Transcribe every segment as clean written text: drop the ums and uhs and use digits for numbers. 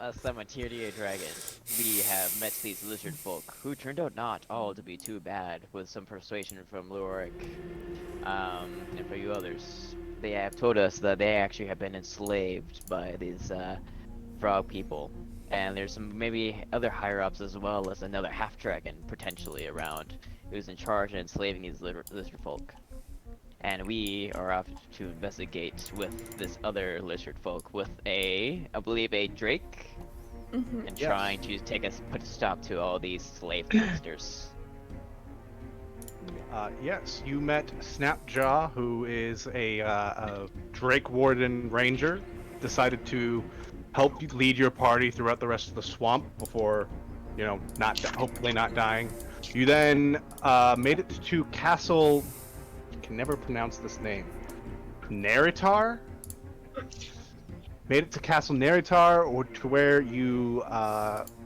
as some Tyranny dragon, we have met these lizard folk, who turned out not all to be too bad, with some persuasion from Luoric, and for you others. They have told us that they actually have been enslaved by these, frog people. And there's some maybe other higher-ups as well as another half-dragon, potentially, around, who's in charge of enslaving these lizard folk. And we are off to investigate with this other lizard folk with I believe a drake, and Yes. trying to put a stop to all these slave masters. Yes, you met Snapjaw, who is a Drake Warden Ranger. Decided to help you lead your party throughout the rest of the swamp before, hopefully not dying. You then made it to Castle. I can never pronounce this name. Neritar. Made it to Castle Neritar, or to where you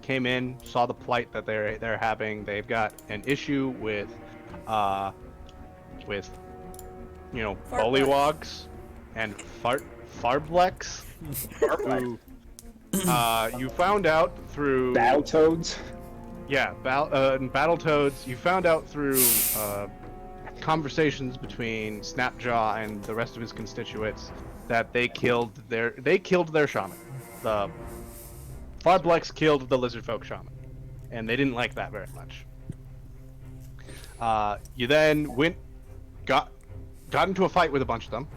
came in, saw the plight that they're having. They've got an issue with bullywogs and farblex. Who you found out through Battletoads. Yeah, Battletoads. You found out through conversations between Snapjaw and the rest of his constituents that they killed their shaman. The Farblex killed the lizard folk shaman, and they didn't like that very much. You then got into a fight with a bunch of them,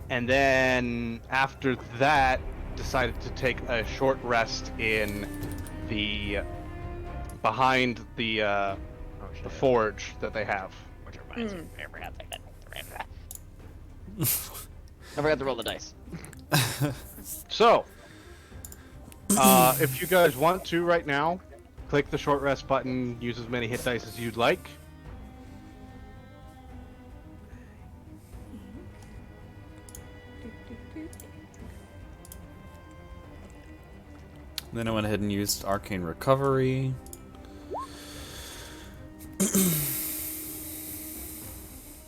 and then after that decided to take a short rest in behind the forge that they have. Which reminds me, I forgot that. I forgot to roll the dice. So, if you guys want to right now, click the short rest button, use as many hit dice as you'd like. Then I went ahead and used Arcane Recovery.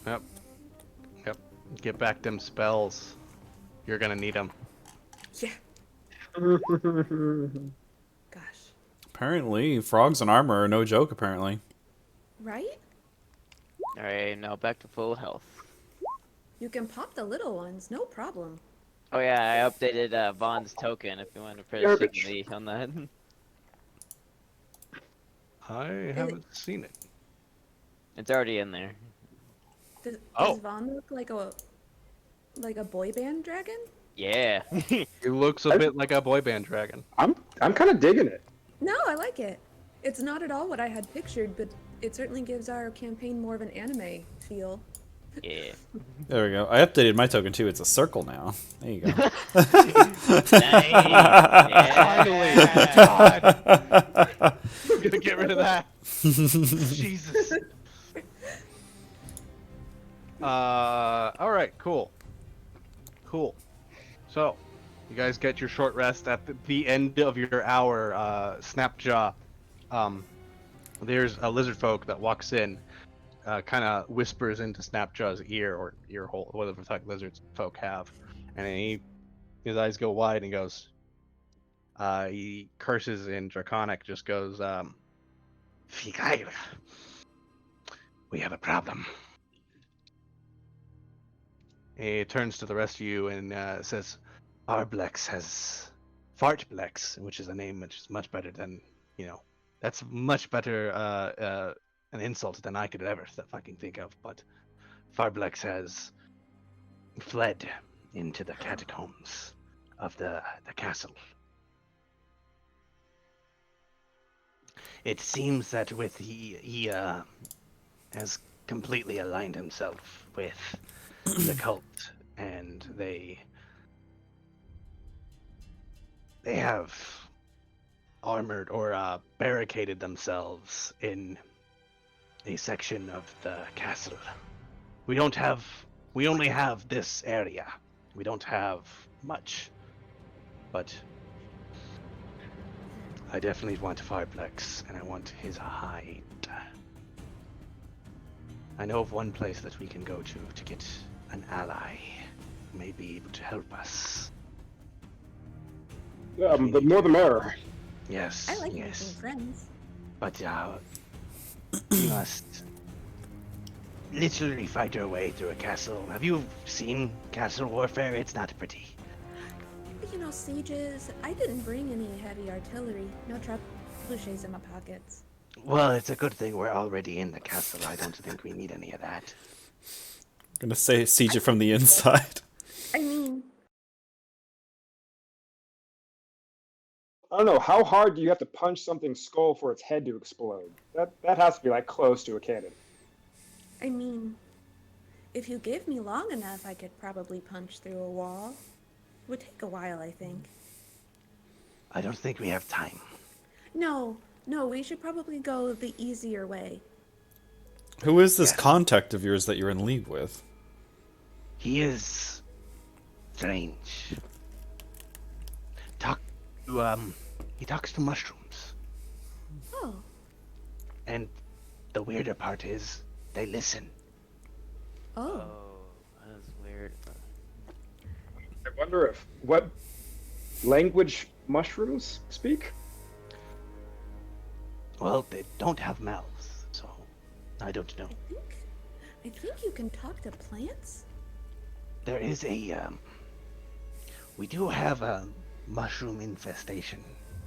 Yep. Get back them spells. You're gonna need them. Yeah. Gosh. Apparently, frogs and armor are no joke, apparently. Right? Alright, now back to full health. You can pop the little ones, no problem. Oh yeah, I updated Vaughn's token if you want to press Garbage. me on that. I haven't seen it. It's already in there. Does Vaughn look like a boy band dragon? Yeah. It looks a bit like a boy band dragon. I'm kind of digging it. No, I like it. It's not at all what I had pictured, but it certainly gives our campaign more of an anime feel. Yeah. There we go. I updated my token too. It's a circle now. There you go. Nice. Finally, God. We're gonna get rid of that. Jesus. All right, cool. So, you guys get your short rest at the end of your hour. Snapjaw. There's a lizard folk that walks in, kind of whispers into Snapjaw's ear or ear hole, whatever the fuck lizard folk have, and his eyes go wide and goes. He curses in Draconic, just goes, Figaira, we have a problem. He turns to the rest of you and says, Farblex has Fartblex, which is a name which is much better than, that's much better an insult than I could ever fucking think of. But Farblex has fled into the catacombs of the castle. It seems that he has completely aligned himself with the cult, and they have armored or barricaded themselves in a section of the castle. We only have this area. We don't have much, but I definitely want Farblex, and I want his hide. I know of one place that we can go to get an ally who may be able to help us. The more the merrier. Yes, I like making yes. friends. But we must literally fight our way through a castle. Have you seen castle warfare? It's not pretty. You know, sieges, I didn't bring any heavy artillery. No trebuchets in my pockets. Well, it's a good thing we're already in the castle. I don't think we need any of that. I'm gonna say siege it from the inside. I mean, I don't know, how hard do you have to punch something's skull for its head to explode? That has to be like close to a cannon. I mean, if you gave me long enough, I could probably punch through a wall. Would take a while, I think. I don't think we have time. No, we should probably go the easier way. Who is this Yes. contact of yours that you're in league with? He is strange. He talks to mushrooms. Oh, And the weirder part is, they listen. oh. That's weird. I wonder if what language mushrooms speak? Well, they don't have mouths, so I don't know. I think you can talk to plants. There is we do have a mushroom infestation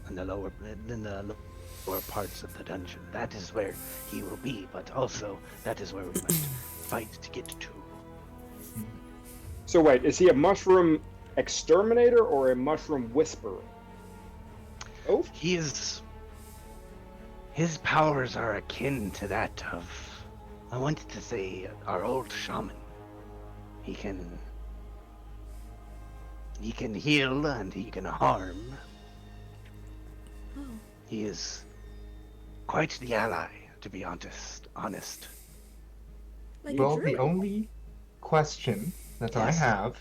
in the lower parts of the dungeon. That is where he will be, but also that is where we must fight to get to. So wait, is he a mushroom exterminator or a mushroom whisperer? Oh, His powers are akin to that of, I wanted to say, our old shaman. He can heal and he can harm. Oh, He is quite the ally, to be honest. like a Well, the druid. only question that I Yes. have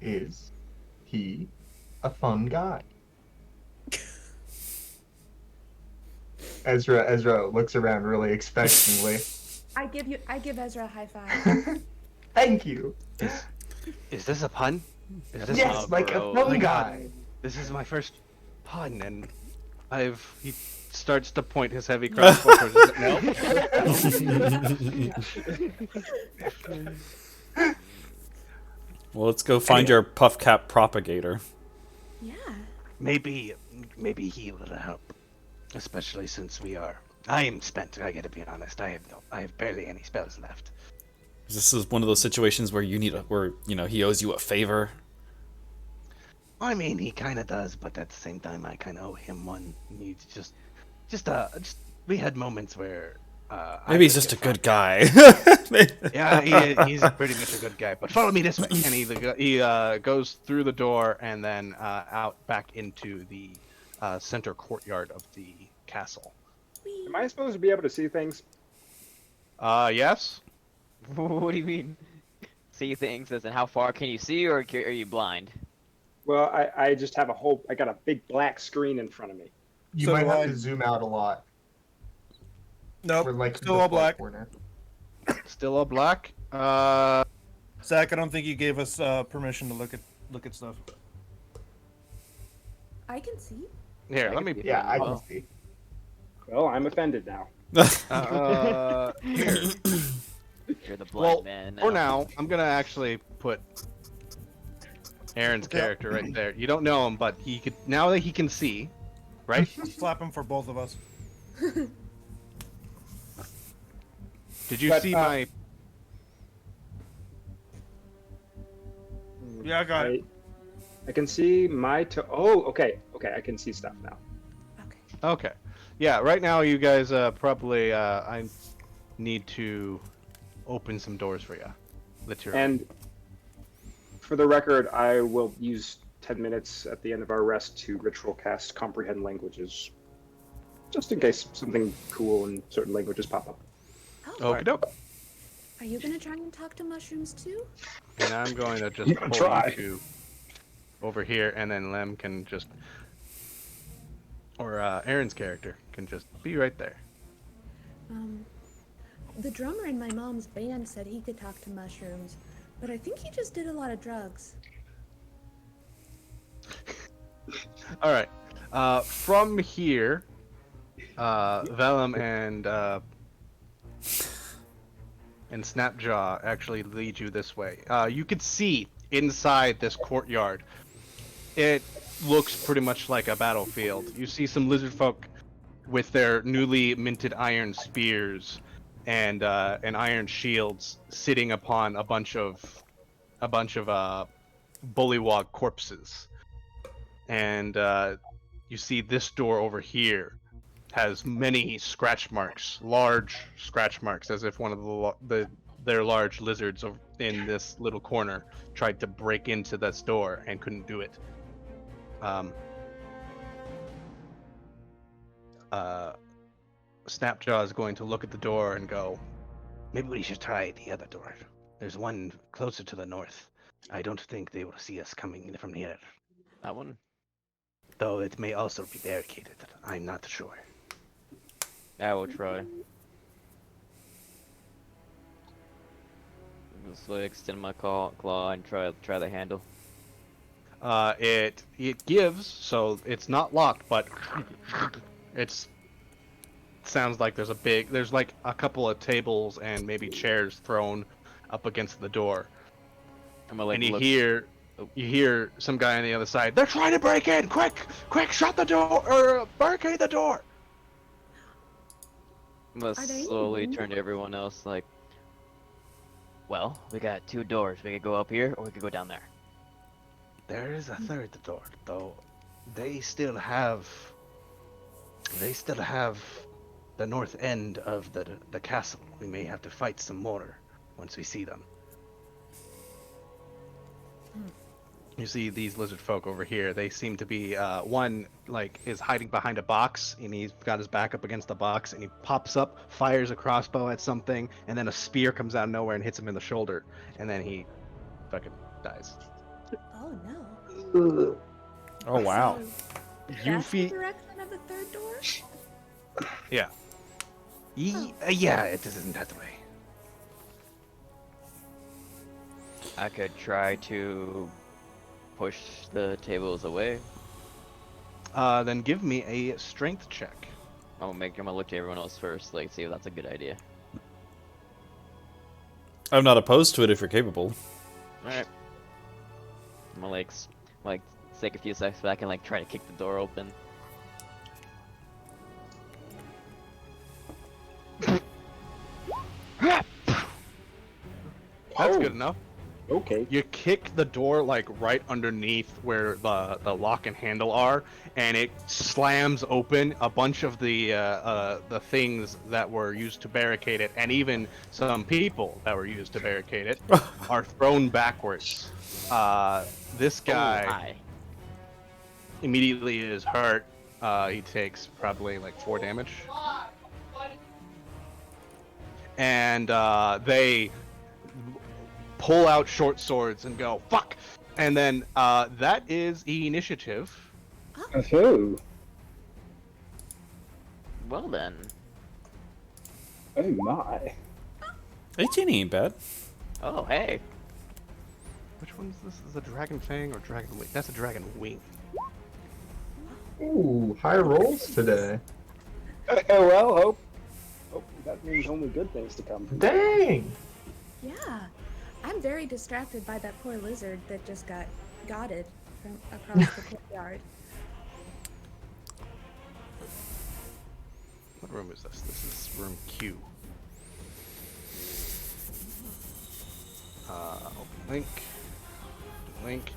is he a fun guy? Ezra looks around really expectantly. I give Ezra a high five. Thank you. Is this a pun? Is this Yes, like a bro. fun Oh my God. guy. This is my first pun, and he starts to point his heavy crossbow towards no. Well, let's go find your puff cap propagator. Yeah. Maybe he will help, especially since I am spent. I gotta be honest. I have barely any spells left. This is one of those situations where he owes you a favor. I mean, he kind of does, but at the same time, I kind of owe him one. He's just we had moments where. Maybe he's just a good guy. Yeah, he's pretty much a good guy. But follow me this way, and he goes through the door and then out back into the center courtyard of the castle. am I supposed to be able to see things? Yes. What do you mean? See things as in how far can you see, or are you blind? Well, I just have I got a big black screen in front of me. You So might do have I. to zoom out a lot. Nope. For like Still the all far black. corner. Still all black. Zach, I don't think you gave us permission to look at stuff. I can see. Here, let me. Yeah, I can Well. see. Well, I'm offended now. Here. You're the blind Well, man now. for now, I'm gonna actually put Aaron's Okay. character right there. You don't know him, but now that he can see, right? Slap him for both of us. Did you But, see uh, my? Yeah, I got it. I can see my Oh, okay, I can see stuff now. Okay. Okay. Yeah. Right now, you guys probably I need to open some doors for you. Literally. And for the record, I will use 10 minutes at the end of our rest to ritual cast comprehend languages, just in case something cool in certain languages pop up. Oh, Okie doke. are you gonna try and talk to mushrooms too? And I'm going to just pull Try. you two over here, and then Lem can just, or Aaron's character can just be right there. The drummer in my mom's band said he could talk to mushrooms, but I think he just did a lot of drugs. All right. From here, Vellum and Snapjaw actually lead you this way. You could see inside this courtyard. It looks pretty much like a battlefield. You see some lizard folk with their newly minted iron spears and iron shields sitting upon a bunch of bullywog corpses. And you see this door over here has many scratch marks, large scratch marks, as if one of their large lizards in this little corner tried to break into this door and couldn't do it. Snapjaw is going to look at the door and go, maybe we should try the other door. There's one closer to the north. I don't think they will see us coming from here. That one. Though it may also be barricaded. I'm not sure. I will try. Just like extend my claw and try the handle. It gives, so it's not locked, but it's sounds like there's like a couple of tables and maybe chairs thrown up against the door. I'm gonna like And you look. hear some guy on the other side. They're trying to break in! Quick! Shut the door or barricade the door! I'm gonna Are there any slowly windows? turn to everyone else like, well, we got two doors. We could go up here or we could go down there. There is a third door, though. They still have the north end of the castle. We may have to fight some more once we see them. You see these lizard folk over here. They seem to be one like is hiding behind a box, and he's got his back up against the box, and he pops up, fires a crossbow at something, and then a spear comes out of nowhere and hits him in the shoulder, and then he fucking dies. Oh no. Oh wow. So You that's the feel direction of the third door? yeah. Yeah, it isn't that way. I could try to push the tables away. Then give me a strength check. I'm gonna look to everyone else first, like see if that's a good idea. I'm not opposed to it if you're capable. All right. I'm gonna like take a few steps back and like try to kick the door open. That's Oh. good enough. Okay. You kick the door like right underneath where the lock and handle are, and it slams open. A bunch of the things that were used to barricade it, and even some people that were used to barricade it, are thrown backwards. This guy Oh, hi. immediately is hurt. He takes probably like 4 damage, and they pull out short swords and go fuck, and then that is initiative. Oh. Well then. Oh my. 18 ain't bad. Oh hey. Which one is this? Is a dragon fang or dragon wing? That's a dragon wing. Ooh, high rolls today. Well, hope that means only good things to come. Dang! Yeah. I'm very distracted by that poor lizard that just got gotted from across the courtyard. What room is this? This is room Q. Open link. Link.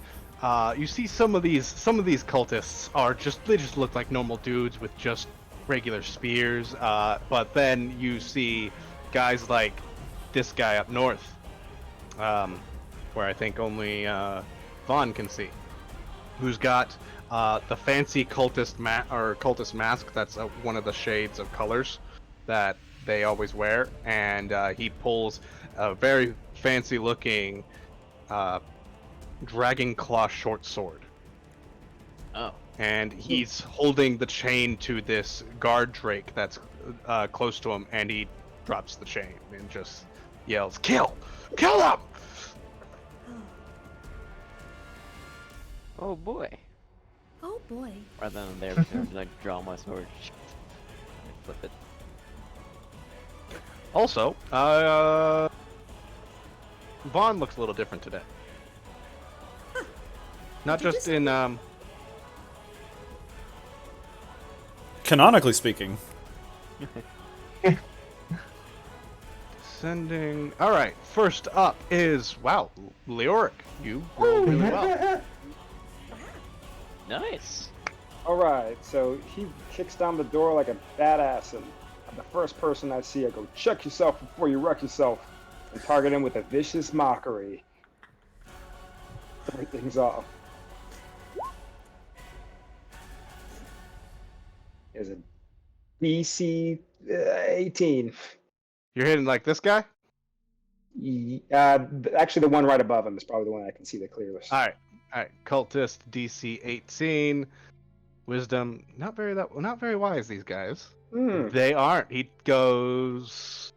You see some of these cultists are they just look like normal dudes with just regular spears. But then you see guys like this guy up north, where I think only Vaughn can see, who's got the fancy cultist mask. That's one of the shades of colors that they always wear, and he pulls a very fancy looking dragon claw short sword, Oh. and he's holding the chain to this guard drake that's close to him, and he drops the chain and just yells, kill them! Oh boy. Oh boy. Rather than there, to like draw my sword. Flip it. Also, Vaughn looks a little different today. Not Did you just say in Canonically speaking. sending. All right, first up is Leoric. You rolled really well. Nice. All right, so he kicks down the door like a badass, and the first person I see, I go, check yourself before you wreck yourself, and target him with a vicious mockery. Everything's off. Is a BC 18. You're hitting like this guy. Actually, the one right above him is probably the one I can see the clearest. All right. Cultist DC 18. Wisdom, not very wise. These guys. Hmm. They aren't. He goes.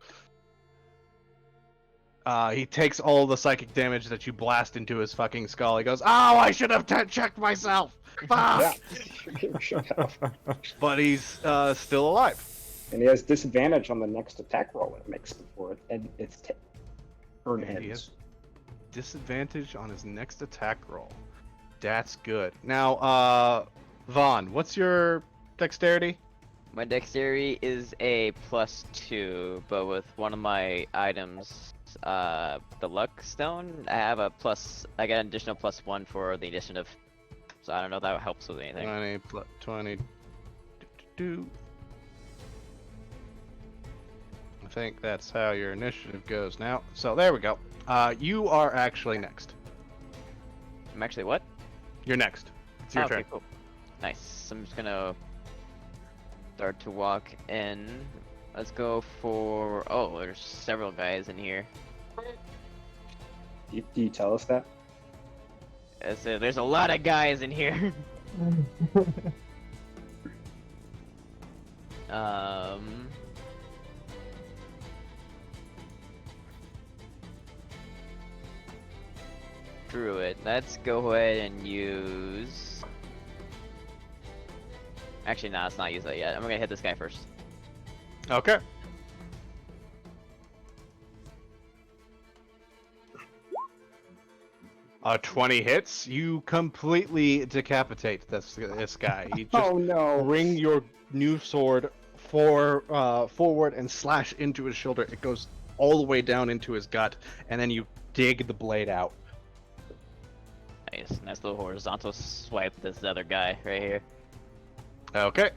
He takes all the psychic damage that you blast into his fucking skull. He goes, "Oh, I should have checked myself." Yeah. Fuck! Shut up. But he's still alive. And he has disadvantage on the next attack roll it makes before it, and it's turn He ends. has disadvantage on his next attack roll. That's good. Now, Vaughn, what's your dexterity? My dexterity is a +2, but with one of my items, the luck stone, I get an additional +1 for the initiative. So I don't know if that helps with anything. 20 plus 20. I think that's how your initiative goes now. So there we go. You are actually next. I'm actually what? You're next. It's your turn. Okay, cool. Nice. I'm just gonna start to walk in. Let's go for. Oh, there's several guys in here. Do you tell us that? There's a lot of guys in here. Druid. Let's go ahead and use. Actually, no, let's not use that yet. I'm gonna hit this guy first. Okay. A 20 hits. You completely decapitate this guy. You just Oh no! bring your new sword forward and slash into his shoulder. It goes all the way down into his gut, and then you dig the blade out. Nice little horizontal swipe. This other guy right here. Okay.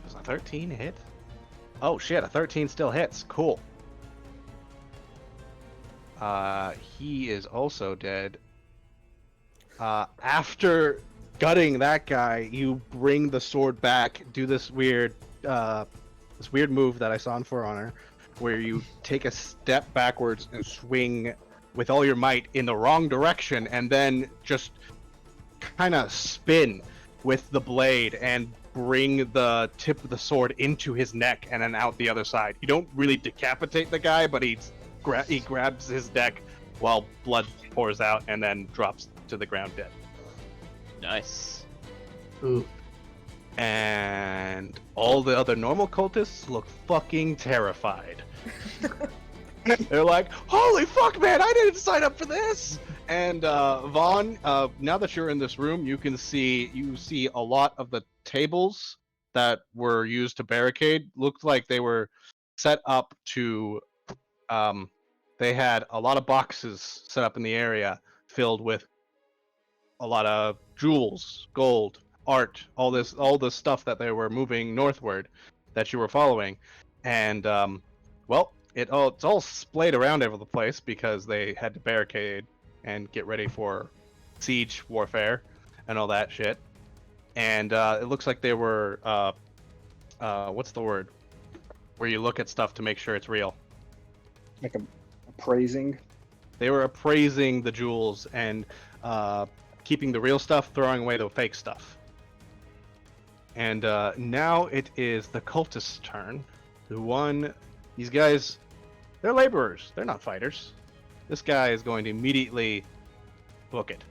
Does a 13 hit? Oh shit, a 13 still hits. Cool. He is also dead. After gutting that guy, you bring the sword back, do this weird move that I saw in For Honor, where you take a step backwards and swing with all your might in the wrong direction, and then just kind of spin with the blade and bring the tip of the sword into his neck and then out the other side. You don't really decapitate the guy, but he grabs his neck while blood pours out and then drops to the ground dead. Nice. Ooh. And all the other normal cultists look fucking terrified. They're like, holy fuck, man, I didn't sign up for this! And Vaughn, now that you're in this room, you see a lot of the tables that were used to barricade looked like they were set up to they had a lot of boxes set up in the area filled with a lot of jewels, gold, art, all the stuff that they were moving northward that you were following. And it's all splayed around over the place because they had to barricade and get ready for siege warfare and all that shit. And it looks like they were what's the word? Where you look at stuff to make sure it's real. Like appraising. They were appraising the jewels and keeping the real stuff, throwing away the fake stuff. And now it is the cultist's turn. These guys They're laborers. They're not fighters. This guy is going to immediately book it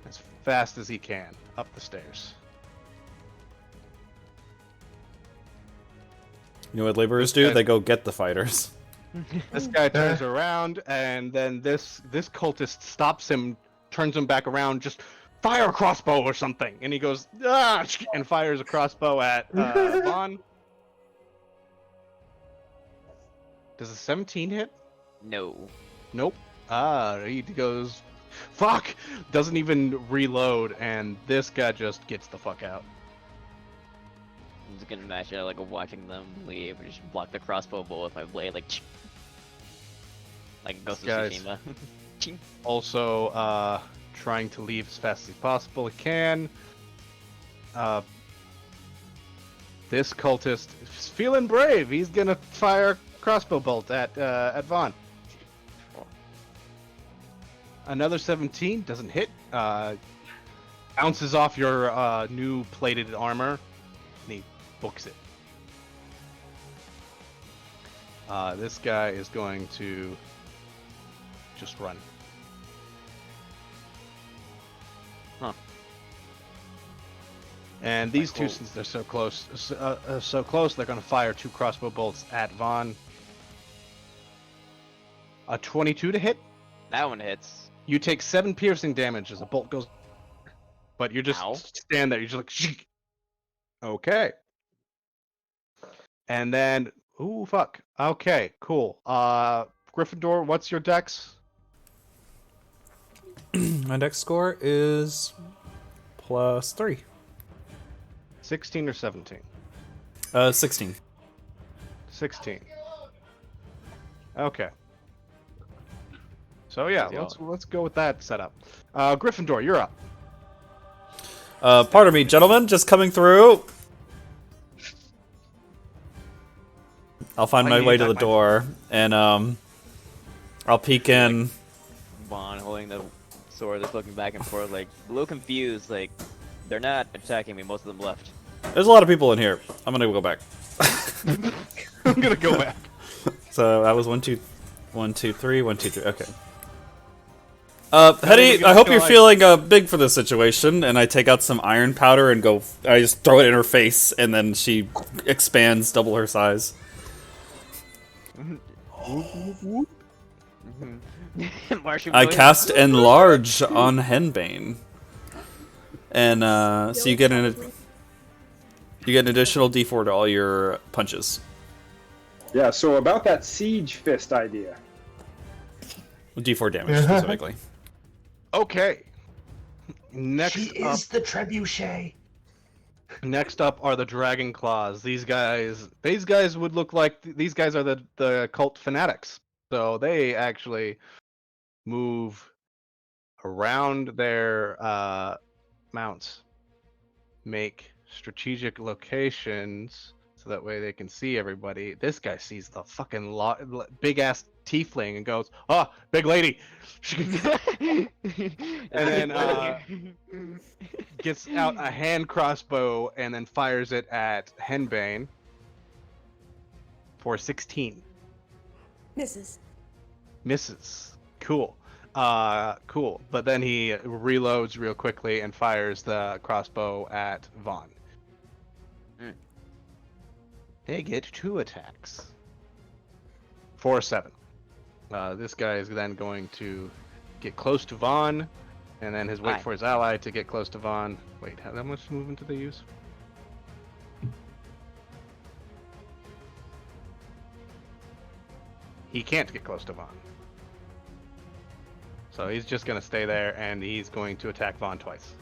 as fast as he can up the stairs. You know what laborers do? They go get the fighters. This guy turns around, and then this cultist stops him, turns him back around, just fire a crossbow or something. And he goes, ah, and fires a crossbow at Vaughn. Does a 17 hit? No. Nope. He goes, fuck! Doesn't even reload, and this guy just gets the fuck out. I'm just gonna imagine like watching them leave, or just block the crossbow bolt with my blade, like Ghost of Guys. Tsushima. Ching. Also, trying to leave as fast as possible he can. This cultist is feeling brave. He's gonna fire a crossbow bolt at Vaughn. Another 17 doesn't hit. Bounces off your new plated armor, and he books it. This guy is going to just run. Huh. And these two, Cool. since they're so close, they're going to fire 2 crossbow bolts at Vaughn. A 22 to hit. That one hits. You take 7 piercing damage as a bolt goes, but you're just Ow. stand there. You're just like, shh. Okay. And then, ooh, fuck. Okay, cool. Gryffindor, what's your dex? My dex score is +3. 16 or 17? 16. 16. Okay. So yeah, Easy let's go with that setup. Gryffindor, you're up. Pardon me, gentlemen, just coming through. I'll find my need way to that, the my- door, and I'll peek in. Vaughn holding the sword, just looking back and forth, like a little confused. Like they're not attacking me. Most of them left. There's a lot of people in here. I'm gonna go back. I'm gonna go back. So that was 1, 2, 1, 2, 3, 1, 2, 3. Okay. Hetty, I hope you're feeling big for this situation. And I take out some iron powder and go. I just throw it in her face, and then she expands double her size. Martian I boy. cast enlarge on Henbane, and so you get an additional D4 to all your punches. Yeah, so about that siege fist idea. D4 damage specifically. Okay. Next She up, is the trebuchet. next up are the Dragon Claws. These guys would look like these guys are the cult fanatics. So they actually move around their mounts, make strategic locations so that way they can see everybody. This guy sees the fucking big ass tiefling and goes, "Oh, big lady," and then gets out a hand crossbow and then fires it at Henbane for 16. Misses. Misses. Cool. Cool. But then he reloads real quickly and fires the crossbow at Vaughn. Mm. They get 2 attacks. 4 7. This guy is then going to get close to Vaughn, and then wait Aye. for his ally to get close to Vaughn. Wait, how much movement do they use? He can't get close to Vaughn. So he's just going to stay there, and he's going to attack Vaughn twice.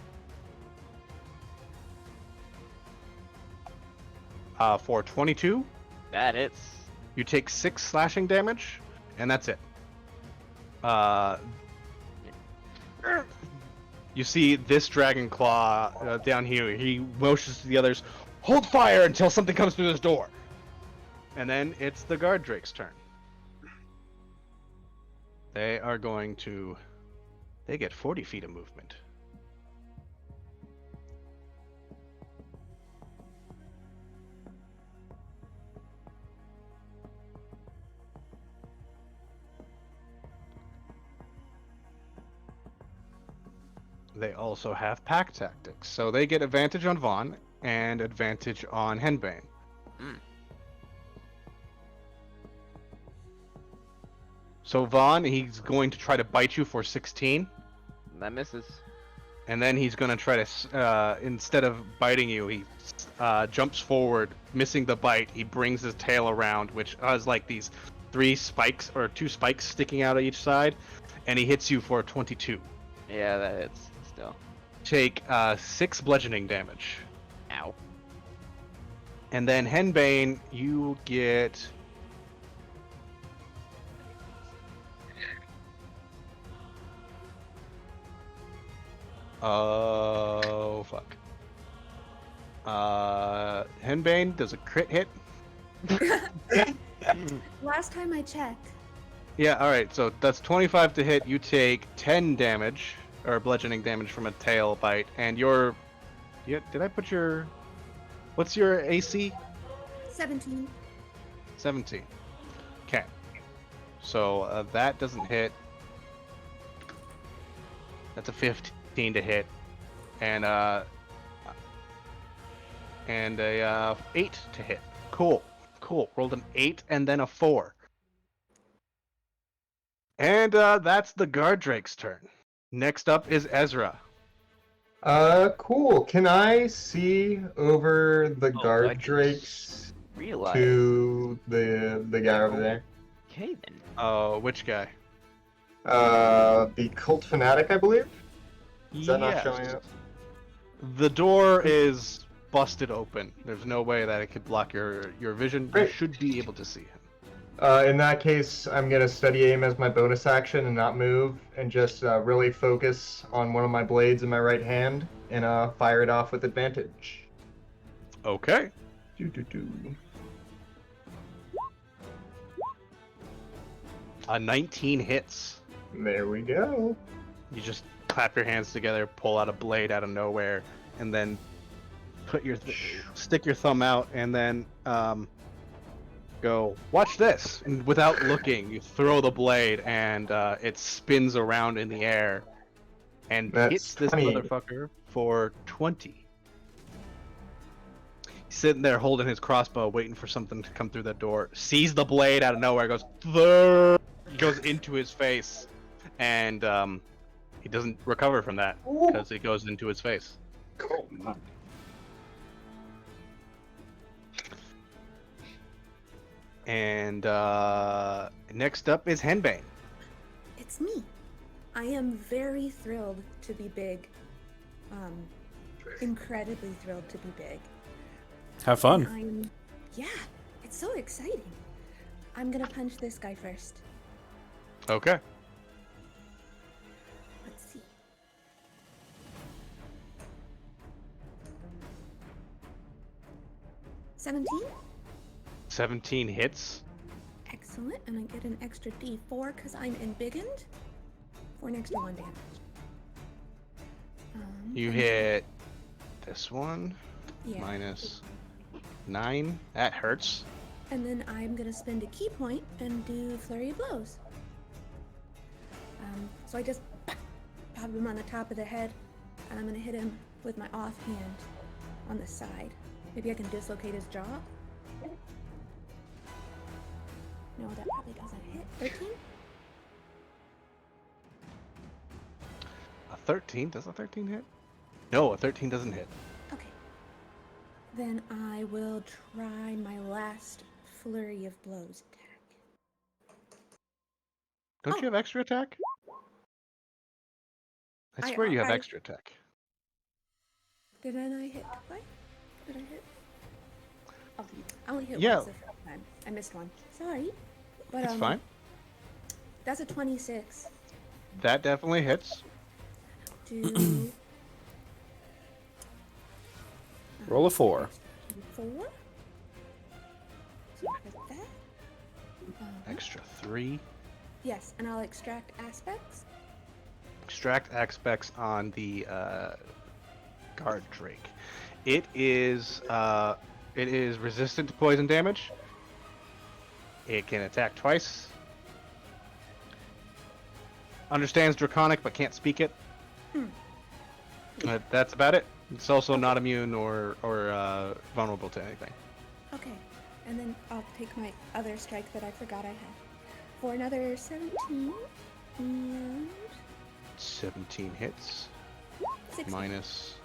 For 22, That hits. you take 6 slashing damage, and that's it. You see this dragon claw down here. He motions to the others, hold fire until something comes through this door. And then it's the guard drake's turn. They are going to... They get 40 feet of movement. they also have pack tactics. So they get advantage on Vaughn and advantage on Henbane. Mm. So Vaughn, he's going to try to bite you for 16. That misses. And then he's going to try to, instead of biting you, he jumps forward, missing the bite. He brings his tail around, which has like these 2 spikes sticking out of each side, and he hits you for 22. Yeah, that hits. Still. Take 6 bludgeoning damage. Ow. And then Henbane, you get... Oh, fuck. Henbane does a crit hit. Last time I checked. Yeah, alright, so that's 25 to hit. You take 10 damage, or bludgeoning damage from a tail bite, and your... Yeah, did I put your... What's your AC? 17. 17. Okay. So that doesn't hit. That's a 15 to hit. And a 8 to hit. Cool. Rolled an 8 and then a 4. And that's the guard drake's turn. Next up is Ezra. Cool. Can I see over the Oh, I guard can drakes Realize. to the guy over there? Okay then. Oh, which guy? The cult fanatic, I believe. Is that not Yes. showing up? The door is busted open. There's no way that it could block your vision. Great. You should be able to see him. In that case, I'm gonna steady aim as my bonus action and not move, and just really focus on one of my blades in my right hand and fire it off with advantage. Okay. Doo-doo-doo. A 19 hits. There we go. You just clap your hands together, pull out a blade out of nowhere, and then put your stick your thumb out, and then go, watch this. And without looking, you throw the blade, and it spins around in the air and That's hits this 20. motherfucker for 20. He's sitting there holding his crossbow, waiting for something to come through the door. Sees the blade out of nowhere, goes, "Thurr!" Goes into his face, and he doesn't recover from that because it goes into his face. Cool. And next up is Henbane. It's me. I am very thrilled to be big. Incredibly thrilled to be big. Have fun. Yeah, it's so exciting. I'm gonna punch this guy first. Okay. Let's see. $17? 17 hits. Excellent, and I get an extra D4 because I'm embiggened for an extra 1 damage. You and- hit this one, Yeah. minus 9. That hurts. And then I'm gonna spend a key point and do flurry of blows. So I just pop him on the top of the head, and I'm gonna hit him with my offhand on the side. Maybe I can dislocate his jaw. No, that probably doesn't hit. 13? A 13? Does a 13 hit? No, a 13 doesn't hit. Okay. Then I will try my last flurry of blows attack. Don't Oh. you have extra attack? I swear you have extra attack. Did I not hit twice? Did I hit? Oh, I only hit Yeah. once the first time. I missed one. Sorry. But It's fine. That's a 26. That definitely hits. Do Roll a 4. 4. So hit that. Extra 3. Yes, and I'll extract aspects. Extract aspects on the guard drake. It is resistant to poison damage. It can attack twice. Understands Draconic but can't speak it. That's about it. It's also not immune or vulnerable to anything. Okay, and then I'll take my other strike that I forgot I had for another 17 and 17 hits 16. minus.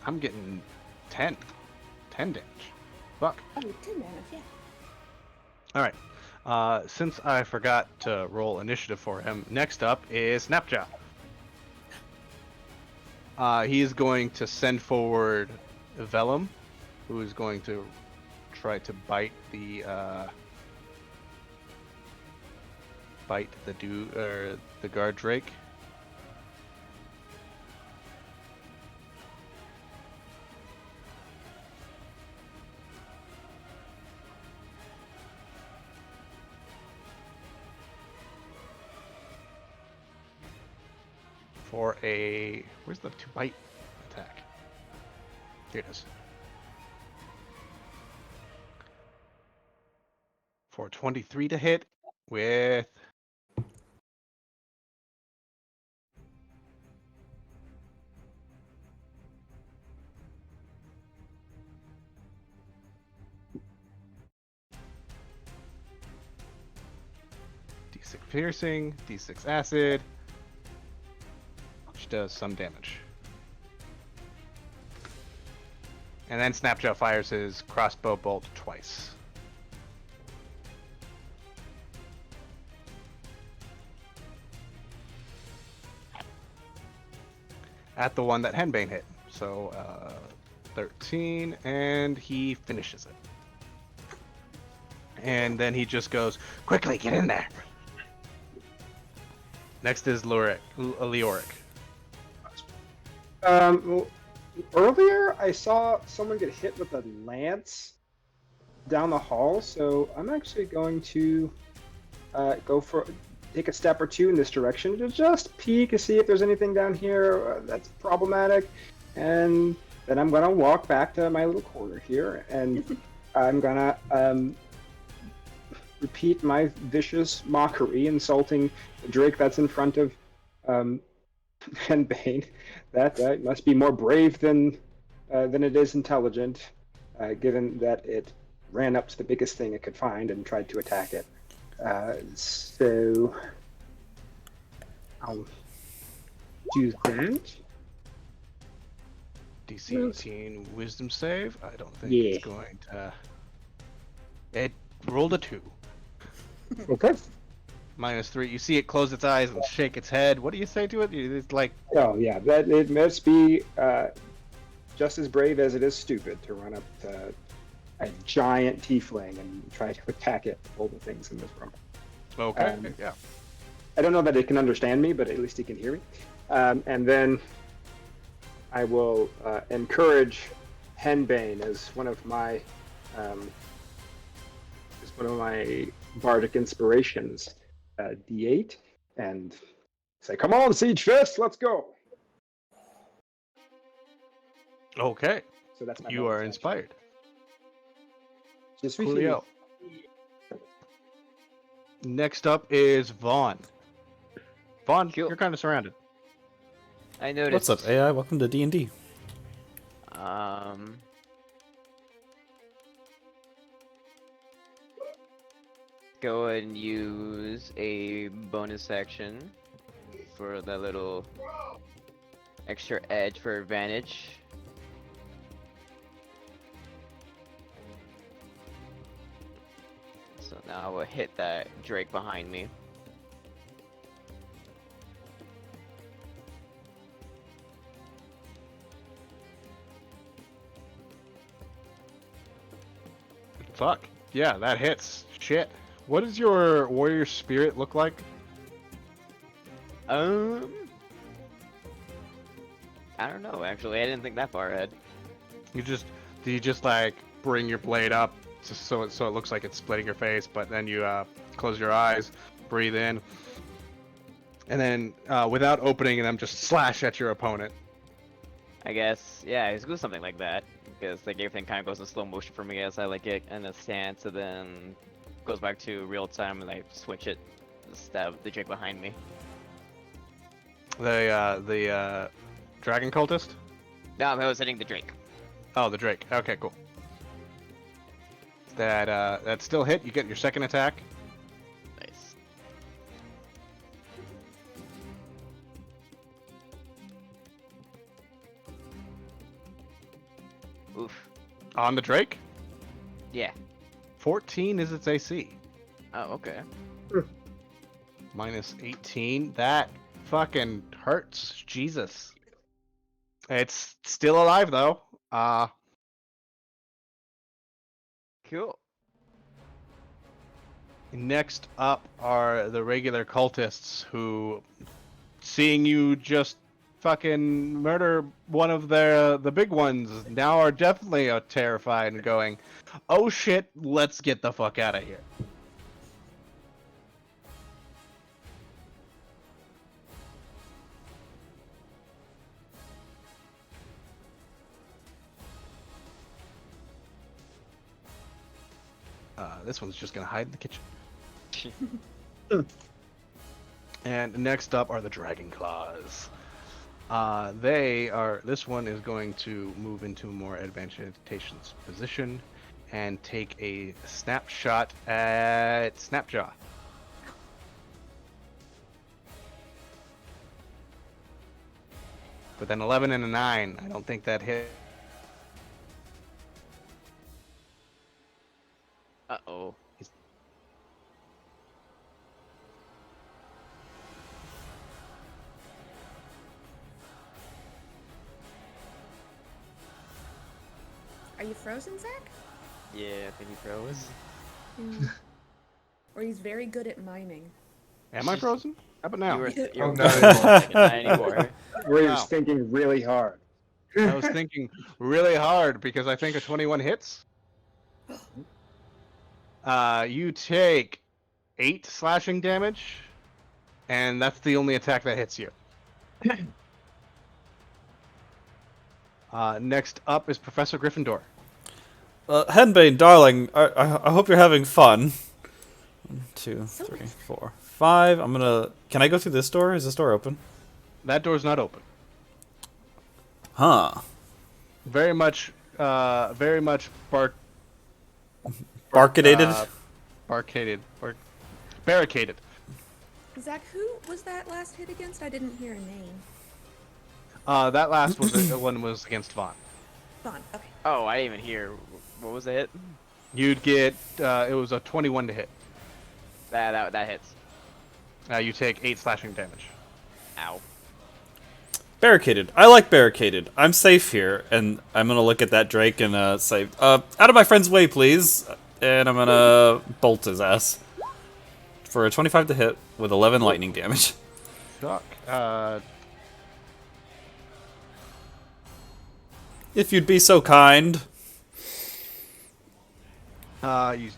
I'm getting 10. 10 damage. Fuck. Oh, 10 damage, yeah. All right. Since I forgot to roll initiative for him, next up is Snapjaw. He is going to send forward Vellum, who is going to try to bite the the guard drake. For a where's the to bite attack? Here it is. For 23 to hit with D6 piercing, D6 acid, which does some damage. And then Snapjaw fires his crossbow bolt twice. At the one that Henbane hit. So 13, and he finishes it. And then he just goes, quickly, get in there! Next is Leoric. Well, earlier I saw someone get hit with a lance down the hall, so I'm actually going to take a step or two in this direction to just peek and see if there's anything down here that's problematic, and then I'm gonna walk back to my little corner here, and I'm gonna repeat my vicious mockery, insulting the drake that's in front of Henbane. That must be more brave than it is intelligent, given that it ran up to the biggest thing it could find and tried to attack it. So I'll do that. DC 18 wisdom save. I don't think Yeah. it's going to. It rolled a 2. Okay. -3. You see it close its eyes and shake its head. What do you say to it? It's like, Oh yeah, that it must be just as brave as it is stupid to run up to a giant tiefling and try to attack it with all the things in this room. okay, yeah. I don't know that it can understand me, but at least it can hear me. And then I will encourage Henbane as one of my bardic inspirations, D8, and say, "Come on, Siege Fist, let's go!" Okay, So that's my you bonus are action. inspired. Just Coolio. Next up is Vaughn. Vaughn, Cool. you're kind of surrounded. I noticed. What's up, AI? Welcome to D&D. Go and use a bonus action for that little extra edge for advantage. So now I will hit that Drake behind me. Fuck. Yeah, that hits. Shit. What does your warrior spirit look like? I don't know, actually. I didn't think that far ahead. Do you just like bring your blade up so it looks like it's splitting your face, but then you close your eyes, breathe in, and then without opening them, just slash at your opponent. I guess, yeah, it's good something like that. Because like everything kind of goes in slow motion for me as I like get in a stance, and then goes back to real time and I switch it, stab the Drake behind me. The dragon cultist? No, I was hitting the Drake. Oh, the Drake. Okay, cool. That still hit. You get your second attack. Nice. Oof. On the Drake, Yeah. 14 is its AC. Oh, okay. Minus 18. That fucking hurts. Jesus. It's still alive though. Cool. Next up are the regular cultists who, seeing you just fucking murder one of the big ones, now are definitely terrified and going, "Oh shit, let's get the fuck out of here." This one's just gonna hide in the kitchen. And next up are the Dragon Claws. This one is going to move into a more advantageous position and take a snapshot at Snapjaw. With an 11 and a 9, I don't think that hit. Uh-oh. Are you frozen, Zach? Yeah, I think he froze. Mm. Or he's very good at miming. Am I frozen? How about now? You Oh, were not not anymore. Where you're Wow. thinking really hard. I was thinking really hard because I think a 21 hits. You take 8 slashing damage, and that's the only attack that hits you. Next up is Professor Gryffindor. Henbane, darling, I hope you're having fun. 1, 2, So 3, much 4, 5. I'm gonna. Can I go through this door? Is this door open? That door's not open. Huh. Very much Barricaded? Barricaded. Zach, who was that last hit against? I didn't hear a name. That last one was against Vaughn. Vaughn, okay. Oh, I didn't even hear. What was the hit? You'd get it was a 21 to hit. That hits. You take 8 slashing damage. Ow. Barricaded. I like barricaded. I'm safe here, and I'm gonna look at that Drake and say, out of my friend's way, please. And I'm gonna bolt his ass for a 25 to hit with 11 lightning damage. Shock. If you'd be so kind. You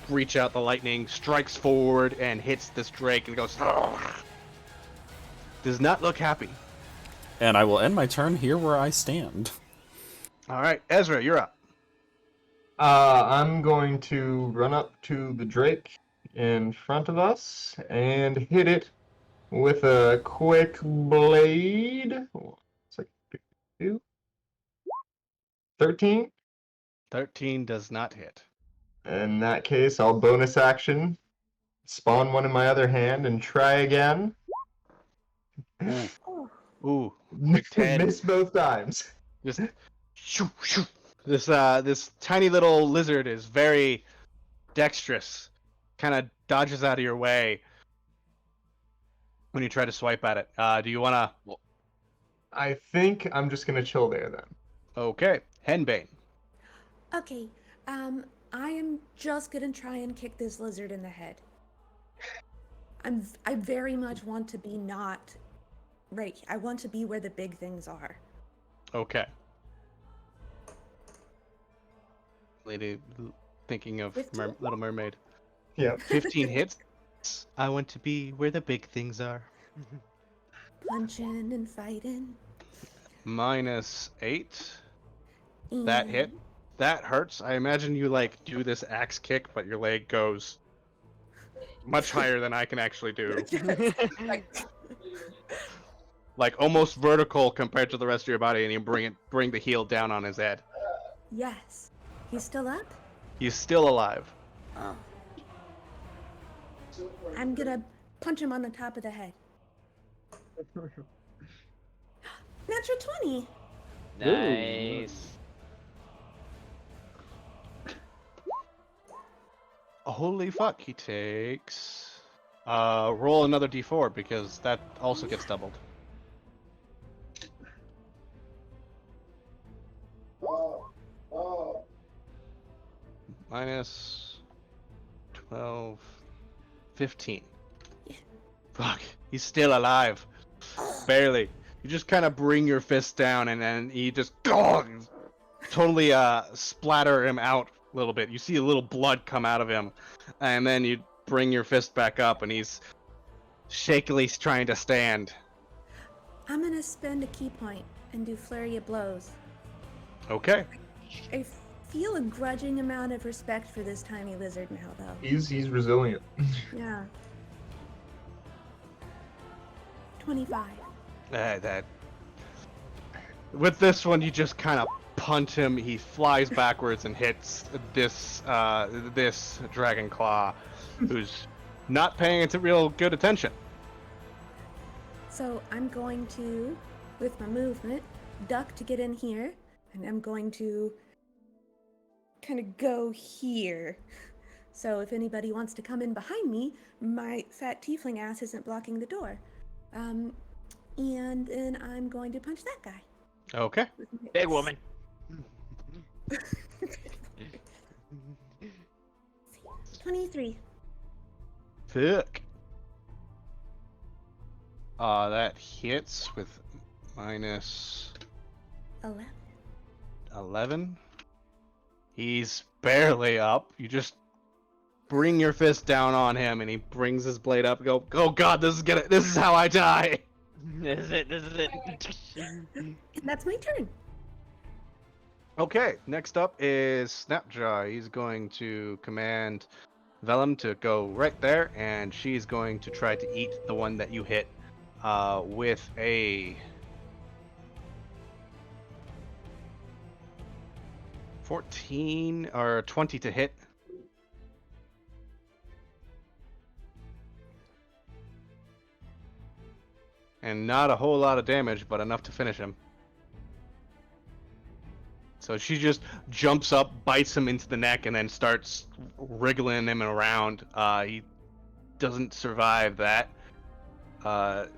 reach out the lightning, strikes forward, and hits this Drake, and goes. Does not look happy. And I will end my turn here where I stand. All right, Ezra, you're up. I'm going to run up to the Drake in front of us and hit it with a quick blade. It's like 2. 13. 13 does not hit. In that case, I'll bonus action, spawn one in my other hand, and try again. Ooh, quick 10. Miss both times. Just shoo, shoo. This tiny little lizard is very dexterous. Kind of dodges out of your way when you try to swipe at it. Do you want to? I think I'm just gonna chill there then. Okay, Henbane. Okay, I am just gonna try and kick this lizard in the head. I very much want to be not right. I want to be where the big things are. Okay. Lady thinking of 15? Little Mermaid. Yeah. 15 hits. I want to be where the big things are. Punching and fighting. Minus 8. That and- hit. That hurts. I imagine you like do this axe kick, but your leg goes much higher than I can actually do. like almost vertical compared to the rest of your body, and you bring the heel down on his head. Yes. He's still up? He's still alive. Oh. I'm gonna punch him on the top of the head. Natural 20. Nice. Holy fuck! He takes. Roll another d4 because that also gets doubled. Minus 12, 15. Yeah. Fuck, he's still alive. Barely. You just kind of bring your fist down and then he just totally splatter him out a little bit. You see a little blood come out of him, and then you bring your fist back up and he's shakily trying to stand. I'm gonna spend a key point and do flurry of blows. Okay. I feel a grudging amount of respect for this tiny lizard now, though. He's resilient. Yeah. 25. That. With this one, you just kind of punch him. He flies backwards and hits this dragon claw, who's not paying it real good attention. So I'm going to, with my movement, duck to get in here, and I'm going to kind of go here. So if anybody wants to come in behind me, my fat tiefling ass isn't blocking the door. And then I'm going to punch that guy. Okay. Big woman. 23. Fuck. That hits with minus 11. 11. He's barely up. You just bring your fist down on him, and he brings his blade up. Go, oh god, this is how I die. This is it. And that's my turn. Okay, next up is Snapjaw. He's going to command Vellum to go right there, and she's going to try to eat the one that you hit with a 14 or 20 to hit. And not a whole lot of damage, but enough to finish him. So she just jumps up, bites him into the neck, and then starts wriggling him around. He doesn't survive that.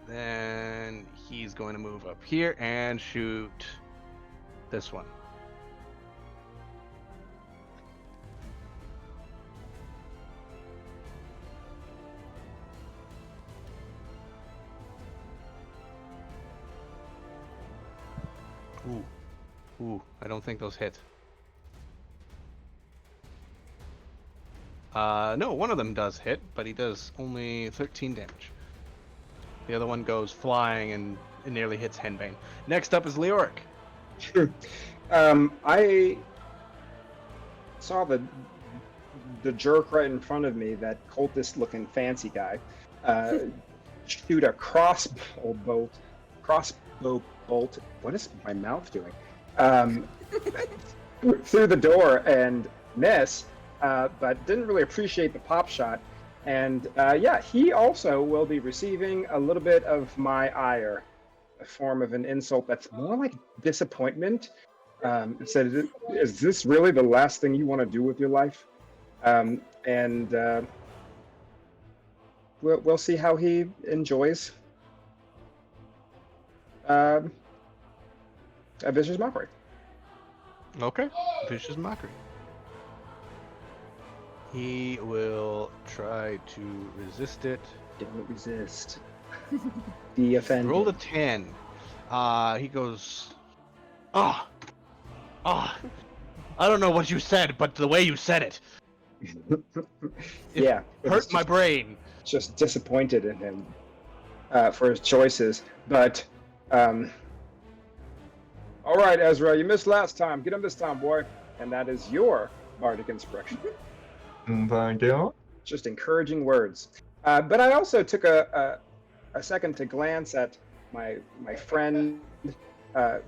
Then he's going to move up here and shoot this one. Ooh, I don't think those hit. No, one of them does hit, but he does only 13 damage. The other one goes flying and it nearly hits Henbane. Next up is Leoric. I saw the jerk right in front of me, that cultist-looking fancy guy, shoot a crossbow bolt. What is my mouth doing? Through the door and miss, but didn't really appreciate the pop shot. And yeah, he also will be receiving a little bit of my ire, a form of an insult that's more like disappointment. It said, "Is this really the last thing you want to do with your life?" And we'll see how he enjoys a vicious mockery. Okay, vicious mockery. He will try to resist it. Don't resist. Be offended. Roll a 10. He goes, I don't know what you said, but the way you said it. Yeah. Hurt my brain. Just disappointed in him for his choices. But, all right, Ezra, you missed last time. Get him this time, boy. And that is your bardic inspiration. Thank you. Just encouraging words. But I also took a second to glance at my friend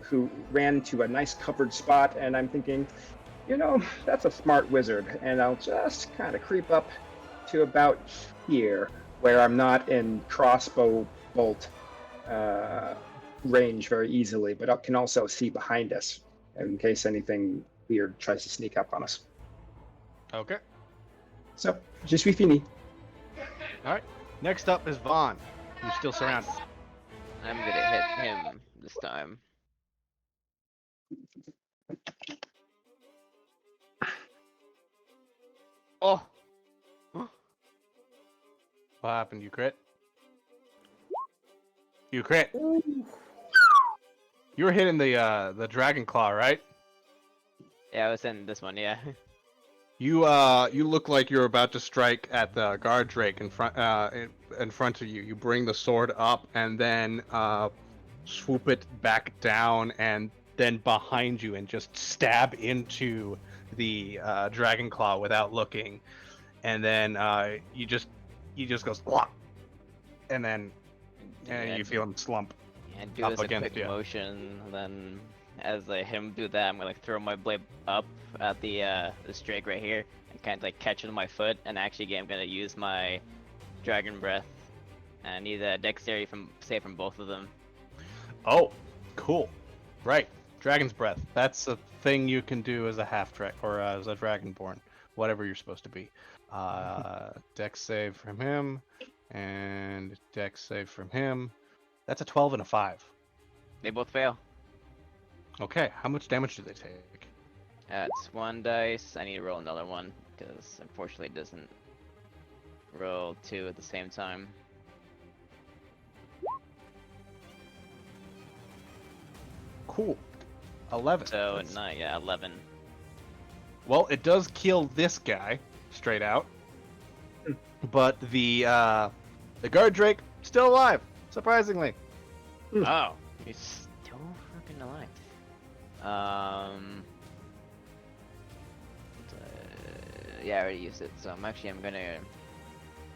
who ran to a nice covered spot, and I'm thinking, that's a smart wizard, and I'll just kind of creep up to about here, where I'm not in crossbow bolt range very easily, but I can also see behind us in case anything weird tries to sneak up on us. Okay. So, je suis fini. All right. Next up is Vaughn, who's still surrounded. I'm gonna hit him this time. Oh! What happened? You crit? You crit. Ooh. You were hitting the dragon claw, right? Yeah, I was in this one, yeah. You look like you're about to strike at the guard drake in front in front of you. You bring the sword up and then swoop it back down and then behind you and just stab into the dragon claw without looking. And then he just goes "Wah!" and then Yeah, you feel him slump. and do up this a against quick you. motion, then as I him do that, I'm gonna throw my blade up at the this drake right here and kind of like catch it on my foot, and actually I'm gonna use my dragon breath and I need a dexterity from both of them. Oh, cool. Right. Dragon's breath. That's a thing you can do as a half drag or as a dragonborn, whatever you're supposed to be. Dex save from him and dex save from him. That's a 12 and a 5. They both fail. Okay, how much damage do they take? That's one dice. I need to roll another one because unfortunately it doesn't roll two at the same time. Cool. 11. So That's- not yeah, 11. Well, it does kill this guy straight out, but the guard drake still alive, surprisingly. Oh, he's still fucking alive. Yeah, I already used it, so I'm gonna.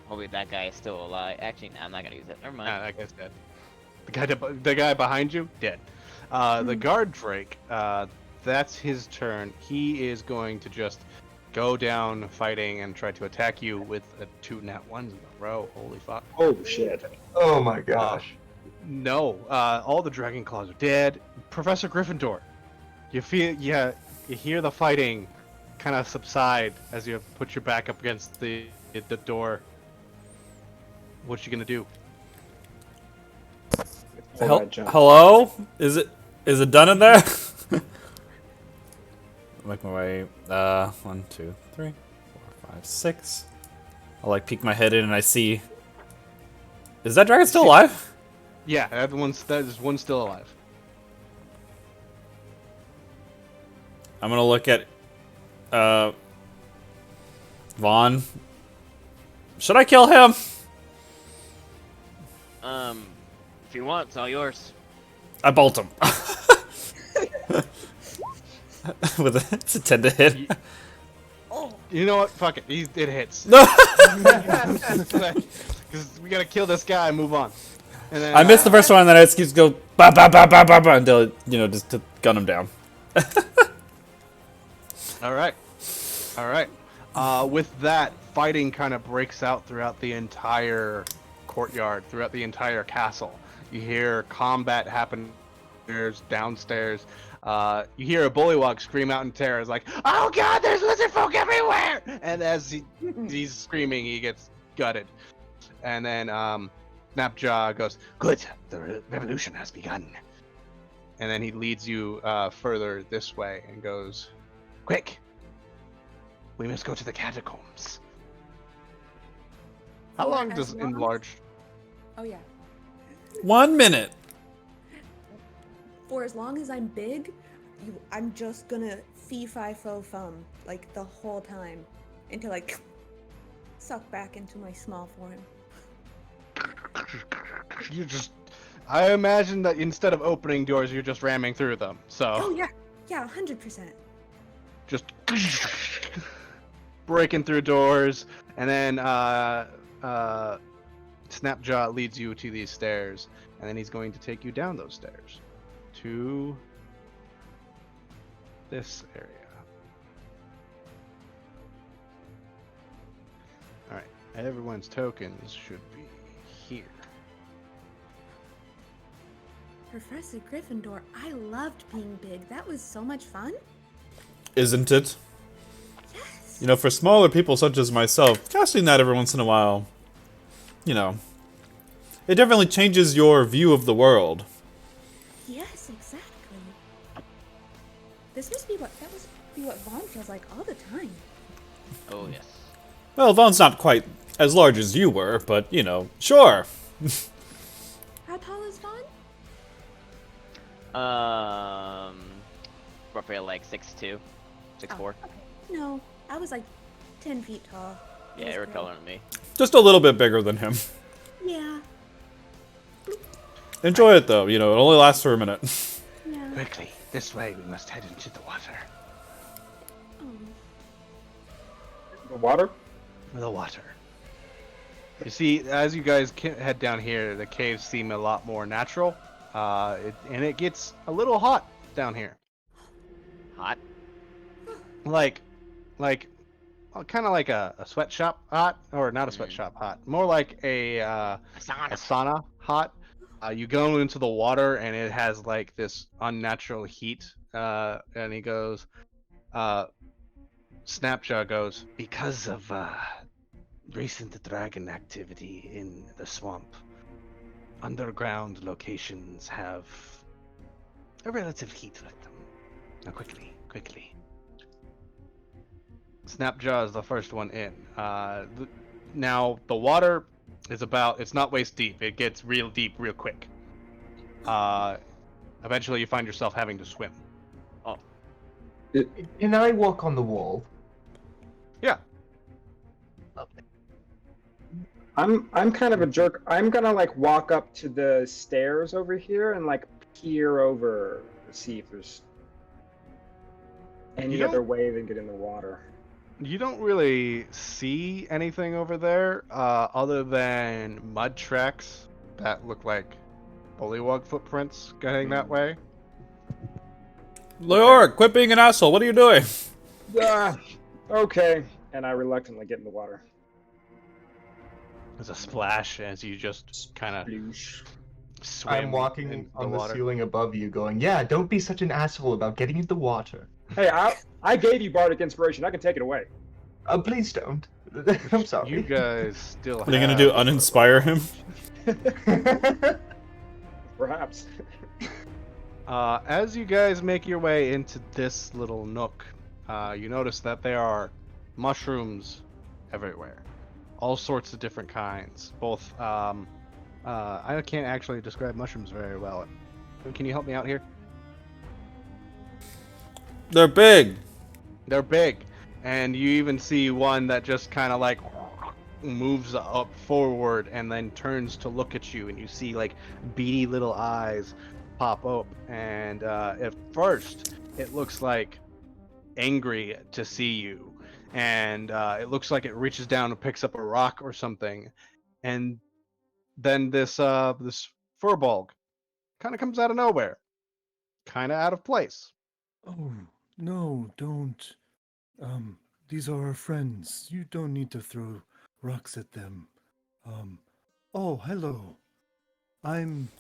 Hopefully that guy is still alive. Actually, no, I'm not gonna use it. Never mind. Ah, that guy's dead. The guy behind you, dead. The guard drake, that's his turn. He is going to just go down fighting and try to attack you with 2 nat 1s in a row. Holy fuck. Oh shit! Oh my gosh. No, all the dragon claws are dead. Professor Gryffindor, you hear the fighting kind of subside as you put your back up against the door. What you gonna do? Hello? Is it done in there? Make my way. 1, 2, 3, 4, 5, 6. I'll like peek my head in and I see. Is that dragon still alive? Yeah, there's one still alive. I'm gonna look at Vaughn. Should I kill him? If you want, it's all yours. I bolt him. It's a 10 to hit. You know what? Fuck it. It hits. No. Because we gotta kill this guy and move on. And then, I missed the first one, and then I just keeps go ba ba ba ba ba ba until just to gun him down. All right. With that, fighting kind of breaks out throughout the entire courtyard, throughout the entire castle. You hear combat happen downstairs. You hear a bullywug scream out in terror. It's like, "Oh God, there's lizard folk everywhere!" And as he's screaming, he gets gutted. And then Snapjaw goes, "Good, the revolution has begun." And then he leads you further this way and goes, "Quick, we must go to the catacombs." How long As does long- enlarge? Oh yeah. 1 minute. For as long as I'm big, I'm just gonna fee-fi-fo-fum like the whole time until I suck back into my small form. I imagine that instead of opening doors, you're just ramming through them. Oh So yeah, 100%. just breaking through doors, and then Snapjaw leads you to these stairs, and then he's going to take you down those stairs to this area. All right, everyone's tokens should be here. Professor Gryffindor, I loved being big. That was so much fun. Isn't it? Yes. You know, for smaller people such as myself, casting that every once in a while, you know, it definitely changes your view of the world. Yes, exactly. This must be what Vaughn feels like all the time. Oh yes. Well, Vaughn's not quite as large as you were, but, you know, sure. How tall is Vaughn? Roughly like 6'2", 6'4". No, I was like 10 feet tall. It Yeah, was you're great. coloring me. Just a little bit bigger than him. Yeah, Enjoy it, though. You know, it only lasts for a minute. yeah. Quickly, this way. We must head into the water. Oh. The water? The water. You see, as you guys head down here, the caves seem a lot more natural, and it gets a little hot down here. Hot. Like, kind of like a sweatshop hot, or not a sweatshop hot. More like a sauna hot. You go into the water, and it has like this unnatural heat. And he goes, Snapjaw goes, because of recent dragon activity in the swamp, underground locations have a relative heat with them. Now, quickly. Snapjaw is the first one in. Now, the water is it's not waist deep. It gets real deep real quick. Eventually, you find yourself having to swim. Oh. Can I walk on the wall? Yeah. Lovely. I'm kind of a jerk. I'm gonna like walk up to the stairs over here and like peer over to see if there's any You don't- other way than get in the water. You don't really see anything over there, other than mud tracks that look like bullywug footprints going that way. Leoric, quit being an asshole. What are you doing? Okay. And I reluctantly get in the water. There's a splash as you just kind of Sploosh. swim. I'm walking in on the water. ceiling above you, going, "Yeah, don't be such an asshole about getting into the water. Hey, I gave you bardic inspiration. I can take it away. Please don't. I'm sorry." You guys still. What are you gonna do? Uninspire him? Perhaps. As you guys make your way into this little nook, you notice that there are mushrooms everywhere, all sorts of different kinds. Both, I can't actually describe mushrooms very well. Can you help me out here? They're big. They're big, and you even see one that just kind of like moves up forward and then turns to look at you, and you see like beady little eyes pop up, and at first it looks like angry to see you, and it looks like it reaches down and picks up a rock or something, and then this furball kind of comes out of nowhere, kind of out of place. Oh, no, don't. These are our friends. You don't need to throw rocks at them. Oh, hello. I'm,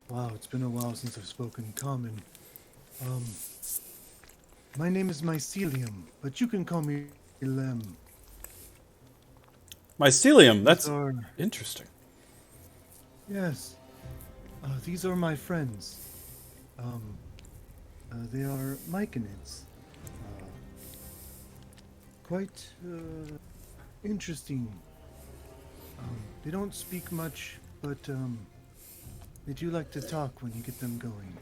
wow, it's been a while since I've spoken common. My name is Mycelium, but you can call me Lem. Mycelium. That's These are, interesting. yes, these are my friends. They are myconids. Quite interesting. They don't speak much, but they do like to talk when you get them going.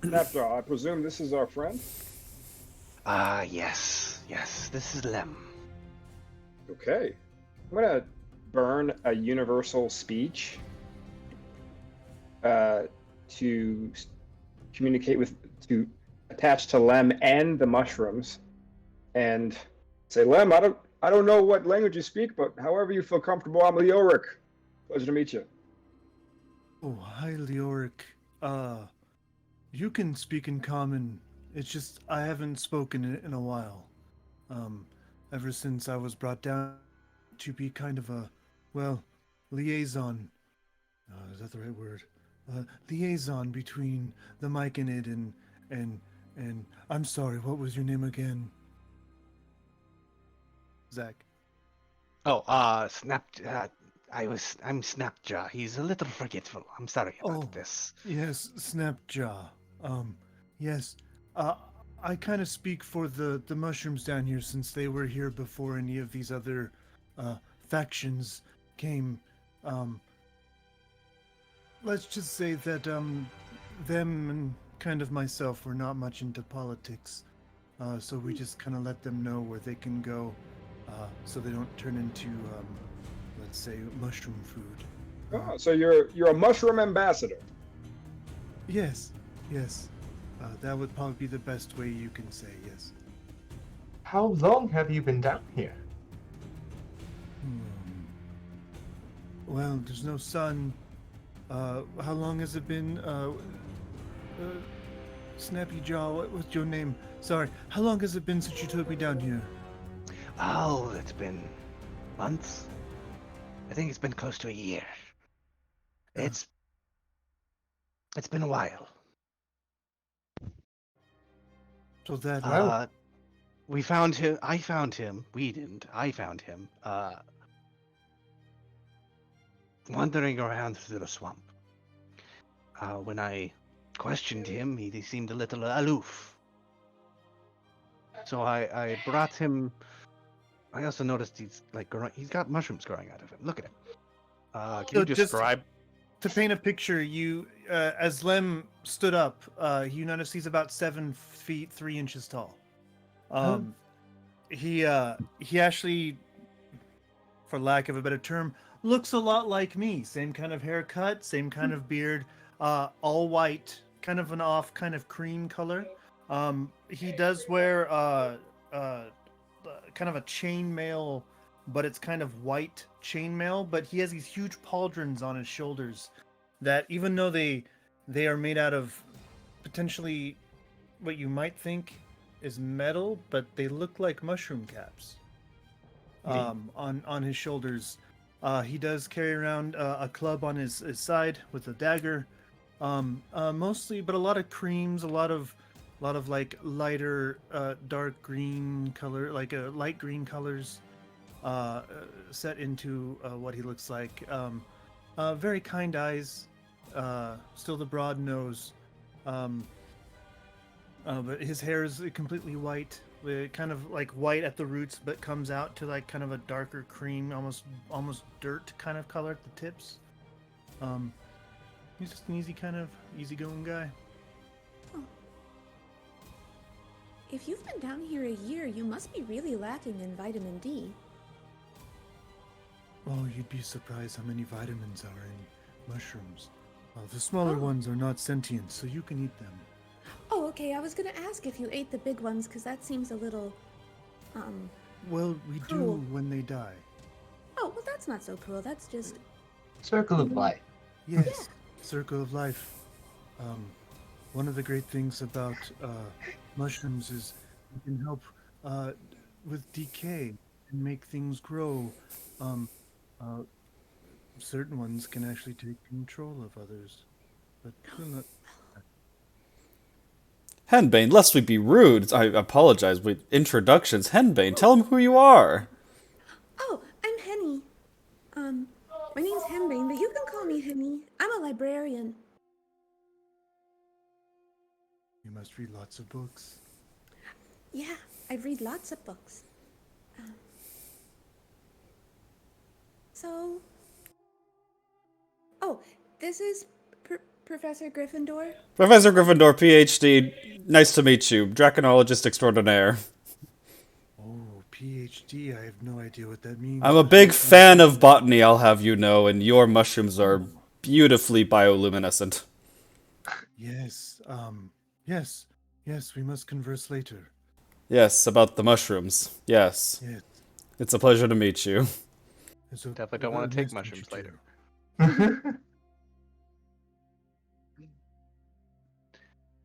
Snapjaw, I presume this is our friend? Yes, this is Lem. Okay. I'm gonna burn a universal speech to communicate to attach to Lem and the mushrooms, and say, Lem, I I don't know what language you speak, but however you feel comfortable, I'm Leoric. Pleasure to meet you. Oh, hi, Leoric. You can speak in common. It's just I haven't spoken in a while. Um, ever since I was brought down to be kind of a, well, liaison. Is that the right word? Liaison between the Myconid and and I'm sorry. What was your name again? Zach. Oh, Snap. I'm Snapjaw. He's a little forgetful. I'm sorry about Oh, this. yes, Snapjaw. Um, yes. Uh, I kind of speak for the mushrooms down here since they were here before any of these other factions came. Um, let's just say that them and kind of myself were not much into politics. So we just kind of let them know where they can go, so they don't turn into, let's say, mushroom food. Oh, so you're a mushroom ambassador. Yes, yes. That would probably be the best way you can say yes. How long have you been down here? Hmm. Well, there's no sun. How long has it been? Snappy Jaw, what's your name? Sorry, how long has it been since you took me down here? Oh, it's been months. I think it's been close to a year. Yeah. It's been a while. So that Well, We found him. I found him. We didn't. I found him. Wandering around through the swamp. When I questioned him, he seemed a little aloof. So I brought him. I also noticed he's got mushrooms growing out of him. Look at him. Can So you just describe? to paint a picture, you as Lem stood up, you notice he's about 7 feet 3 inches tall. Um, he actually, for lack of a better term, looks a lot like me. Same kind of haircut, same kind of beard, all white, kind of an off kind of cream color. He does wear kind of a chainmail, but it's kind of white chainmail. But he has these huge pauldrons on his shoulders that, even though they are made out of potentially what you might think is metal, but they look like mushroom caps on his shoulders. He does carry around a club on his side with a dagger, mostly, but a lot of creams, a lot of like lighter dark green color, like light green colors, set into what he looks like. Very kind eyes, still the broad nose. Um, but his hair is completely white, kind of like white at the roots, but comes out to like kind of a darker cream, almost dirt kind of color at the tips. Um, he's just an easygoing guy. If you've been down here a year, you must be really lacking in vitamin D. Oh, you'd be surprised how many vitamins are in mushrooms. The smaller Oh. ones are not sentient, so you can eat them. Oh, okay, I was gonna ask if you ate the big ones, because that seems a little, Well, we do Cruel. when they die. oh, well, that's not so cruel. That's just, circle of life. Yes, circle of life. One of the great things about mushrooms is you can help with decay and make things grow. Um, uh, certain ones can actually take control of others, but we'll not. Henbane, lest we be rude, I apologize with introductions. Henbane, tell him who you are. oh, I'm Henny. My name's Henbane, but you can call me Henny. I'm a librarian. You must read lots of books. Yeah, I read lots of books. So, oh, this is Professor Gryffindor. Professor Gryffindor, PhD, nice to meet you. Draconologist extraordinaire. Oh, PhD. I have no idea what that means. I'm a but big I- fan of botany, I'll have you know, and your mushrooms are beautifully bioluminescent. Yes. Yes. We must converse later. Yes, about the mushrooms. Yes. Yes. It's a pleasure to meet you. It's a, Definitely don't want to take nice meet mushrooms you later. too.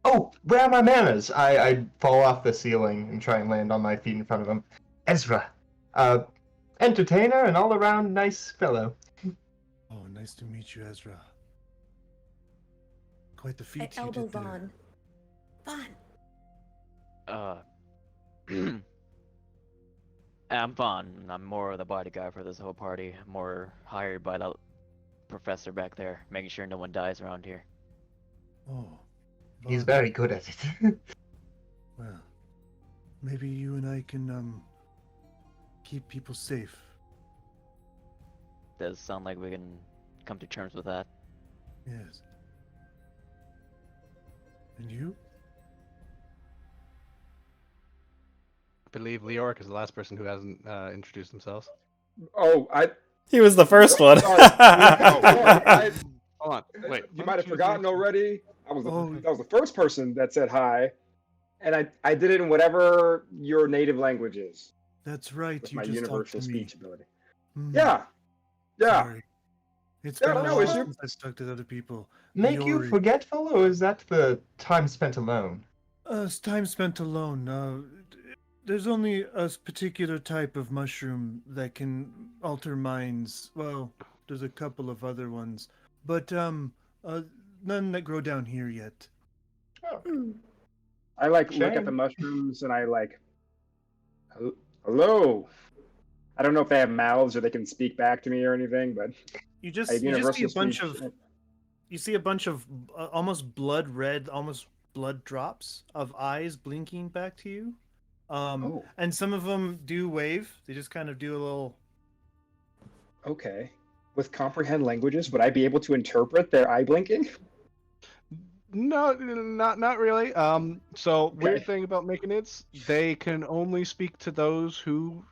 Oh, where are my manners? I fall off the ceiling and try and land on my feet in front of him. Ezra, entertainer and all around nice fellow. Oh, nice to meet you, Ezra. Quite the I feat you elbow did there. Vaughn. Vaughn. I'm Vaughn. I'm more of the bodyguard for this whole party. More hired by the professor back there, making sure no one dies around here. Oh, He's Vaughn. very good at it. Well, maybe you and I can keep people safe. Does sound like we can come to terms with that. Yes. And you? I believe Leoric is the last person who hasn't introduced themselves. Oh, I. He was the first one. Sorry. I Hold on, wait. you why might don't have forgotten answer- already. Oh. That was the first person that said hi, and I did it in whatever your native language is That's right. with You my just talked universal to me. speech ability. Hmm, Yeah, yeah. Sorry. It's Yeah, been a no while issue. since I've talked to other people. Make you Leori. forgetful, or is that the time spent alone? It's time spent alone. There's only a particular type of mushroom that can alter minds. Well, there's a couple of other ones, but none that grow down here yet. Oh, Hmm. I like look at the Shame. mushrooms and I like, hello. I don't know if they have mouths or they can speak back to me or anything, but You I have just see universal a bunch speech. of you see a bunch of almost blood red, almost blood drops of eyes blinking back to you. Oh, And some of them do wave. They just kind of do a little. okay. With comprehend languages, would I be able to interpret their eye blinking? No, not really. So Okay. weird thing about Myconids, they can only speak to those who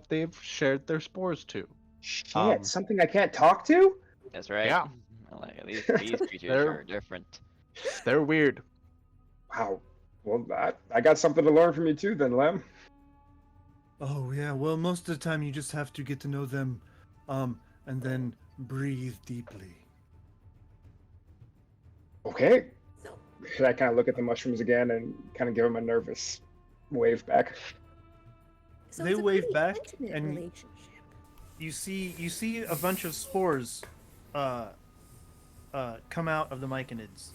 they've shared their spores to. Shit, something I can't talk to? That's right. Yeah. Like, these creatures They're- are different. They're weird. Wow. Well, I got something to learn from you too, then, Lem. Oh yeah. Well, most of the time you just have to get to know them, and then breathe deeply. Okay. So, Should I kind of look at the mushrooms again and kind of give them a nervous wave back? so They it's a wave pretty back, intimate and relationship. you see a bunch of spores, come out of the myconids,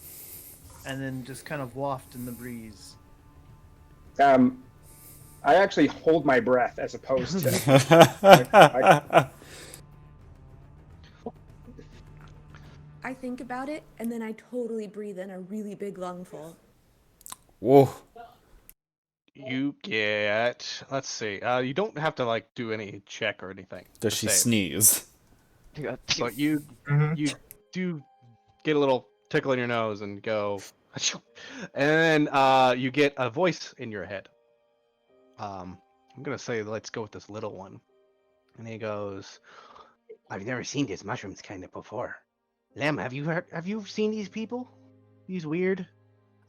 and then just kind of waft in the breeze. I actually hold my breath as opposed to. I think about it, and then I totally breathe in a really big lungful. Whoa. You get. Let's see. You don't have to like do any check or anything. Does to she save, sneeze? But you Mhm. you do get a little tickle in your nose and go, and then you get a voice in your head. I'm gonna say let's go with this little one, and he goes, "I've never seen these mushrooms kind of before. Lem, have you seen these people? These weird?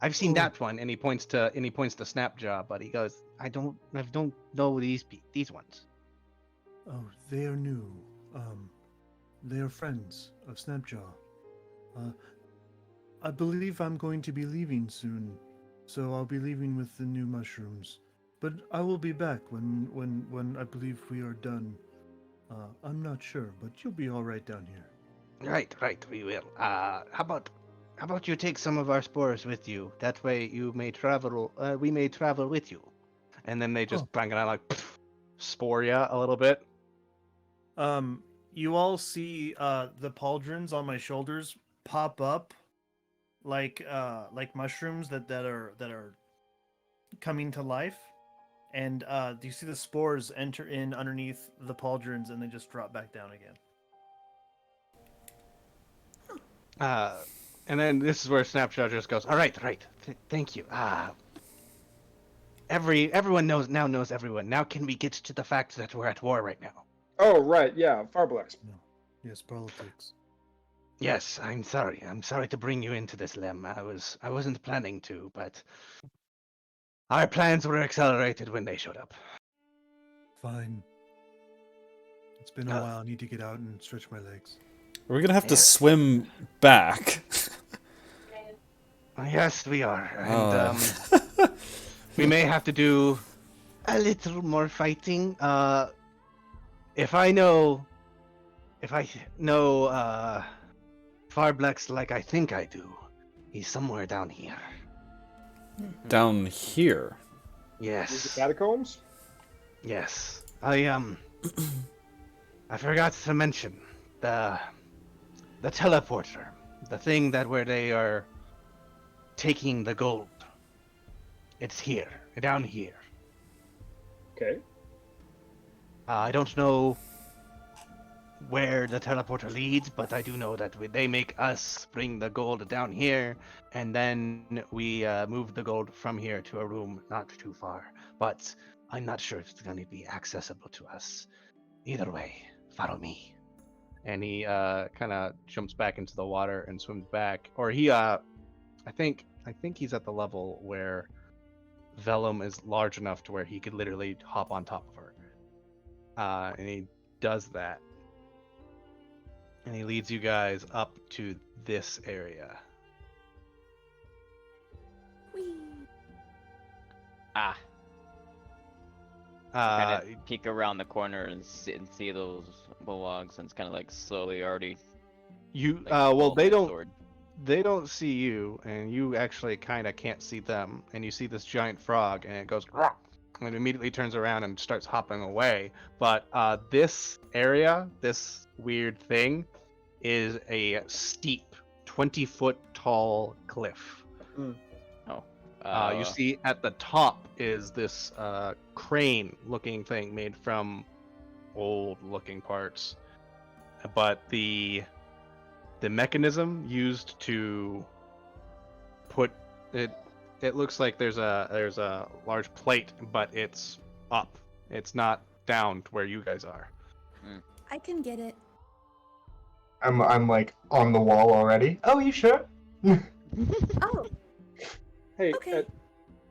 I've seen Oh. that one." And he points to Snapjaw, but he goes, I don't know these ones. Oh, they are new. They are friends of Snapjaw. I believe I'm going to be leaving soon, so I'll be leaving with the new mushrooms. But I will be back when I believe we are done. I'm not sure, but you'll be all right down here. Right, we will. How about you take some of our spores with you? That way you may travel. We may travel with you. And then they just bang it out like spore ya a little bit. You all see the pauldrons on my shoulders pop up like mushrooms that are coming to life, and you see the spores enter in underneath the pauldrons and then just drop back down again. And then this is where Snapshot just goes, all right, thank you. Everyone knows everyone. Now can we get to the fact that we're at war right now? Oh, right, yeah, Farblex. Yes, politics. Yes, I'm sorry. I'm sorry to bring you into this, Lem. I wasn't planning to, but our plans were accelerated when they showed up. Fine. It's been a while. I need to get out and stretch my legs. We're gonna have to Yes. swim back. Yes, we are, and Uh. we may have to do a little more fighting. If I know, Farblex like I think I do, he's somewhere down here. Down here. The Yes, catacombs? yes. I forgot to mention the teleporter, the thing that where they are taking the gold. It's here, down here. Okay. I don't know where the teleporter leads, but I do know that they make us bring the gold down here, and then we move the gold from here to a room not too far. But I'm not sure if it's going to be accessible to us. Either way, follow me. And he kind of jumps back into the water and swims back. Or he, I think he's at the level where Vellum is large enough to where he could literally hop on top of her. And he does that. And he leads you guys up to this area. Whee! Ah, Uh, kind of peek around the corner and see those logs, and it's kind of like slowly already. you, Like, well, pulled they my don't, sword. they don't see you, and you actually kind of can't see them. And you see this giant frog, and it goes, "Rah!" and it immediately turns around and starts hopping away. But this area, this weird thing, is a steep, 20-foot tall cliff. Oh, You see at the top is this crane-looking thing made from old-looking parts, but the mechanism used to put it, it looks like there's a large plate, but it's up. It's not down to where you guys are. I can get it. I'm like on the wall already. Oh, you sure? Oh, Hey, okay.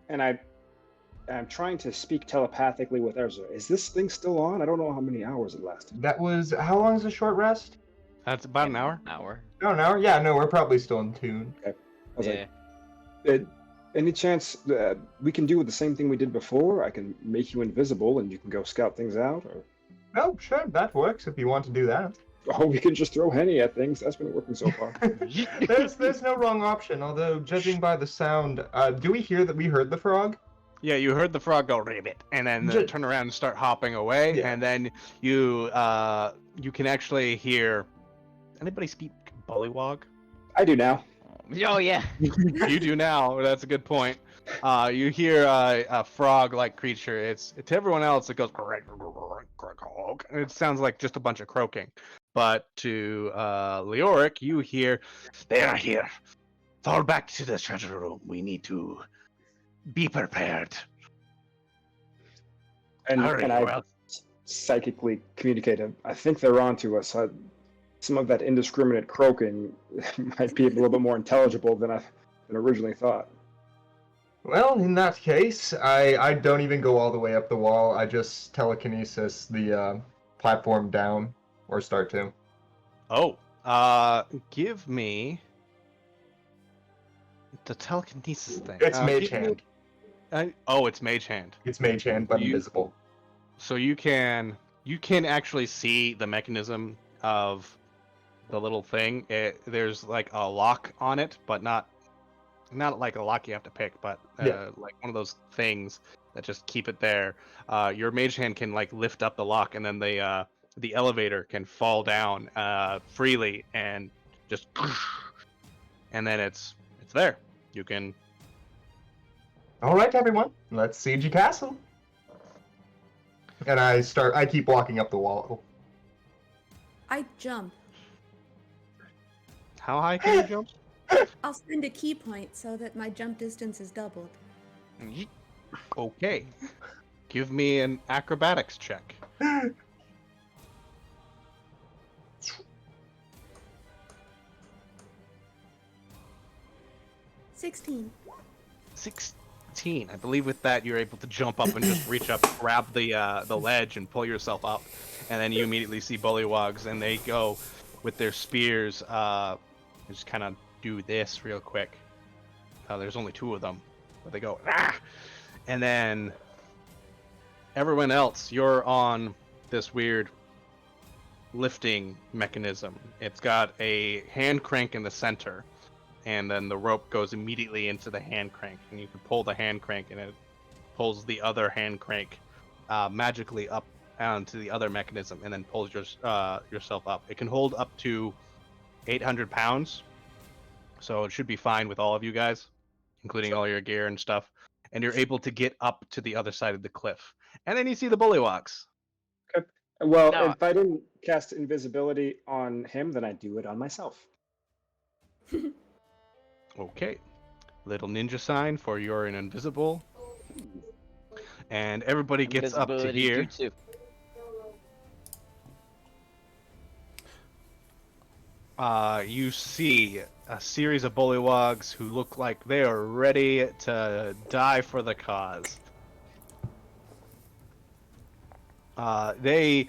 and I'm trying to speak telepathically with Erza. Is this thing still on? I don't know how many hours it lasted. That was how long is a short rest? That's about an hour. Hour. Oh, an hour? Yeah, no, we're probably still in tune. I was Yeah. like, any chance we can do the same thing we did before? I can make you invisible and you can go scout things out, or Oh, sure, that works if you want to do that. oh, we can just throw Henny at things. That's been working so far. there's no wrong option. Although judging by the sound, do we hear that we heard the frog? Yeah, you heard the frog go ribbit, and then Ju- turn around and start hopping away, Yeah. and then you can actually hear. Anybody speak Bullywog? I do now. Oh yeah. You do now. That's a good point. You hear a frog-like creature. It's to everyone else it goes. And it sounds like just a bunch of croaking, but to Leoric, you hear, "They are here. Fall back to the treasure room. We need to be prepared." And Hurry, can or I else- psychically communicate? I think they're on to us. Some of that indiscriminate croaking might be a little bit more intelligible than originally thought. Well, in that case, I don't even go all the way up the wall. I just telekinesis the platform down, or start to. Oh, give me the telekinesis thing. It's Mage give me- Hand. It's Mage Hand. It's Mage Hand, but You- invisible. So you can actually see the mechanism of the little thing. There's like a lock on it, but not like a lock you have to pick, but Yeah. like one of those things that just keep it there. Your Mage Hand can like lift up the lock, and then the elevator can fall down freely and just, and then it's there. You can. All right, everyone, let's siege your castle. And I keep walking up the wall. I jump. How high can you jump? I'll spend a key point so that my jump distance is doubled. Okay. Give me an acrobatics check. 16. 16. I believe with that you're able to jump up and just reach up, grab the ledge, and pull yourself up. and then you immediately see bullywogs, and they go with their spears. Just kind of do this real quick. There's only 2 of them, but they go ah, and then everyone else, you're on this weird lifting mechanism. It's got a hand crank in the center, and then the rope goes immediately into the hand crank, and you can pull the hand crank, and it pulls the other hand crank magically up onto the other mechanism, and then pulls yourself up. It can hold up to 800 pounds, so it should be fine with all of you guys, including all your gear and stuff. And you're able to get up to the other side of the cliff. And then you see the bullywogs. Okay. Well, No. if I didn't cast invisibility on him, then I'd do it on myself. Okay. Little ninja sign for you're an invisible. And everybody gets up to Invisibility here. jutsu. You see a series of bullywogs who look like they are ready to die for the cause. They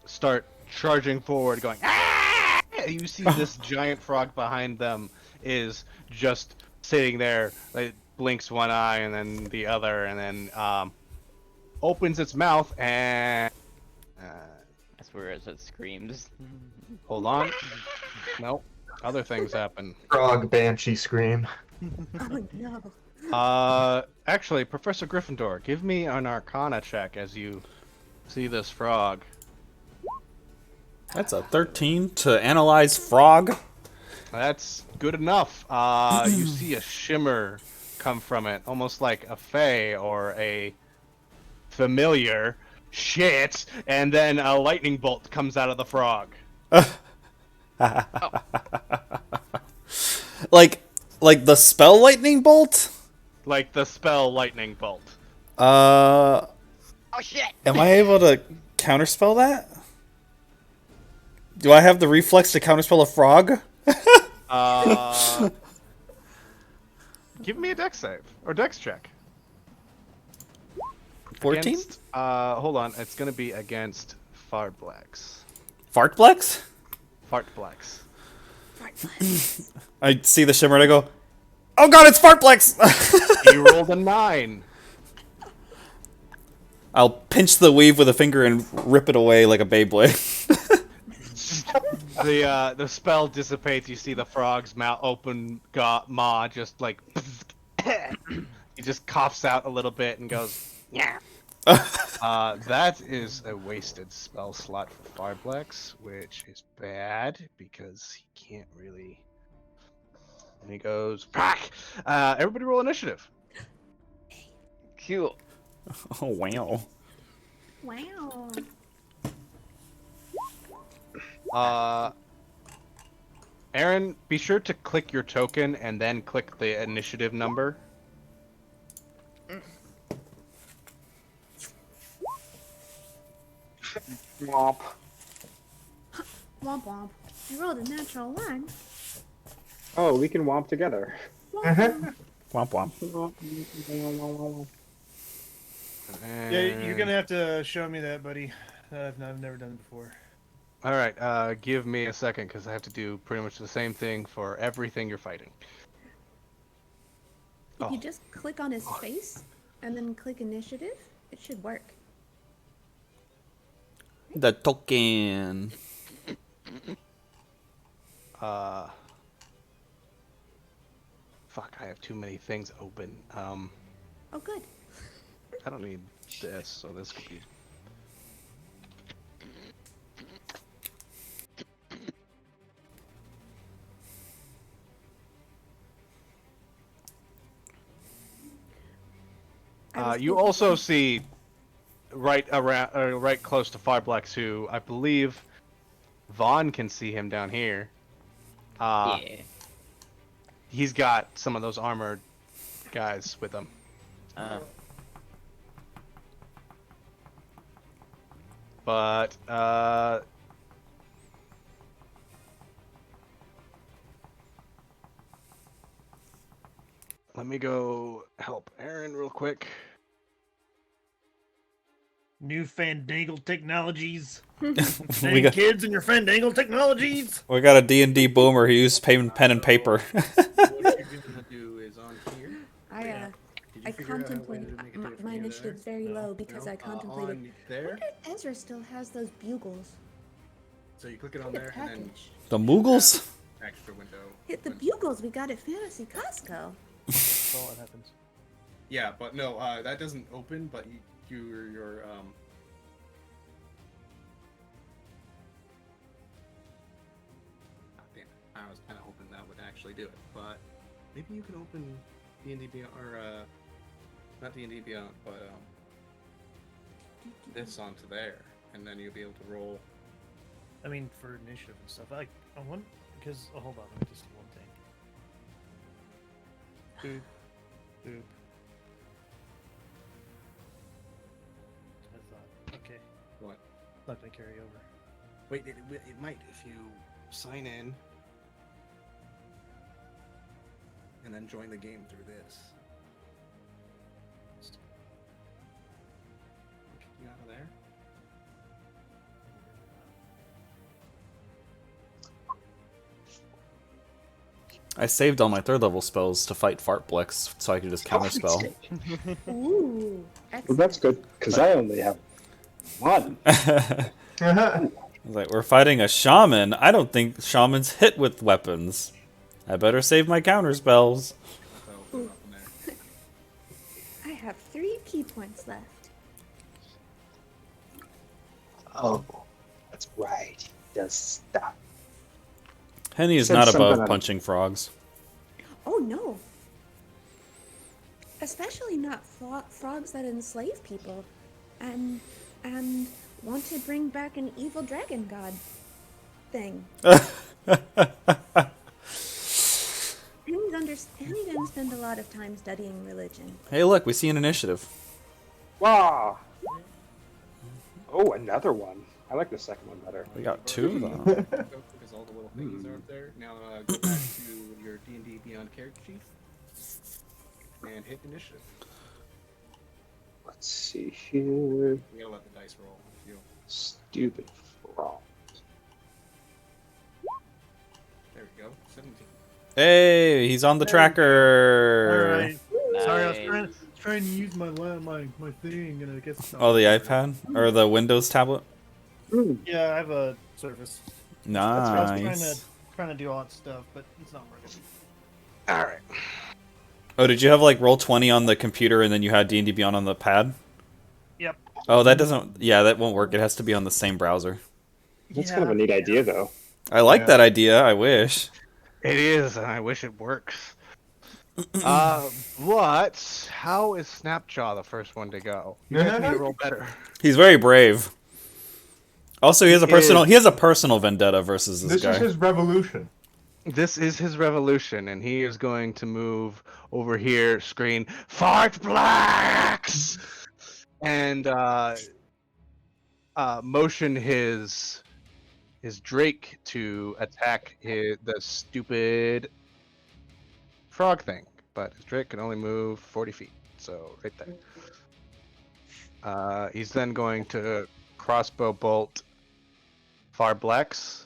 start charging forward, going, ah! You see this giant frog behind them is just sitting there. It blinks one eye and then the other, and then opens its mouth and That's where it screams. hold on. Nope. Other things happen. Frog banshee scream. Oh no. Actually, Professor Gryffindor, give me an Arcana check as you see this frog. That's a 13 to analyze frog. That's good enough. You see a shimmer come from it, almost like a fae or a familiar. Shit! And then a lightning bolt comes out of the frog. Like the spell lightning bolt? Like the spell lightning bolt. Oh shit! Am I able to counterspell that? Do I have the reflex to counterspell a frog? Give me a dex save or dex check. 14? Against, hold on, it's gonna be against Fartblax. Fartblex? Fartblax. I see the shimmer and I go, oh god, it's Fartblex! You rolled a 9. I'll pinch the weave with a finger and rip it away like a Beyblade. The spell dissipates. You see the frog's mouth open, maw just like. He just coughs out a little bit and goes, yeah. That is a wasted spell slot for Farblex, which is bad because he can't really. And he goes, pack. Everybody roll initiative. Cool. Oh, wow. Wow. Aaron, be sure to click your token and then click the initiative number. Womp. Womp womp. I rolled a natural 1. Oh, we can womp together. Womp womp. Womp womp. Yeah, you're gonna have to show me that, buddy. I've never done it before. All right, give me a second because I have to do pretty much the same thing for everything you're fighting. If you just click on his face and then click initiative, it should work. The token. Fuck, I have too many things open. Oh, good. I don't need this, so this could be. You also see right around, right close to Farblex, who I believe Vaughn can see him down here. Yeah. He's got some of those armored guys with him. But let me go help Aaron real quick. New fandangled technologies. we Dang got kids and your fandangled technologies. we got a D&D boomer who used pen and paper. What you're gonna do is on here. I contemplate. My initiative's very low because I contemplated. On there. Ezra still has those bugles. So you click it on The there, and then package. The Moogles? extra window. Hit the bugles we got at Fantasy Costco. That's all that happens. Yeah, but no, that doesn't open. But your damn it, I was kind of hoping that would actually do it, but maybe you can open D&D Beyond or not D&D Beyond, but this onto there, and then you'll be able to roll. I mean, for initiative and stuff. I want because hold on, let me just do one thing. Boop, boop. I thought, okay, What? not gonna carry over. Wait, it might if you sign in and then join the game through this. Kick you out of there. I saved all my 3rd level spells to fight Fartblex so I could just counterspell. Ooh, Well, that's good because I only have one. Like, we're fighting a shaman. I don't think shamans hit with weapons. I better save my counterspells. So, up in there. I have 3 key points left. Oh, that's right. He does stuff. Henny is Said not something above on- punching frogs. Oh no. Especially not frogs that enslave people, and want to bring back an evil dragon god thing. Henny didn't spend a lot of time studying religion. Hey, look, we see an initiative. Wow. Oh, another one. I like the second one better. We got 2 of them. Because all the little things are up there. Now go back to your D&D Beyond character sheet and hit initiative. Let's see here. You gotta let the dice roll. Stupid frog. There we go. 17. Hey, he's on the tracker. All right. Sorry, I was Nice. trying to use my thing, and I guess. It's not Oh, the working. iPad? Or the Windows tablet? Yeah, I have a Surface. I was Nice. trying to do all that stuff, but it's not working. All right. Oh, did you have like Roll20 on the computer and then you had D&D Beyond on the pad? Yep. Oh, that doesn't... Yeah, that won't work. It has to be on the same browser. That's kind of a neat idea, though. I like that idea. I wish. It is, and I wish it works. But how is Snapjaw the first one to go? You guys need to roll better. He's very brave. Also, he has a He personal... is. He has a personal vendetta versus this This guy. is his revolution. This is his revolution, and he is going to move over here, scream, "Fart blacks!" and motion his Drake to attack the stupid frog thing. But his Drake can only move 40 feet, so right there. He's then going to crossbow bolt Farblex.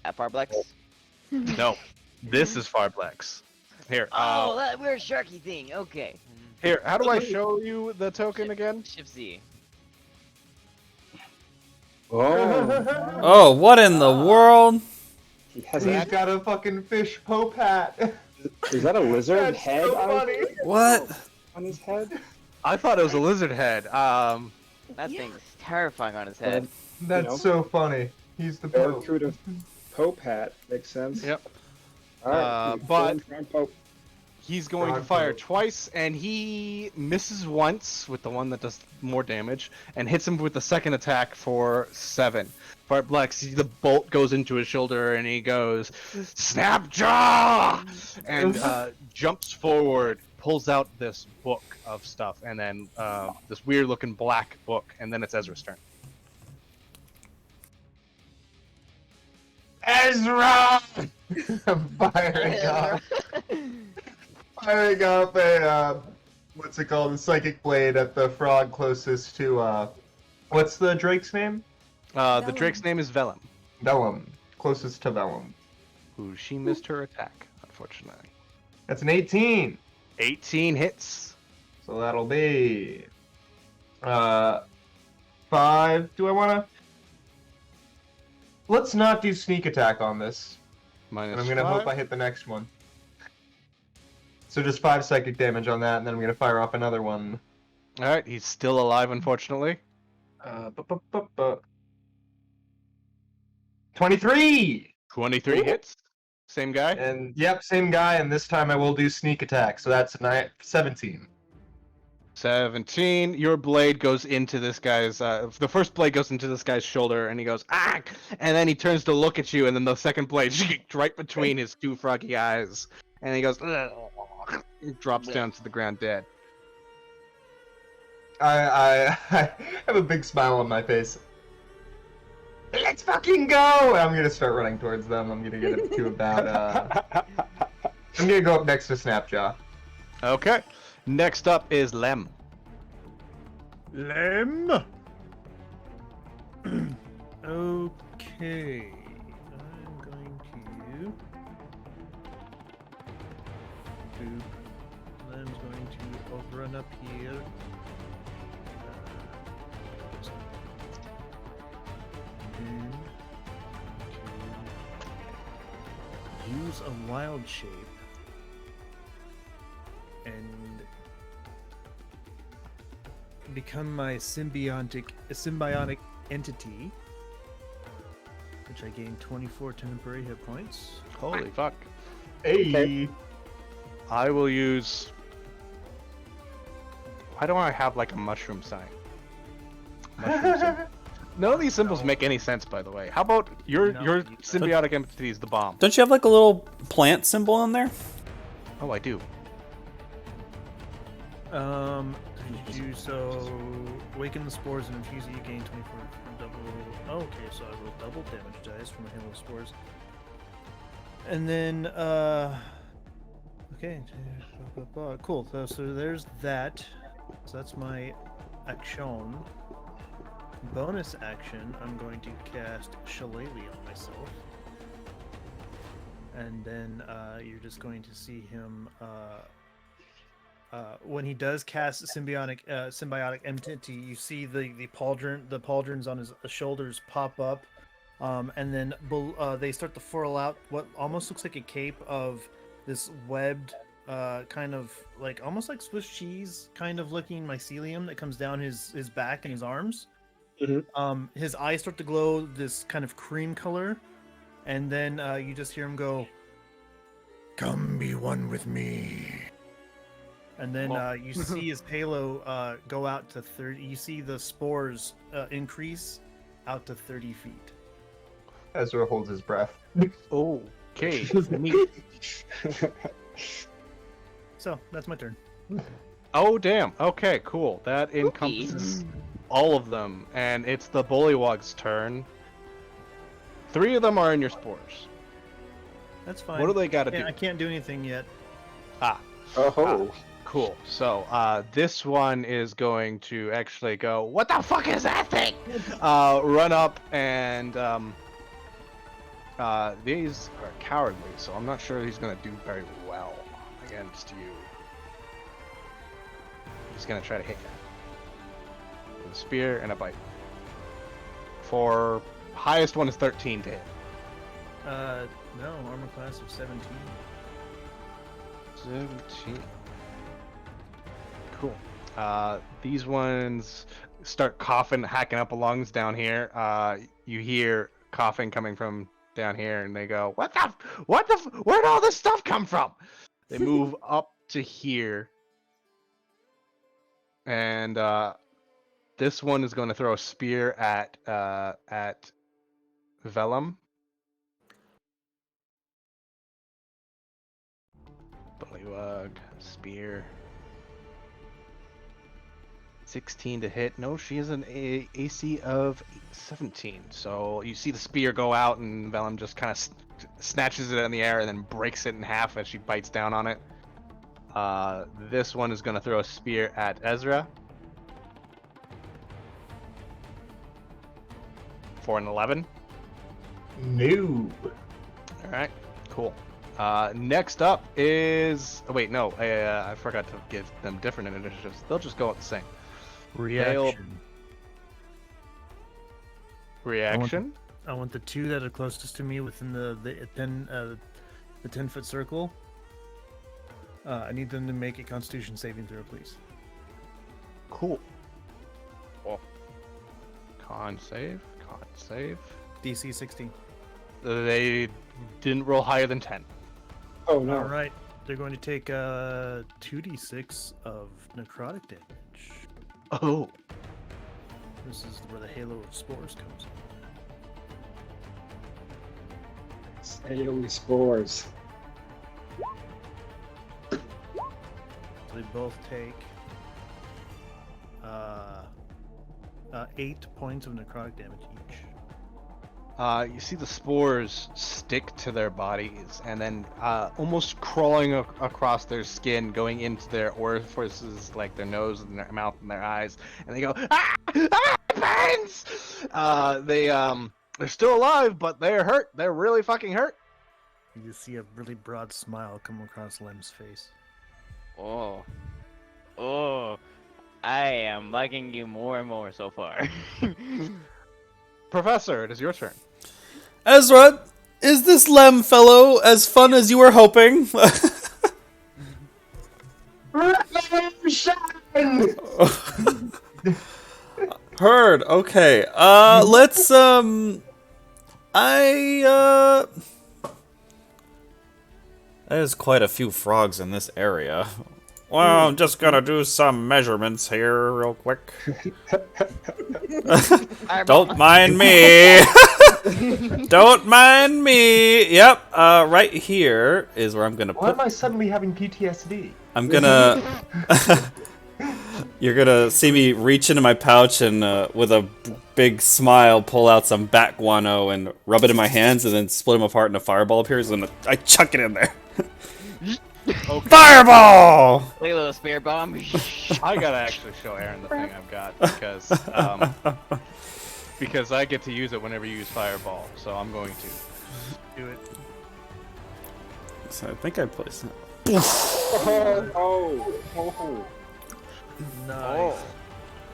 At Farblex? No, this is Farblex. Here, Oh, that weird sharky thing. Okay. here. How do I show you the token again? Shift Z. Oh, Oh, what in the world? he has He's a, got a fucking fish pope hat. is that a lizard That's head so funny. What? on his head? I thought it was a lizard head. That Yeah. thing's terrifying on his head. That's know. so funny. He's the pope. Barracuda Pope hat makes sense. Yep. All right, but- Frog Pope. He's going to Frog fire bolt. twice, and he misses once with the one that does more damage, and hits him with the second attack for 7. Farblex, the bolt goes into his shoulder, and he goes, "Snapjaw!" and jumps forward, pulls out this book of stuff, and then this weird-looking black book, and then it's Ezra's turn. Ezra! I'm firing off. Firing up a what's it called? The psychic blade at the frog closest to what's the Drake's name? The Drake's name is Vellum, Vellum. Closest to Vellum. who she missed her attack, unfortunately. That's an 18. 18 hits. So that'll be 5. Do I wanna? Let's not do sneak attack on this. Minus And I'm gonna hope I hit the next one. So just 5 psychic damage on that, and then I'm gonna fire off another one. All right, he's still alive, unfortunately. 23! 23 hits. Same guy. And yep, same guy, and this time I will do sneak attack, so that's 17. 17. Your blade goes into this guy's. The first blade goes into this guy's shoulder, and he goes ah, and then he turns to look at you, and then the second blade right between his 2 froggy eyes, and he goes, drops down to the ground dead. I have a big smile on my face. Let's fucking go! I'm gonna start running towards them. I'm gonna get up to about. I'm gonna go up next to Snapjaw. Okay. Next up is Lem. Lem. Okay. I'm going to. Boop. Lem's going to run up here. And to use a wild shape and become my symbiotic entity, which I gain 24 temporary hit points. Holy fuck. Hey! Okay. I will use. Why don't I have like a mushroom sign? Mushroom symbol. None of these symbols make any sense, by the way. How about your symbiotic entity is the bomb? Don't you have like a little plant symbol in there? Oh, I do. You so awaken the spores and infuse it. You gain 24 from double. Oh, okay, so I roll double damage dice from a handle of spores. And then okay, cool. So there's that. So that's my action. Bonus action, I'm going to cast Shillelagh on myself. And then you're just going to see him when he does cast symbiotic entity, you see the pauldrons on his shoulders pop up, and then they start to furl out what almost looks like a cape of this webbed kind of like almost like Swiss cheese kind of looking mycelium that comes down his back and his arms. Mhm. His eyes start to glow this kind of cream color, and then you just hear him go, "Come be one with me." And then you see his halo go out to 30. You see the spores increase out to 30 feet. Ezra holds his breath. Okay. Neat. So that's my turn. Oh, damn. Okay, cool. That encompasses all of them, and it's the Bullywug's turn. 3 of them are in your spores. That's fine. What do they got to do? I can't do anything yet. Oh. Cool. So, this one is going to actually go, what the fuck is that thing? Run up and, these are cowardly, so I'm not sure he's going to do very well against you. He's going to try to hit you. With a spear and a bite. For highest one is 13 to hit. No, armor class of 17. 17. Cool. These ones start coughing, hacking up lungs down here. You hear coughing coming from down here, and they go, where'd all this stuff come from? They move up to here. And, this one is going to throw a spear at Vellum. Bullywug, spear. 16 to hit. No, she has an AC of 17. So you see the spear go out, and Vellum just kind of snatches it in the air and then breaks it in half as she bites down on it. This one is gonna throw a spear at Ezra. For an 11. No. All right, cool. Next up is. Oh, wait, no, I forgot to give them different initiatives. They'll just go at the same. Reaction. Reaction. I want the two that are closest to me within the 10-foot circle. I need them to make a Constitution saving throw, please. Cool. Oh. Con save. DC 16. They didn't roll higher than 10. Oh no. All right, they're going to take 2d6 of necrotic damage. Oh. This is where the Halo of Spores comes in. AoE spores. So they both take 8 points of necrotic damage each. You see the spores stick to their bodies and then almost crawling across their skin, going into their orifices like their nose and their mouth and their eyes, and they go, ah! Ah! Pains! They're still alive, but they're hurt. They're really fucking hurt. You see a really broad smile come across Lem's face. Oh. Oh. I am liking you more and more so far. Professor, it is your turn. Ezra, is this Lem fellow as fun as you were hoping? Heard. Okay. Let's there's quite a few frogs in this area. Well, I'm just gonna do some measurements here real quick. Don't mind me. Don't mind me. Yep. Right here is where I'm gonna Why am put. I suddenly having PTSD? I'm gonna. You're gonna see me reach into my pouch and, with a big smile, pull out some bat guano and rub it in my hands, and then split them apart, and a fireball appears, and I chuck it in there. Okay. Fireball! Look at a little spear bomb. I gotta actually show Aaron the thing I've got because I get to use it whenever you use fireball, so I'm going to. Do it. So I think I placed it. Oh. Nice.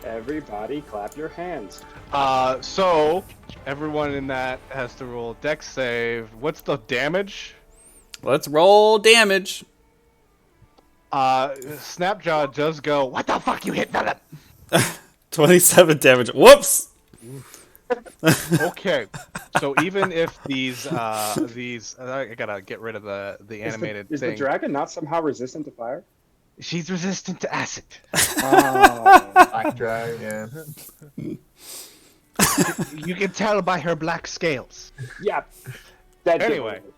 Everybody clap your hands. So everyone in that has to roll dex save. What's the damage? Let's roll damage. Snapjaw does go, what the fuck, you hit Venom? 27 damage. Whoops! Okay, so even if these, I gotta get rid of the animated Is thing. the dragon not somehow resistant to fire? She's resistant to acid. Oh. Black drag, yeah. You can tell by her black scales. Yeah. That did Anyway. it.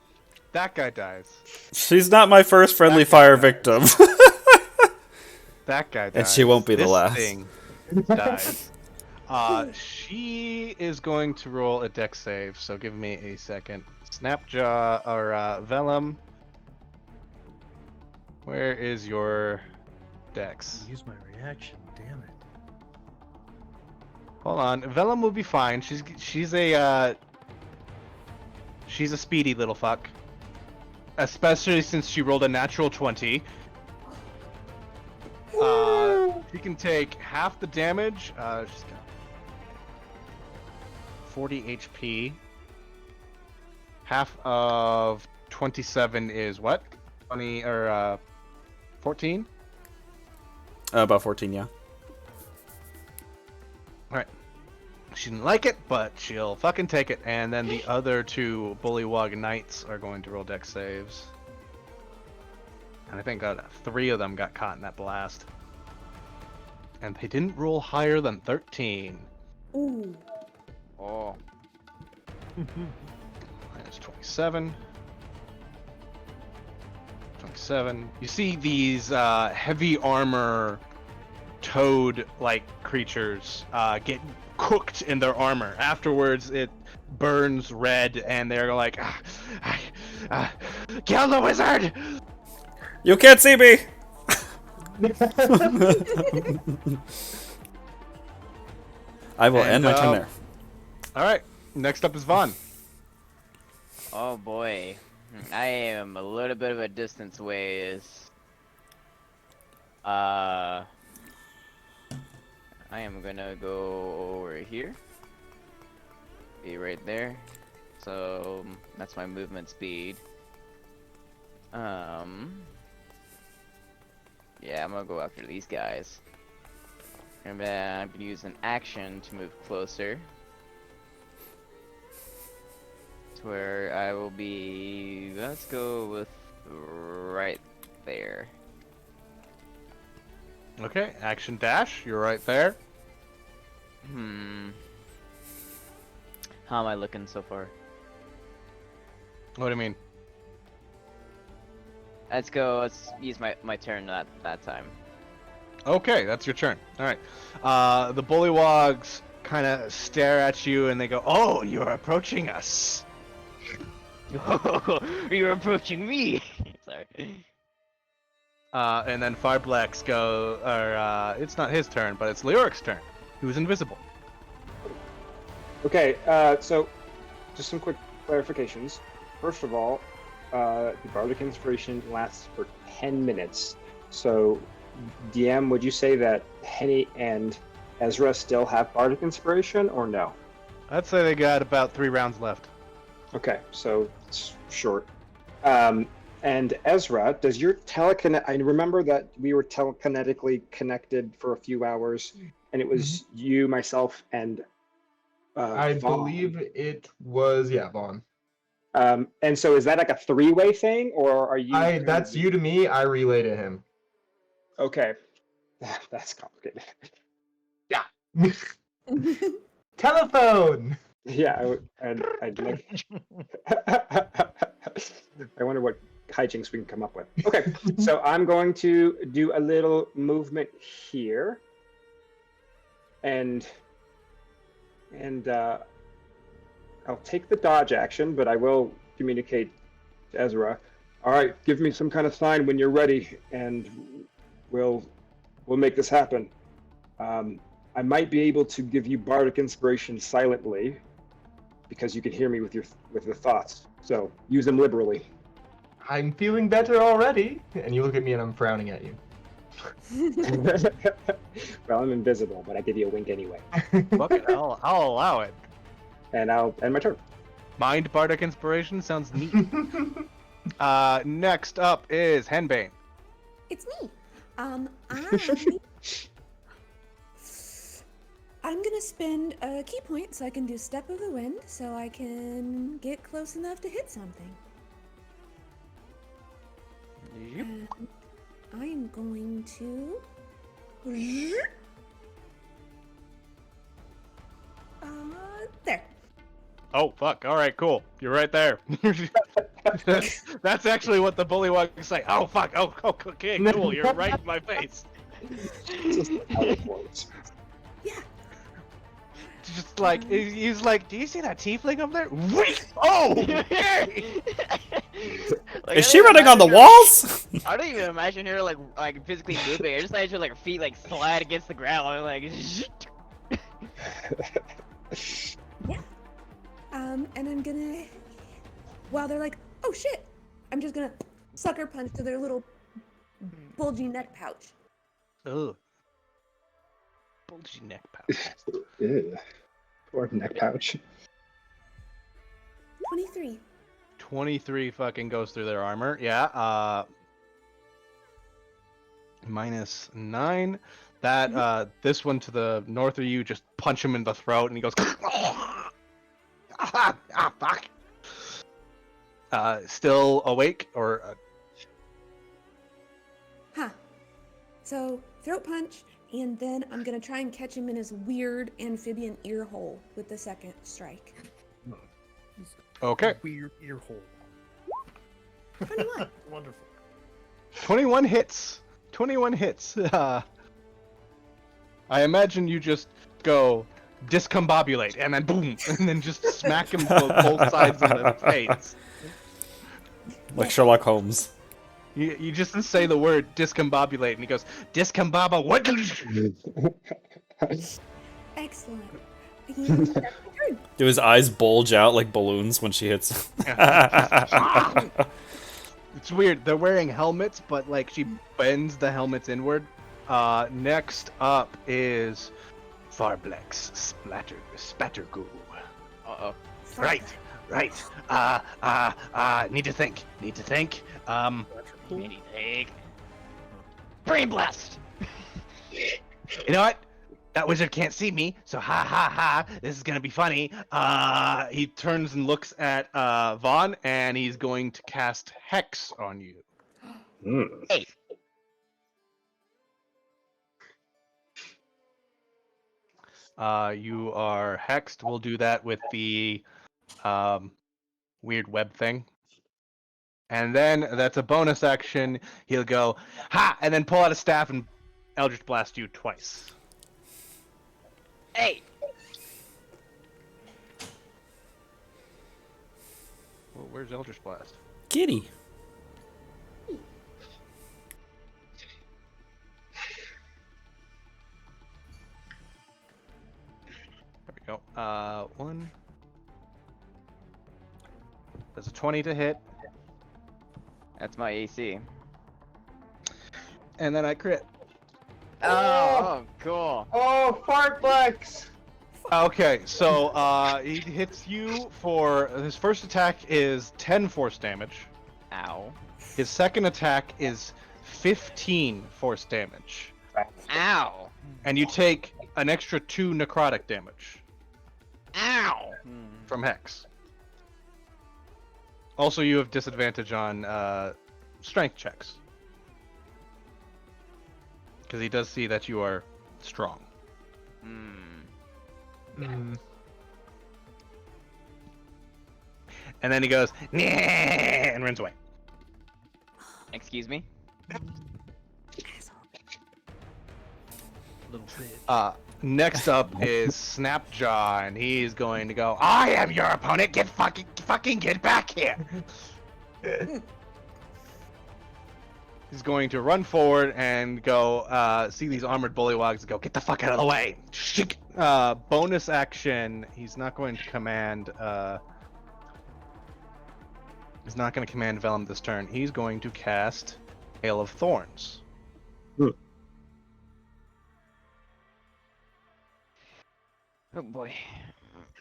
That guy dies. She's not my first friendly fire victim. That guy dies. And she won't be the This last. Thing dies. She is going to roll a dex save, so give me a second. Snapjaw or Vellum. Where is your dex? Use my reaction. Damn it. Hold on. Vellum will be fine. She's a speedy little fuck. Especially since she rolled a natural 20. She can take half the damage. She's got 40 HP. Half of 27 is what? 20 or 14? About 14, yeah. Alright. She didn't like it, but she'll fucking take it. And then the other two Bullywug Knights are going to roll dex saves. And I think 3 of them got caught in that blast. And they didn't roll higher than 13. Ooh. Oh. Minus 27. 27. You see these heavy armor toad-like creatures get cooked in their armor. Afterwards, it burns red, and they're like, kill the wizard! You can't see me! I will And, end my turn there. All right. Next up is Vaughn. Oh boy. I am a little bit of a distance ways. I am gonna go over here. Be right there. So that's my movement speed. Yeah, I'm gonna go after these guys. And then I'm gonna use an action to move closer. To where I will be, let's go with right there. Okay, action dash. You're right there. How am I looking so far? What do you mean? Let's go, let's use my turn that time. Okay, that's your turn. All right. The bullywogs kind of stare at you and they go, "Oh, you're approaching us." You're approaching me! Sorry. And then Farblex go, or it's not his turn, but it's Leoric's turn, who's invisible. Okay, so just some quick clarifications. First of all, the Bardic Inspiration lasts for 10 minutes. So, DM, would you say that Henny and Ezra still have Bardic Inspiration, or no? I'd say they got about 3 rounds left. Okay, so it's short. And Ezra, does your telekinetic... I remember that we were telekinetically connected for a few hours, and it was you, myself, and I Vaughn. believe it was, yeah, Vaughn. And so is that like a three-way thing, or are you... That's you to me, I relay to him. Okay. That's complicated. Yeah. Telephone! Yeah, I'd like... I wonder what hijinks we can come up with. Okay, so I'm going to do a little movement here. And I'll take the dodge action, but I will communicate to Ezra. All right, give me some kind of sign when you're ready, and we'll make this happen. I might be able to give you bardic inspiration silently, because you can hear me with your thoughts. So use them liberally. I'm feeling better already. And you look at me and I'm frowning at you. Well, I'm invisible, but I give you a wink anyway. Fuck it, I'll allow it. And I'll end my turn. Mind bardic inspiration sounds neat. Next up is Henbane. It's me. I'm gonna spend a key point so I can do Step of the Wind, so I can get close enough to hit something. And I'm going to... there. Oh fuck! All right, cool. You're right there. that's actually what the bullywogs say. Oh fuck! Oh, okay, cool. You're right in my face. Just how it works. Yeah. Just like he's like, do you see that tiefling up there? Wait! Oh, okay. Like, Is I she don't running on the imagine her- walls? I don't even imagine her like physically moving. I just imagine her feet slide against the ground. I'm like, Yeah. And I'm gonna... While they're like, oh shit! I'm just gonna sucker punch to their little bulgy neck pouch. Ugh. Bulgy neck pouch. Ew. Poor neck pouch. 23. 23 fucking goes through their armor. Yeah. Minus 9. That this one to the north of you, just punch him in the throat, and he goes. Fuck. Still awake or? Huh. So, throat punch, and then I'm gonna try and catch him in his weird amphibian ear hole with the second strike. Okay. Weird ear hole. 21. Wonderful. 21 hits. 21 hits. I imagine you just go discombobulate and then boom, and then just smack him both sides of the face. Like Sherlock Holmes. You just say the word discombobulate, and he goes, discombobulate. What? Excellent. You, that's my turn. Do his eyes bulge out like balloons when she hits? It's weird. They're wearing helmets, but like she bends the helmets inward. Next up is Farblex Spattergoo. Uh-oh. Right. Need to think. Need to think. Brain blast! You know what? That wizard can't see me, so ha ha ha. This is gonna be funny. He turns and looks at Vaughn, and he's going to cast Hex on you. Mm. You are hexed. We'll do that with the weird web thing. And then that's a bonus action. He'll go, ha! And then pull out a staff and Eldritch Blast you twice. Hey! Well, where's Eldritch Blast? Kitty. There we go. One. There's a 20 to hit. That's my AC. And then I crit. Oh, cool. Oh, Fartflex! Okay, so he hits you for his first attack is 10 force damage. Ow. His second attack is 15 force damage. Ow. And you take an extra 2 necrotic damage Ow. from Hex. Also, you have disadvantage on strength checks. Because he does see that you are strong. And then he goes, nah, and runs away. Excuse me? Little bitch. Next up is Snapjaw, and he's going to go, I am your opponent, get fucking get back here! He's going to run forward and go, see these armored bullywogs and go, get the fuck out of the way! Bonus action, he's not going to command, he's not going to command Vellum this turn. He's going to cast Hail of Thorns. Oh boy.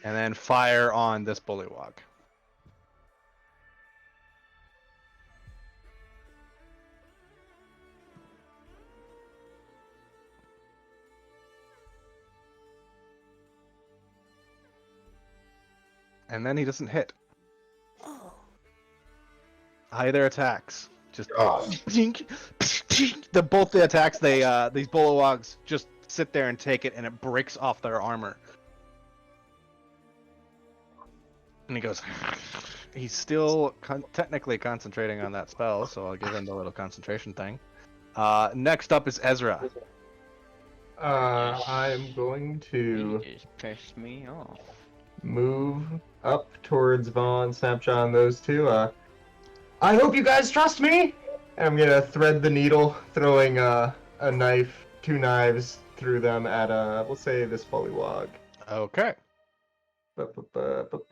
And then fire on this bullywog. And then he doesn't hit. Oh. Either attacks. Just Oh. both the attacks these bullywogs just sit there and take it, and it breaks off their armor. And he goes, he's still technically concentrating on that spell, so I'll give him the little concentration thing. Next up is Ezra. I'm going You to just pissed me off. move up towards Vaughn, Snapshot, and those two. I hope you guys trust me! And I'm gonna thread the needle, throwing a knife, 2 knives through them at, we'll say this bullywog. Okay.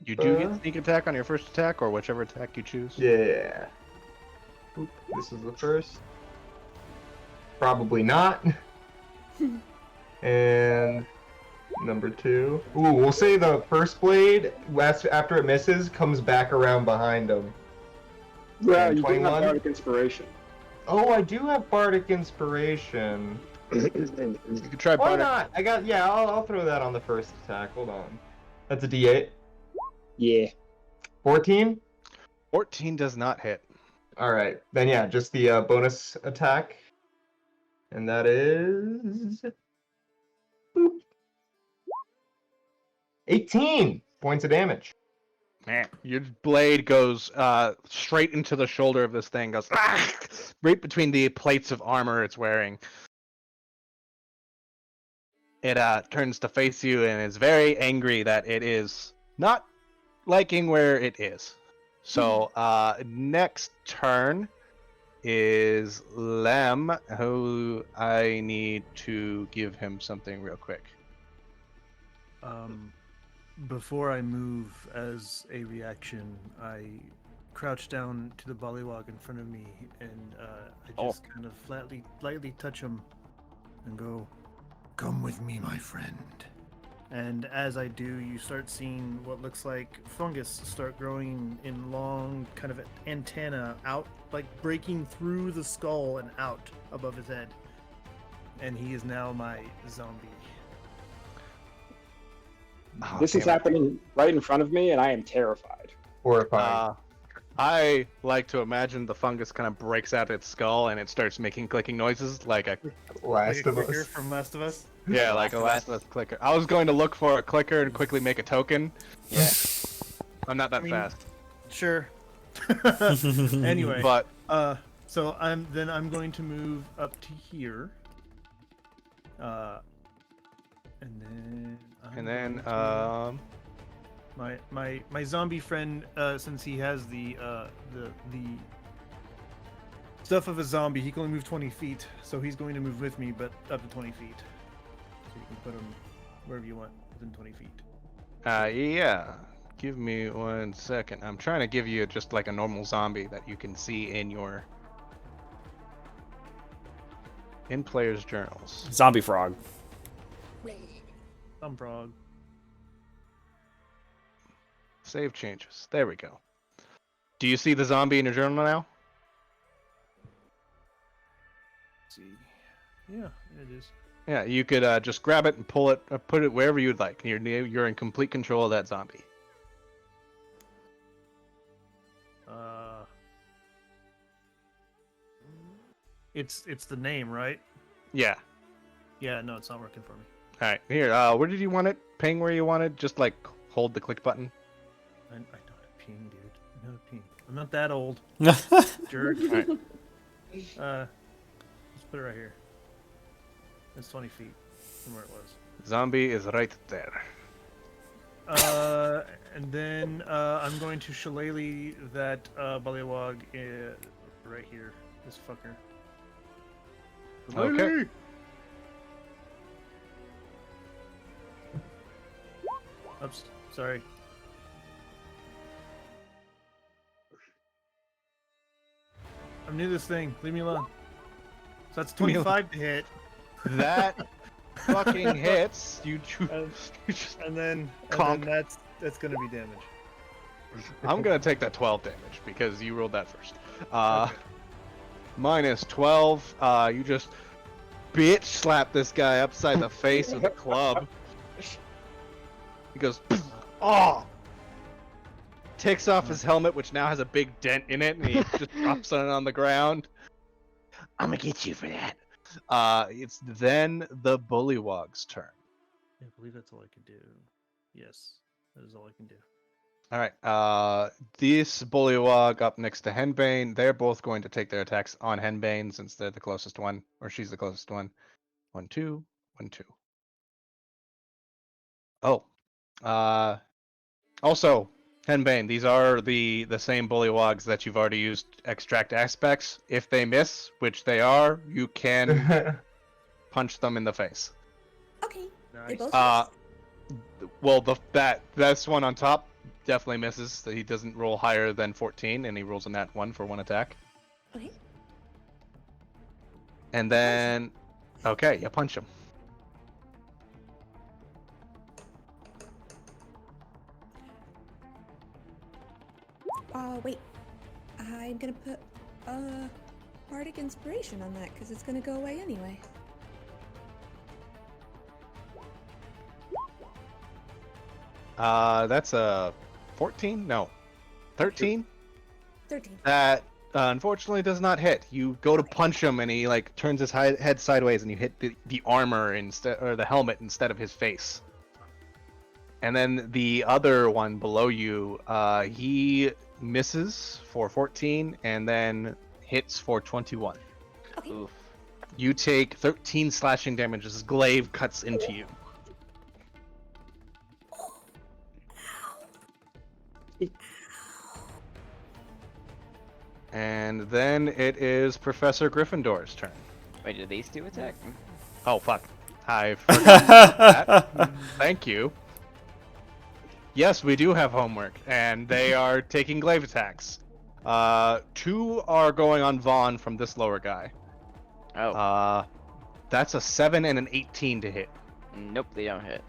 You do get sneak attack on your first attack, or whichever attack you choose. Yeah. Oop, this is the first. Probably not. And number 2. Ooh, we'll say the first blade, after it misses, comes back around behind him. Yeah, And you do have 21? Bardic Inspiration. Oh, I do have Bardic Inspiration. You can try Why Bardic. not? I'll throw that on the first attack. Hold on. That's a D8. Yeah. 14? 14 does not hit. Alright. Then yeah, just the bonus attack. And that is... Boop. 18 points of damage. Man, your blade goes straight into the shoulder of this thing, goes right between the plates of armor it's wearing. It turns to face you and is very angry that it is not liking where it is. So next turn, is Lem, who I need to give him something real quick. Before I move as a reaction, I crouch down to the bullywog in front of me, and I just kind of lightly touch him and go, "Come with me, my friend." And as I do, you start seeing what looks like fungus start growing in long kind of antenna out, like breaking through the skull and out above his head. And he is now my zombie. Oh, This is damn it. happening right in front of me, and I am terrified. Horrifying. I like to imagine the fungus kind of breaks out its skull and it starts making clicking noises like a Last of clicker Us. from Last of Us. yeah, like a Last of Us clicker. I was going to look for a clicker and quickly make a token. Yeah. I'm not that I mean, fast, Sure. Anyway, but so I'm going to move up to here. And then I'm going to- my zombie friend, since he has the stuff of a zombie, he can only move 20 feet, so he's going to move with me, but up to 20 feet. So you can put him wherever you want within 20 feet. yeah. Give me 1 second. I'm trying to give you just like a normal zombie that you can see in your players' journals. Zombie frog. Some frog. Save changes. There we go. Do you see the zombie in your journal now? Let's see. Yeah, it is. Yeah, you could just grab it and pull it, put it wherever you'd like. You're in complete control of that zombie. It's the name, right? Yeah. Yeah, no, it's not working for me. All right. Here. Where did you want it? Ping where you wanted. Just like hold the click button. I know how to ping, dude. I know how to ping. I'm not that old, jerk. Alright. Let's put it right here. It's 20 feet from where it was. Zombie is right there. And then I'm going to shillelagh that bullywog right here. This fucker. Okay. Oops, sorry. I'm new to this thing. Leave me alone. So that's Leave me alone. 25 to hit. That fucking hits. You just. And then Conk. that's gonna be damage. I'm gonna take that 12 damage because you rolled that first. Minus 12. You just bitch slap this guy upside the face with a club. He goes, oh! Takes off his helmet, which now has a big dent in it, and he just drops it on the ground. I'm gonna get you for that. It's then the bullywog's turn. I believe that's all I can do. Yes, that is all I can do. All right. This bullywog up next to Henbane. They're both going to take their attacks on Henbane since they're the closest one, or she's the closest one. 1, 2, 1, 2. Oh. Also, Henbane, these are the same bullywogs that you've already used extract aspects. If they miss, which they are, you can punch them in the face. Okay. They Nice. both Well, this one on top definitely misses. He doesn't roll higher than 14, and he rolls a nat 1 for one attack. Okay. And then, okay, you punch him. Wait. I'm gonna put bardic inspiration on that because it's gonna go away anyway. That's a 14? No, 13. 13. That unfortunately does not hit. You go to punch him, and he like turns his head sideways, and you hit the armor instead, or the helmet instead of his face. And then the other one below you, he misses for 14, and then hits for 21. Okay. Oof. You take 13 slashing damage as his glaive cuts into you. And then it is Professor Gryffindor's turn. Wait, did these two attack? Oh, fuck. I forgot about that. Thank you. Yes, we do have homework, and they are taking glaive attacks. 2 are going on Vaughn from this lower guy. Oh, That's a 7 and an 18 to hit. nope, they don't hit.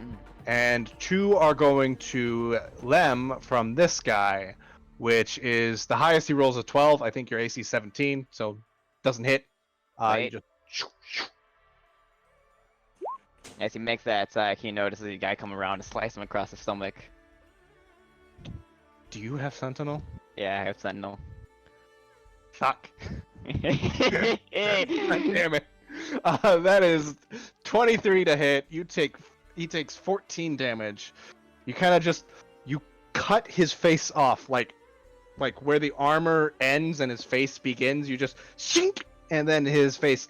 And 2 are going to Lem from this guy, which is the highest he rolls a 12. I think your AC 17, so doesn't hit. You Wait. just... As he makes that attack, he notices the guy come around and slice him across the stomach. Do you have Sentinel? Yeah, I have Sentinel. Fuck. God Hey. damn it. That is 23 to hit. He takes 14 damage. You kind of just cut his face off, like where the armor ends and his face begins. You just shink, and then his face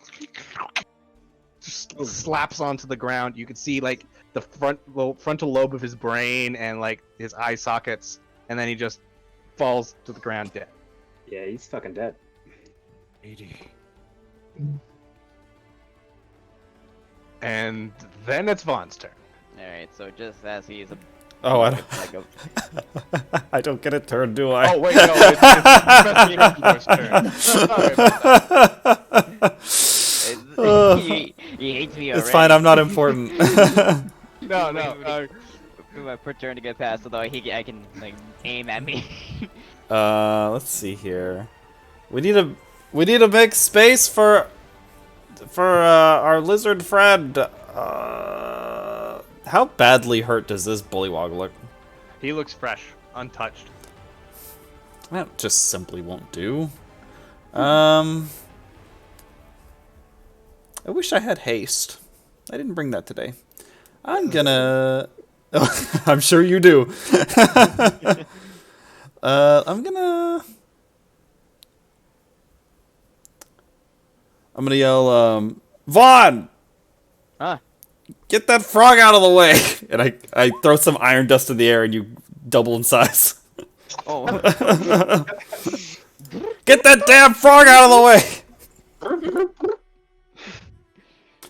just slaps onto the ground. You can see like the frontal lobe of his brain and like his eye sockets, and then he just falls to the ground dead. Yeah, he's fucking dead. 80. And then it's Vaughn's turn. Alright, so just as he's a Oh, I like don't, I don't get a turn, do I? Oh wait, no, it's Professor Gryffindor's turn. Sorry about that. he hates me already. It's fine, I'm not important. No. My per turn to get past, although I can like aim at me. Let's see here. We need to make space for our lizard friend. How badly hurt does this bullywog look? He looks fresh, untouched. That just simply won't do. I wish I had haste. I didn't bring that today. I'm gonna... I'm sure you do. I'm gonna yell, Vaughn! Huh? Get that frog out of the way! And I throw some iron dust in the air and you double in size. Oh. Get that damn frog out of the way!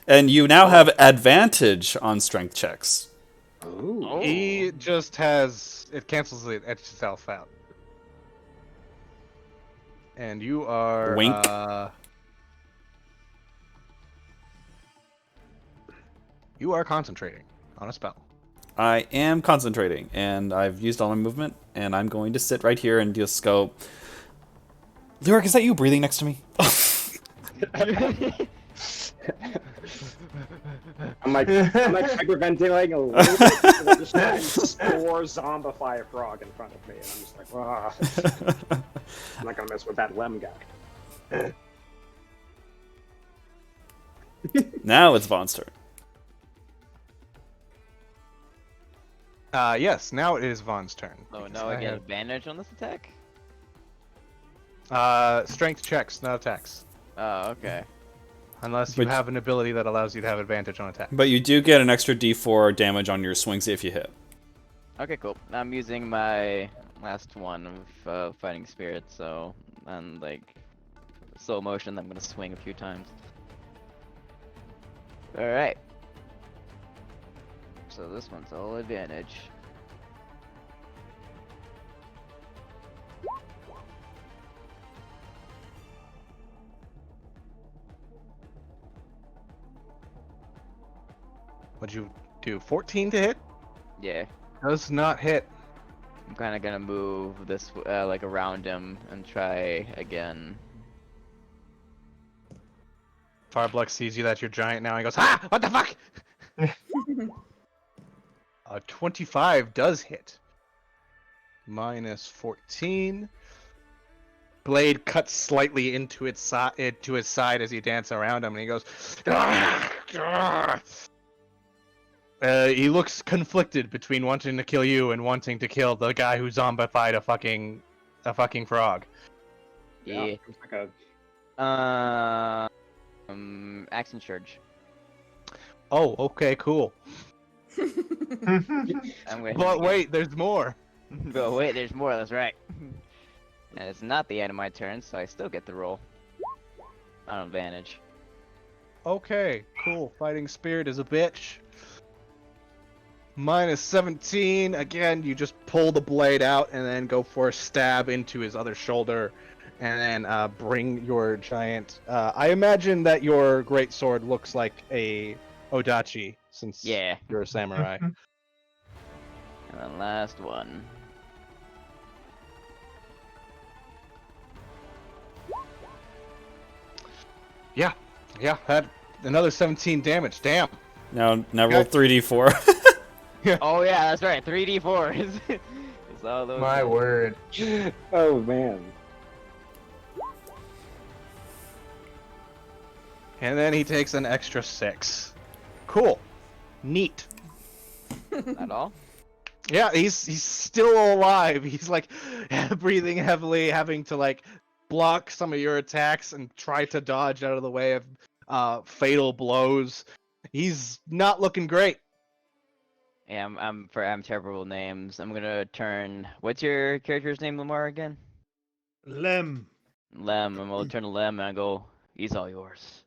And you now have advantage on strength checks. Ooh. He just has... It cancels itself out. And you are... Wink. You are concentrating on a spell. I am concentrating, and I've used all my movement, and I'm going to sit right here and just go... Lyric, is that you breathing next to me? I'm like hyperventilating a little bit, and just trying to spore zombify a frog in front of me, and I'm just like, ah. I'm not gonna mess with that Lem guy. Now it's Vaughn's turn. Yes, now it is Vaughn's turn. Oh, now I get advantage on this attack? Strength checks, not attacks. Oh, okay. Unless you But- have an ability that allows you to have advantage on attack. But you do get an extra d4 damage on your swings if you hit. Okay, cool. I'm using my last one of Fighting Spirit, so on like slow motion, I'm gonna swing a few times. Alright. So this one's all advantage. What'd you do? 14 to hit? Yeah. Does not hit. I'm kinda gonna move this like around him and try again. Farblex sees you that you're giant now. He goes, "Ah! What the fuck?" 25 does hit. Minus 14. Blade cuts slightly into his side as you dance around him, and he goes, "Ah! Ah!" He looks conflicted between wanting to kill you and wanting to kill the guy who zombified a fucking frog. Yeah. It's like a Action charge. Oh, okay, cool. I'm gonna But wait, there's more. Oh wait, there's more. That's right. And it's not the end of my turn, so I still get the roll. On advantage. Okay, cool. Fighting Spirit is a bitch. Minus 17. Again, you just pull the blade out and then go for a stab into his other shoulder. And then bring your giant... I imagine that your great sword looks like a Odachi, since Yeah. you're a samurai. And then last one. Yeah, had another 17 damage. Damn. Now roll 3d4. Oh yeah, that's right. 3d4s. It's all those. My word. Oh man. And then he takes an extra 6. Cool. Neat. Not all. Yeah, he's still alive. He's like breathing heavily, having to like block some of your attacks and try to dodge out of the way of fatal blows. He's not looking great. Yeah, I'm terrible with names. I'm gonna turn. What's your character's name, Lamar again? Lem. Lem. I'm gonna turn to Lem and I go, he's all yours.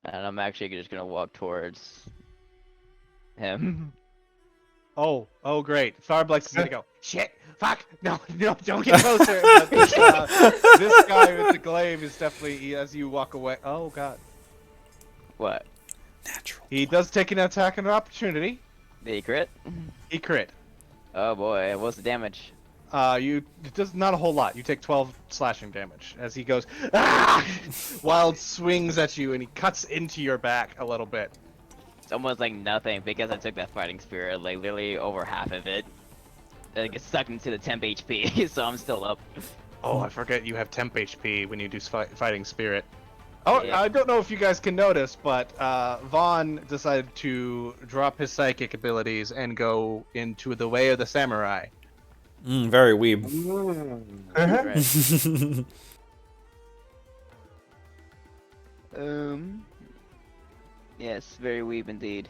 And I'm actually just gonna walk towards him. Oh, great. Farblex is gonna go, shit, fuck, no, don't get closer. But this guy with the glaive is definitely, as you walk away, oh god. What? Natural. He does take an attack and an opportunity. Did he crit? He crit. Oh boy, what's the damage? It does not a whole lot. You take 12 slashing damage as he goes, ah! Wild swings at you and he cuts into your back a little bit. It's almost like nothing because I took that fighting spirit, like literally over half of it. It gets sucked into the temp HP, so I'm still up. Oh, I forget you have temp HP when you do fighting spirit. Oh, Yeah. I don't know if you guys can notice, but Vaughn decided to drop his psychic abilities and go into the way of the samurai. Very weeb. Right. Yes, very weeb indeed.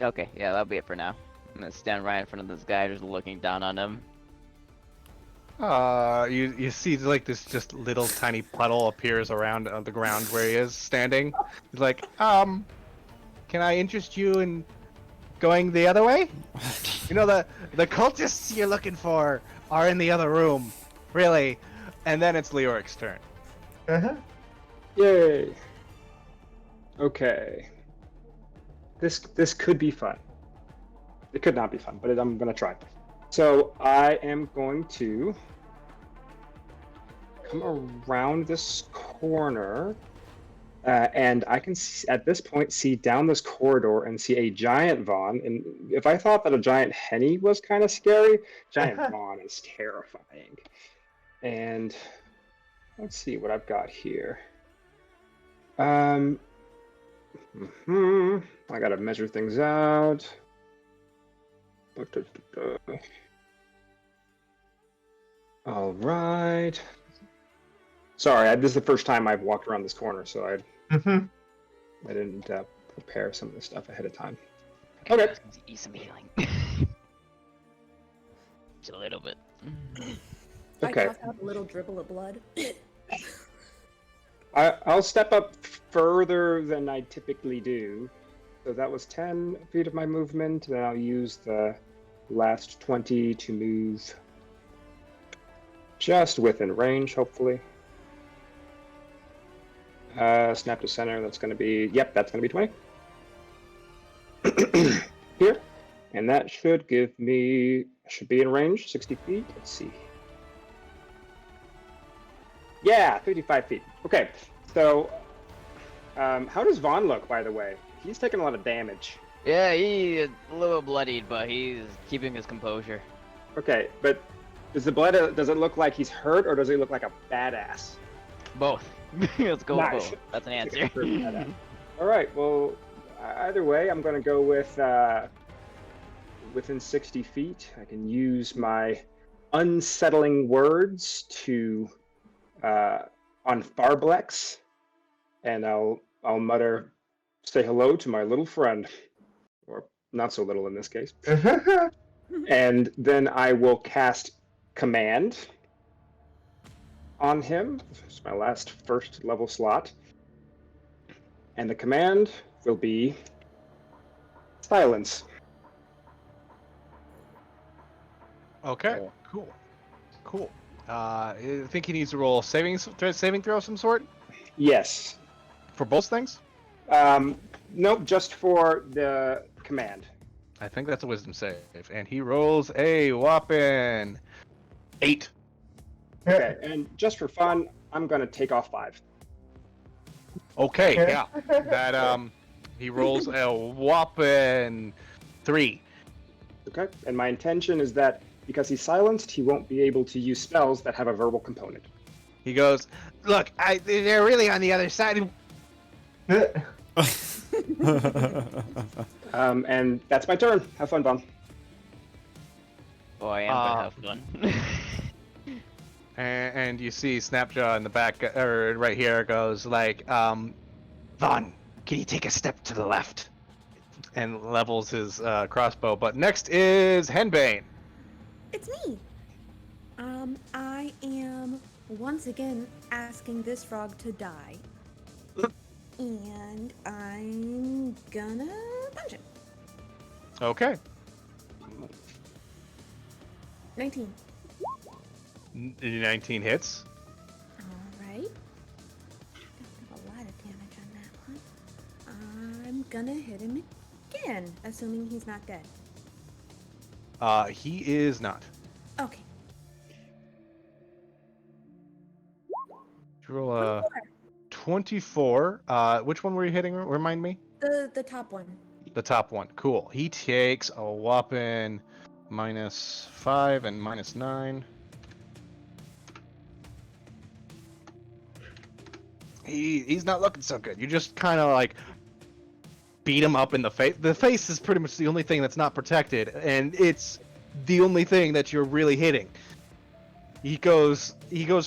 Okay, yeah, that'll be it for now. I'm gonna stand right in front of this guy, just looking down on him. You see like this just little tiny puddle appears around on the ground where he is standing. He's like, can I interest you in going the other way? You know the cultists you're looking for are in the other room, really. And then it's Leoric's turn. Yay. Okay. This could be fun. It could not be fun, but I'm gonna try. So I am going to come around this corner, and I can at this point see down this corridor and see a giant Vaughn. And if I thought that a giant Henny was kind of scary, giant Vaughn is terrifying. And let's see what I've got here. I gotta measure things out. All right. Sorry, this is the first time I've walked around this corner, so I didn't prepare some of this stuff ahead of time. Okay. Eat some healing. Just a little bit. Okay. I cough out a little dribble of blood. I'll step up further than I typically do. So that was 10 feet of my movement. Then I'll use the last 20 to move just within range, hopefully. Snap to center, that's going to be, yep, that's going to be 20. Here. And that should give me, should be in range, 60 feet. Let's see. Yeah, 55 feet. Okay, so how does Vaughn look, by the way? He's taking a lot of damage. Yeah, he's a little bloodied, but he's keeping his composure. Okay, but does it look like he's hurt, or does he look like a badass? Both. Let's go with Nice. both. That's an answer. All right, well, either way, I'm going to go with within 60 feet. I can use my unsettling words to on Farblex, and I'll mutter, "Say hello to my little friend," or not so little in this case. And then I will cast command on him. It's my last first level slot. And the command will be silence. Okay, cool. I think he needs to roll saving throw of some sort Yes. for both things. Nope, just for the command. I think that's a wisdom save, and he rolls a whopping 8. Okay, and just for fun, I'm gonna take off 5. Okay, yeah. That he rolls a whopping 3. Okay, and my intention is that because he's silenced, he won't be able to use spells that have a verbal component. He goes, "Look, they're really on the other side." And that's my turn. Have fun, Bon. Oh, I am gonna have fun. And you see Snapjaw in the back, or right here, goes like, "Vaughn, can you take a step to the left?" And levels his crossbow. But next is Henbane. It's me. I am once again asking this frog to die. And I'm gonna punch him. Okay. 19. 19 hits. Alright. Don't have a lot of damage on that one. I'm gonna hit him again, assuming he's not dead. He is not. Okay. Roll a 24. Which one were you hitting? Remind me. The top one. The top one. Cool. He takes a whopping -5 and -9. He's not looking so good. You just kind of like beat him up in the face. The face is pretty much the only thing that's not protected, and it's the only thing that you're really hitting. He goes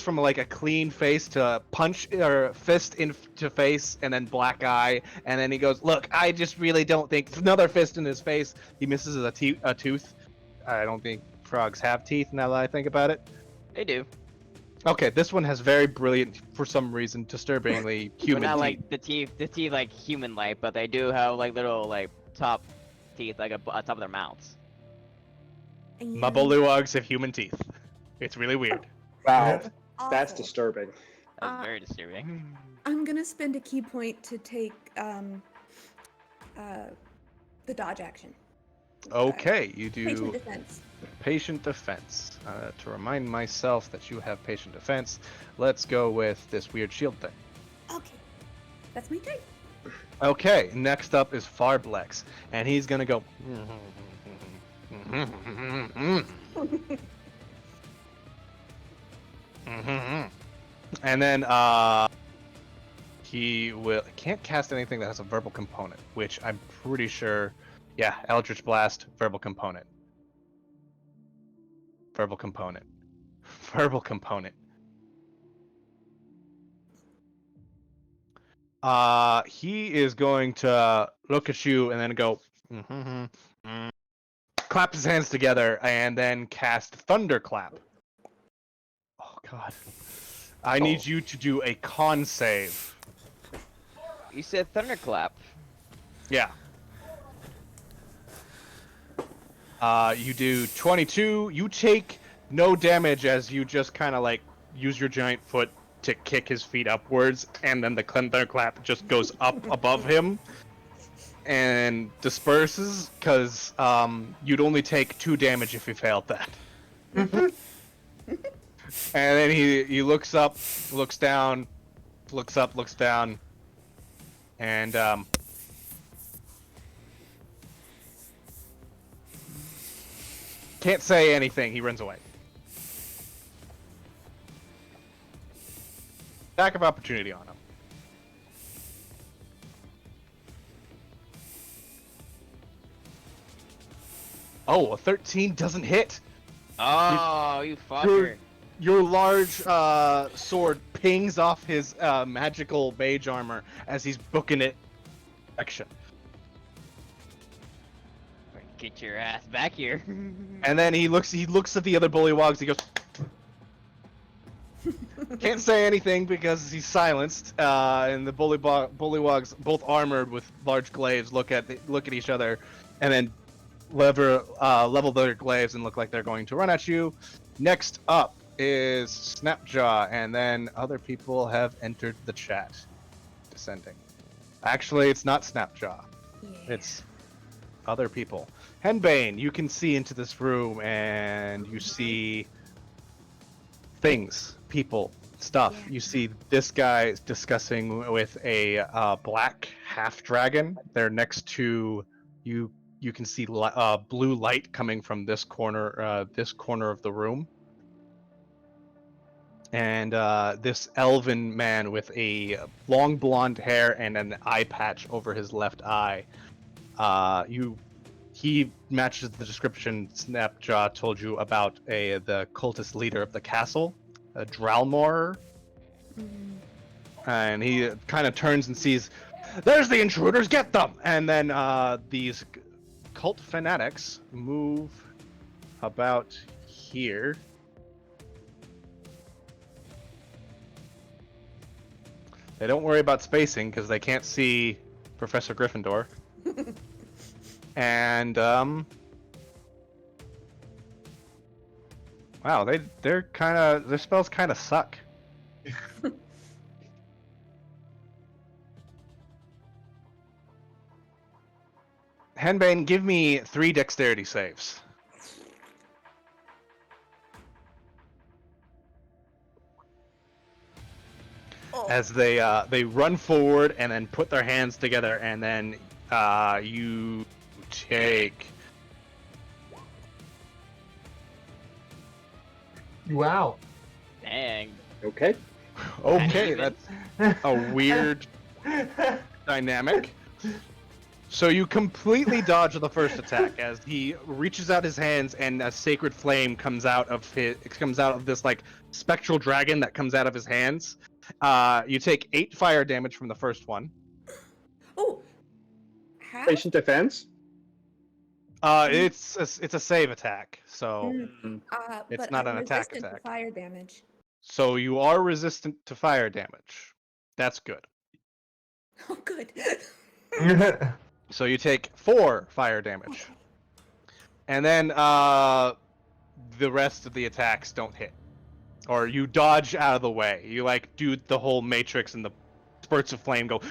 from like a clean face to punch or fist into face, and then black eye, and then he goes, "Look, I just really don't think." Another fist in his face. He misses a tooth. I don't think frogs have teeth. Now that I think about it. They do. Okay, this one has very brilliant, for some reason, disturbingly human But not teeth. like the teeth like human-like, but they do have like little like top teeth like on top of their mouths. And Mabolewugs have human teeth. It's really weird. Wow, that's awful. disturbing. That's very disturbing. I'm gonna spend a key point to take the dodge action. Okay, you Patient do defense. patient defense. To remind myself that you have patient defense, let's go with this weird shield thing. Okay. That's my turn. Okay, next up is Farblex, and he's gonna go. And then he can't cast anything that has a verbal component, which I'm pretty sure, yeah, Eldritch Blast, verbal component. Verbal component. Verbal component. He is going to look at you and then go clap his hands together and then cast Thunderclap. Oh god. I need you to do a con save. You said thunderclap. Yeah. You do 22. You take no damage as you just kind of like use your giant foot to kick his feet upwards, and then the thunderclap just goes up above him and disperses, because you'd only take 2 damage if you failed that. And then he looks up, looks down, looks up, looks down, and can't say anything. He runs away. Attack of opportunity on him. Oh, a 13 doesn't hit. Oh, you fucker. Your large sword pings off his magical mage armor as he's booking it. Action. Get your ass back here. And then he looks at the other bullywogs. He goes, Can't say anything because he's silenced. And the bullywogs, both armored with large glaives, look at each other, and then level their glaives and look like they're going to run at you. Next up is Snapjaw, and then other people have entered the chat. Descending. Actually, it's not Snapjaw. Yeah. It's other people. Henbane, you can see into this room, and you see things, people, stuff. Yeah. You see this guy discussing with a black half dragon. They're next to you. You can see blue light coming from this corner of the room. And this elven man with a long blonde hair and an eye patch over his left eye. He matches the description Snapjaw told you about the cultist leader of the castle, Dralmor. Mm. And he kind of turns and sees, there's the intruders, get them! And then these cult fanatics move about here. They don't worry about spacing because they can't see Professor Gryffindor. And wow, their spells kind of suck. Henbane, give me 3 dexterity saves. As they run forward and then put their hands together, and then you take. Wow. Dang. Okay. Okay, that's a weird dynamic. So you completely dodge the first attack as he reaches out his hands and a sacred flame comes out of this like spectral dragon that comes out of his hands. You take 8 fire damage from the first one. Oh, how? Patient defense. It's a save attack, so it's But not I'm an attack resistant attack. to fire damage. So you are resistant to fire damage. That's good. Oh, good. So you take 4 fire damage. And then the rest of the attacks don't hit. Or you dodge out of the way. You like do the whole matrix and the spurts of flame go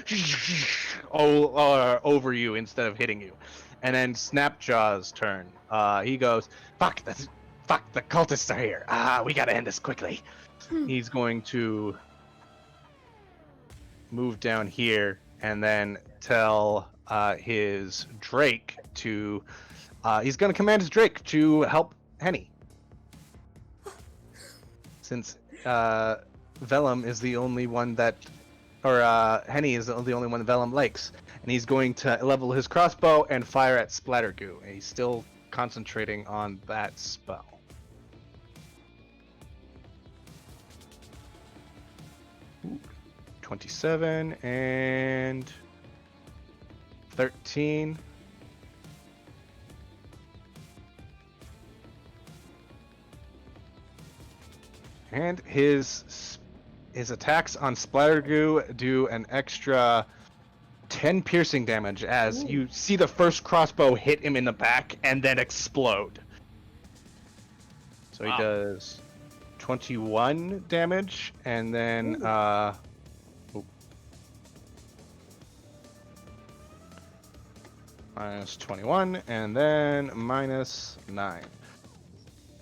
over you instead of hitting you. And then Snapjaw's turn. He goes, fuck, the cultists are here. We gotta end this quickly. He's going to move down here and then tell his Drake to... he's going to command his Drake to help Henny. Since Vellum is the only one that... Or Henny is the only one Vellum likes. And he's going to level his crossbow and fire at Splattergoo. And he's still concentrating on that spell. Ooh, 27 and 13. And his attacks on Splattergoo do an extra 10 piercing damage as you see the first crossbow hit him in the back and then explode. So he does 21 damage and then minus 21 and then minus 9.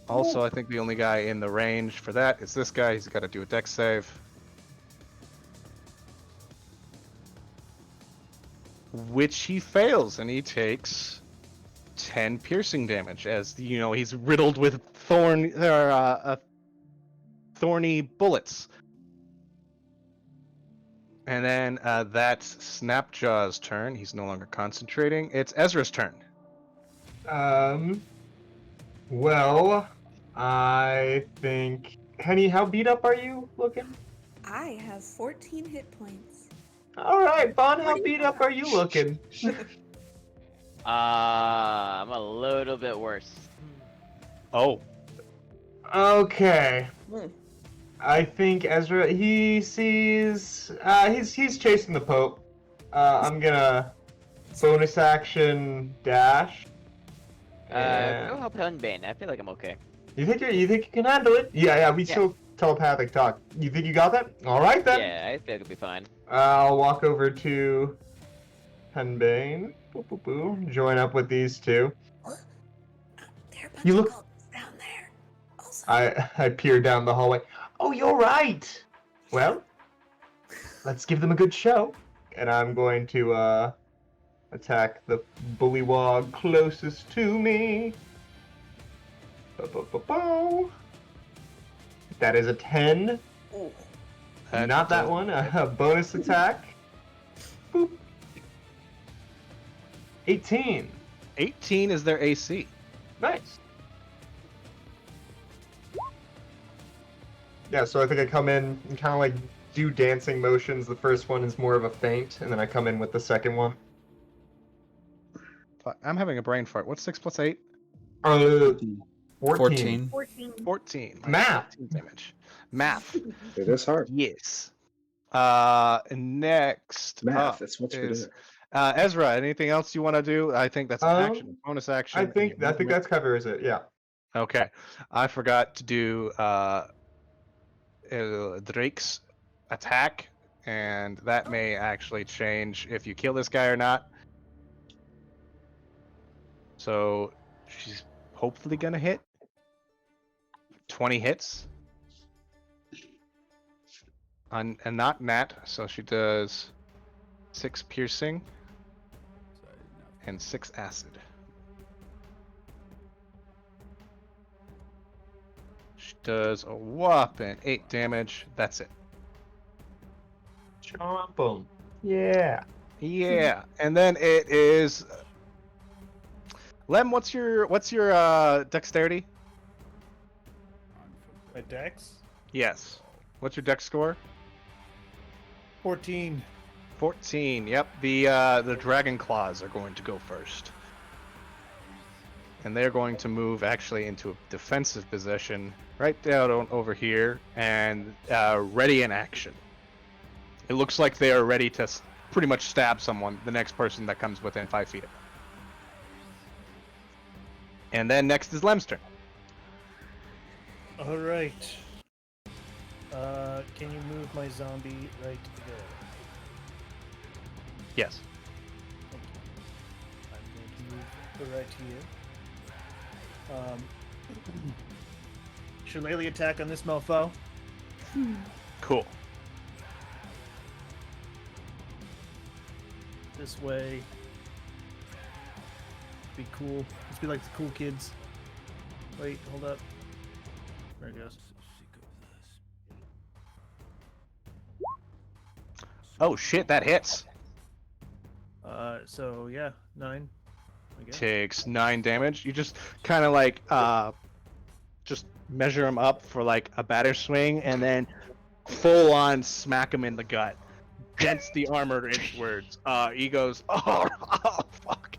Also, I think the only guy in the range for that is this guy. He's got to do a dex save. Which he fails, and he takes 10 piercing damage as, you know, he's riddled with thorny bullets. And then that's Snapjaw's turn. He's no longer concentrating. It's Ezra's turn. Well, I think... Henny, how beat up are you looking? I have 14 hit points. Alright, Bon, how beat up are you looking? I'm a little bit worse. Oh. Okay. I think Ezra he sees he's chasing the Pope. I'm gonna bonus action dash. Go And help Hunbane. I feel like I'm okay. you think you can handle it? Yeah, we Yeah. still telepathic talk. You think you got that? All right then. Yeah, I feel like it'll be fine. I'll walk over to Henbane. Boop, boop, boop. Join up with these two. There are a bunch You of look. cultists down there. Also, I peer down the hallway. Oh, you're right. Well, let's give them a good show. And I'm going to attack the bullywog closest to me. Bo-bo-bo-bo. That is a 10. Not that one. A bonus attack. Boop. 18. 18 is their AC. Nice. Yeah, so I think I come in and kind of like do dancing motions. The first one is more of a feint, and then I come in with the second one. Fuck, I'm having a brain fart. What's 6 plus 8? 14. 14. 14. 14. Math. 14 damage. Math. It is hard. Yes. Next Math, up that's what you're is doing. Ezra. Anything else you want to do? I think that's an action, a bonus action. I and think your movement. that covers it. Yeah. Okay. I forgot to do Drake's attack, and that may actually change if you kill this guy or not. So she's hopefully gonna hit. 20 hits. And not nat, so she does 6 piercing and 6 acid. She does a whopping 8 damage. That's it. Chomp 'em. Yeah. Yeah, and then it is Lem. What's your dexterity? My dex? Yes. What's your dex score? 14. 14. Yep. The dragon claws are going to go first. And they're going to move actually into a defensive position right down over here and ready in action. It looks like they are ready to pretty much stab someone, the next person that comes within 5 feet of them. And then next is Lem's turn. All right. Can you move my zombie right there? Yes. Thank you. I'm going to move right here. Shillelagh attack on this mofo. Cool. This way. Be cool. Let's be like the cool kids. Wait, hold up. There it goes. Oh shit, that hits. So yeah, 9. I guess. Takes 9 damage. You just kind of like just measure him up for like a batter swing and then full on smack him in the gut. Dents the armor inwards. He goes, oh fuck.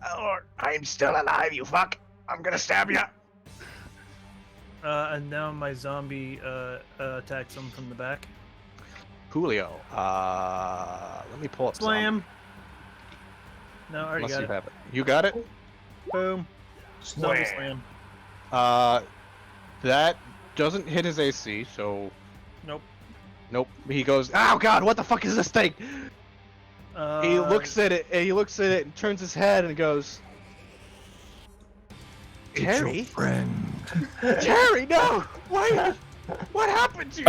Oh, I'm still alive, you fuck. I'm gonna stab you. And now my zombie attacks him from the back. Coolio. Let me pull up Slam. No, I already Unless got you it. have it. You got it? Boom. Zombie slam. That doesn't hit his AC, so Nope. nope. He goes, oh god, what the fuck is this thing? He looks at it, and and turns his head and goes, Terry? Friend. Terry, no! Why? What happened to you?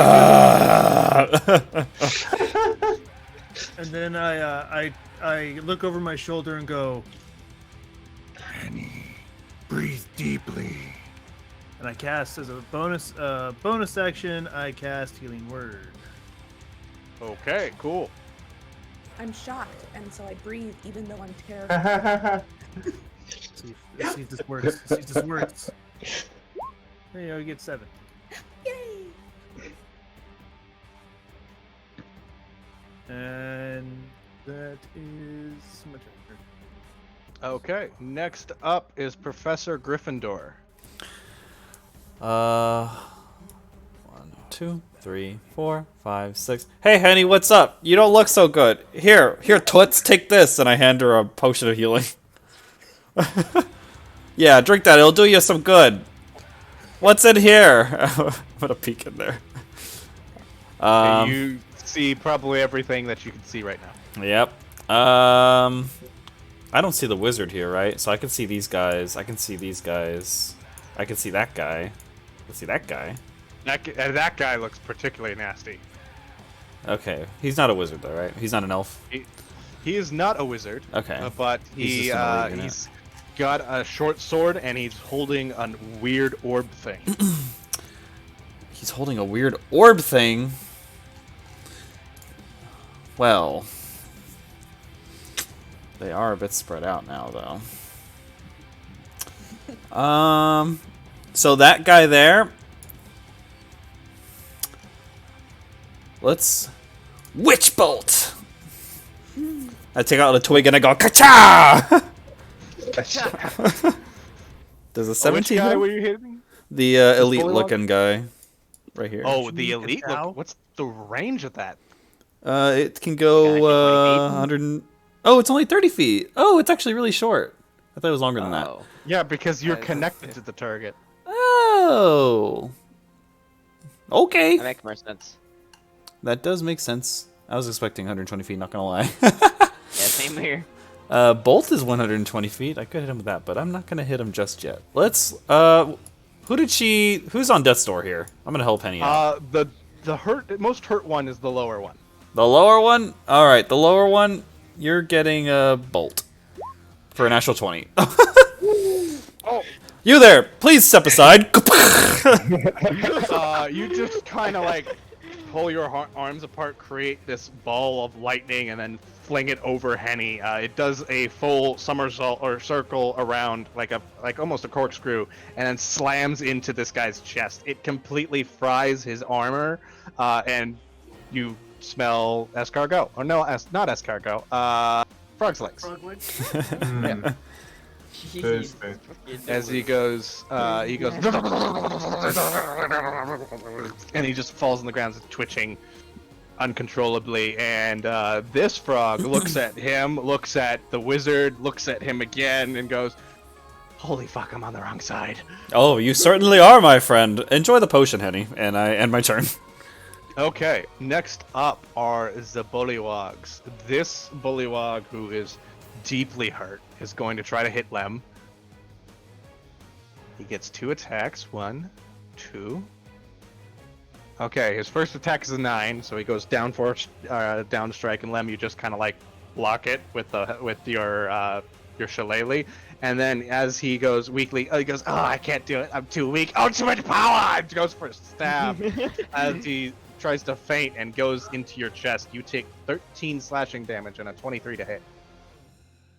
And then I look over my shoulder and go, Annie, breathe deeply. and I cast as a bonus action. I cast Healing Word. Okay, cool. I'm shocked, and so I breathe even though I'm terrified. Let's see if this works. Let's see if this works. There you go. You get 7. Yay! And that is my turn. Okay, next up is Professor Gryffindor. 1, 2, 2, 3, 4, 5, 6. Hey, Henny, what's up? You don't look so good. Here, Toots, take this. And I hand her a potion of healing. Yeah, drink that. It'll do you some good. What's in here? I'm gonna peek in there. You see probably everything that you can see right now. Yep. I don't see the wizard here, right? So I can see these guys. I can see these guys. I can see that guy. I can see that guy. That guy looks particularly nasty. Okay, he's not a wizard though, right? He's not an elf. He is not a wizard. Okay. But He's just an elite unit. he's got a short sword and he's holding a weird orb thing. He's holding a weird orb thing. Well, they are a bit spread out now, though. So that guy there. Let's witch bolt. I take out a twig and I go ka-cha! Does a 17 Which guy hit him? were you hitting? The elite bully looking guy, right here. Oh, the you elite. get out? Look, what's the range of that? It can go Can I get 20 feet? 100. Oh, it's only 30 feet. Oh, it's actually really short. I thought it was longer than that. Oh. Yeah, because you're That's- connected to the target. Oh. Okay. That makes more sense. That does make sense. I was expecting 120 feet, not gonna lie. Yeah, same here. Bolt is 120 feet. I could hit him with that, but I'm not gonna hit him just yet. Let's, who's on death's door here? I'm gonna help Penny out. The most hurt one is the lower one. The lower one? Alright, the lower one, you're getting a bolt. For a natural 20. Oh. You there, please step aside. You just kind of like pull your arms apart, create this ball of lightning, and then fling it over Henny. It does a full somersault or circle around, like almost a corkscrew, and then slams into this guy's chest. It completely fries his armor, and you smell escargot. Or no, not escargot. Frog's legs. Hmm. This thing. As he goes, and he just falls on the ground, twitching uncontrollably. And this frog looks at him, looks at the wizard, looks at him again, and goes, "Holy fuck, I'm on the wrong side." Oh, you certainly are, my friend. Enjoy the potion, Henny, and I end my turn. Okay, next up are the bullywogs. This bullywog, who is deeply hurt, is going to try to hit Lem. He gets 2 attacks. 1, 2. Okay, his first attack is a 9, so he goes down for down strike, and Lem, you just kind of like block it with your shillelagh. And then as he goes weakly, he goes, "Oh, I can't do it. I'm too weak. Oh, too much power!" And goes for a stab. As he tries to feint and goes into your chest, you take 13 slashing damage and a 23 to hit.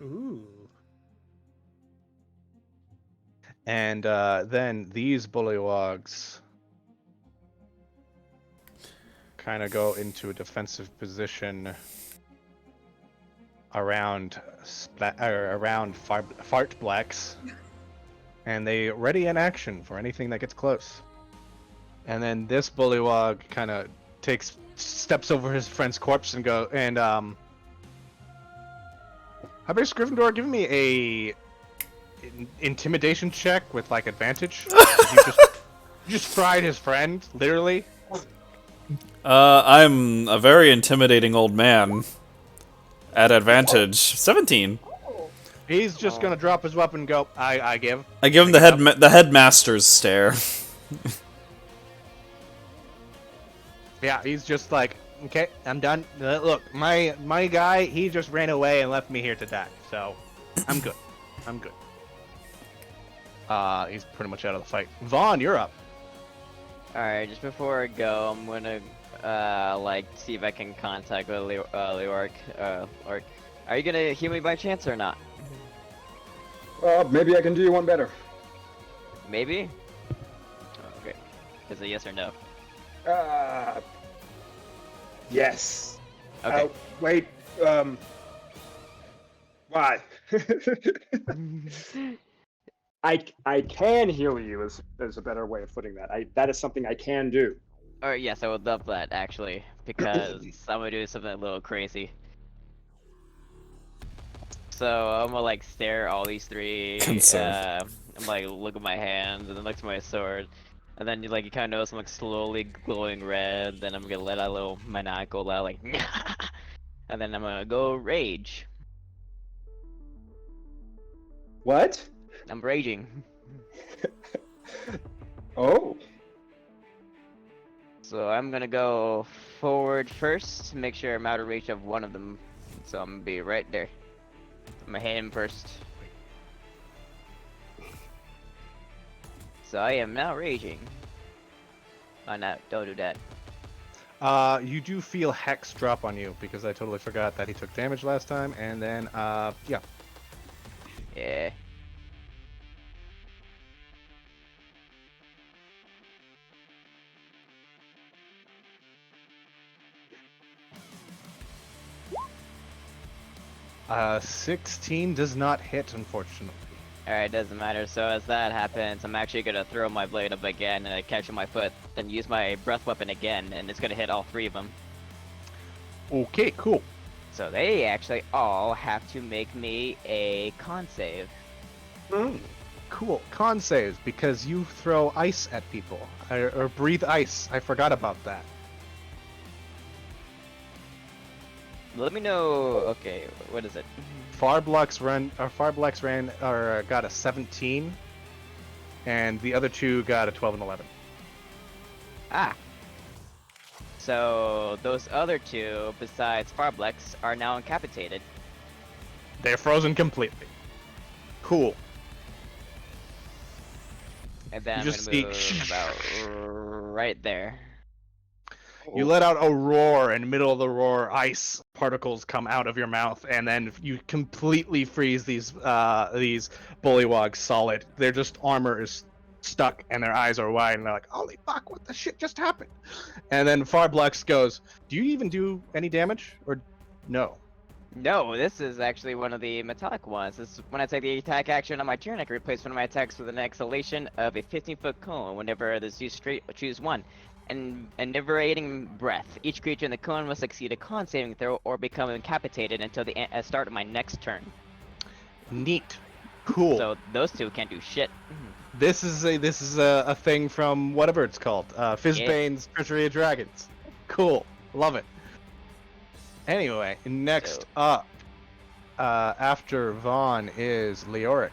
Ooh. And then these bullywogs kind of go into a defensive position around Fartblex, and they ready in action for anything that gets close. And then this bullywog kind of steps over his friend's corpse and how about Gryffindor giving me a intimidation check with like advantage? you just fried his friend, literally. I'm a very intimidating old man. At advantage, 17. He's just gonna drop his weapon and go, I give. I give him the headmaster's stare. Yeah, he's just like, okay, I'm done. Look, my guy, he just ran away and left me here to die, so I'm good. I'm good. He's pretty much out of the fight. Vaughn, you're up. Alright, just before I go, I'm gonna see if I can contact with Leoric. Or are you gonna heal me by chance or not? Maybe I can do you one better. Maybe? Oh, okay. Is it yes or no? Yes. Okay. Wait, why? I can heal you is a better way of putting that. That is something I can do. Or yes, I would love that actually, because I'm gonna do something a little crazy. So I'm gonna like stare at all these three. Concern. I'm like look at my hands and then look to my sword, and then you kind of notice I'm like slowly glowing red. Then I'm gonna let out a little maniacal laugh like, and then I'm gonna go rage. What? I'm raging. Oh. So I'm gonna go forward first, make sure I'm out of reach of one of them. So I'm gonna be right there. I'm gonna hit him first. So I am now raging. Oh no, don't do that. You do feel Hex drop on you because I totally forgot that he took damage last time, and then yeah. Yeah. Uh, 16 does not hit, unfortunately. Alright, doesn't matter. So as that happens, I'm actually gonna throw my blade up again and I catch it on my foot, then use my breath weapon again, and it's gonna hit all three of them. Okay, cool. So they actually all have to make me a con save. Cool. Con saves because you throw ice at people or breathe ice. I forgot about that. Let me know. Okay, what is it? Farblax got a 17, and the other two got a 12 and 11. Ah. So those other two, besides Farblex, are now incapacitated. They're frozen completely. Cool. And then You I'm just gonna move see- about right there. You let out a roar, and in the middle of the roar, ice particles come out of your mouth, and then you completely freeze these bullywogs solid. Their just armor is stuck, and their eyes are wide, and they're like, "Holy fuck! What the shit just happened?" And then Farblex goes, "Do you even do any damage, or no?" No, this is actually one of the metallic ones. This is when I take the attack action on my turn, I can replace one of my attacks with an exhalation of a 15-foot cone. Whenever this used straight, choose one. And invigorating breath. Each creature in the cone must succeed a con saving throw or become incapacitated until the start of my next turn. Neat. Cool. So those two can't do shit. This is a thing from whatever it's called. Fizbane's Treachery of Dragons. Cool. Love it. Anyway, next up, after Vaughn is Leoric.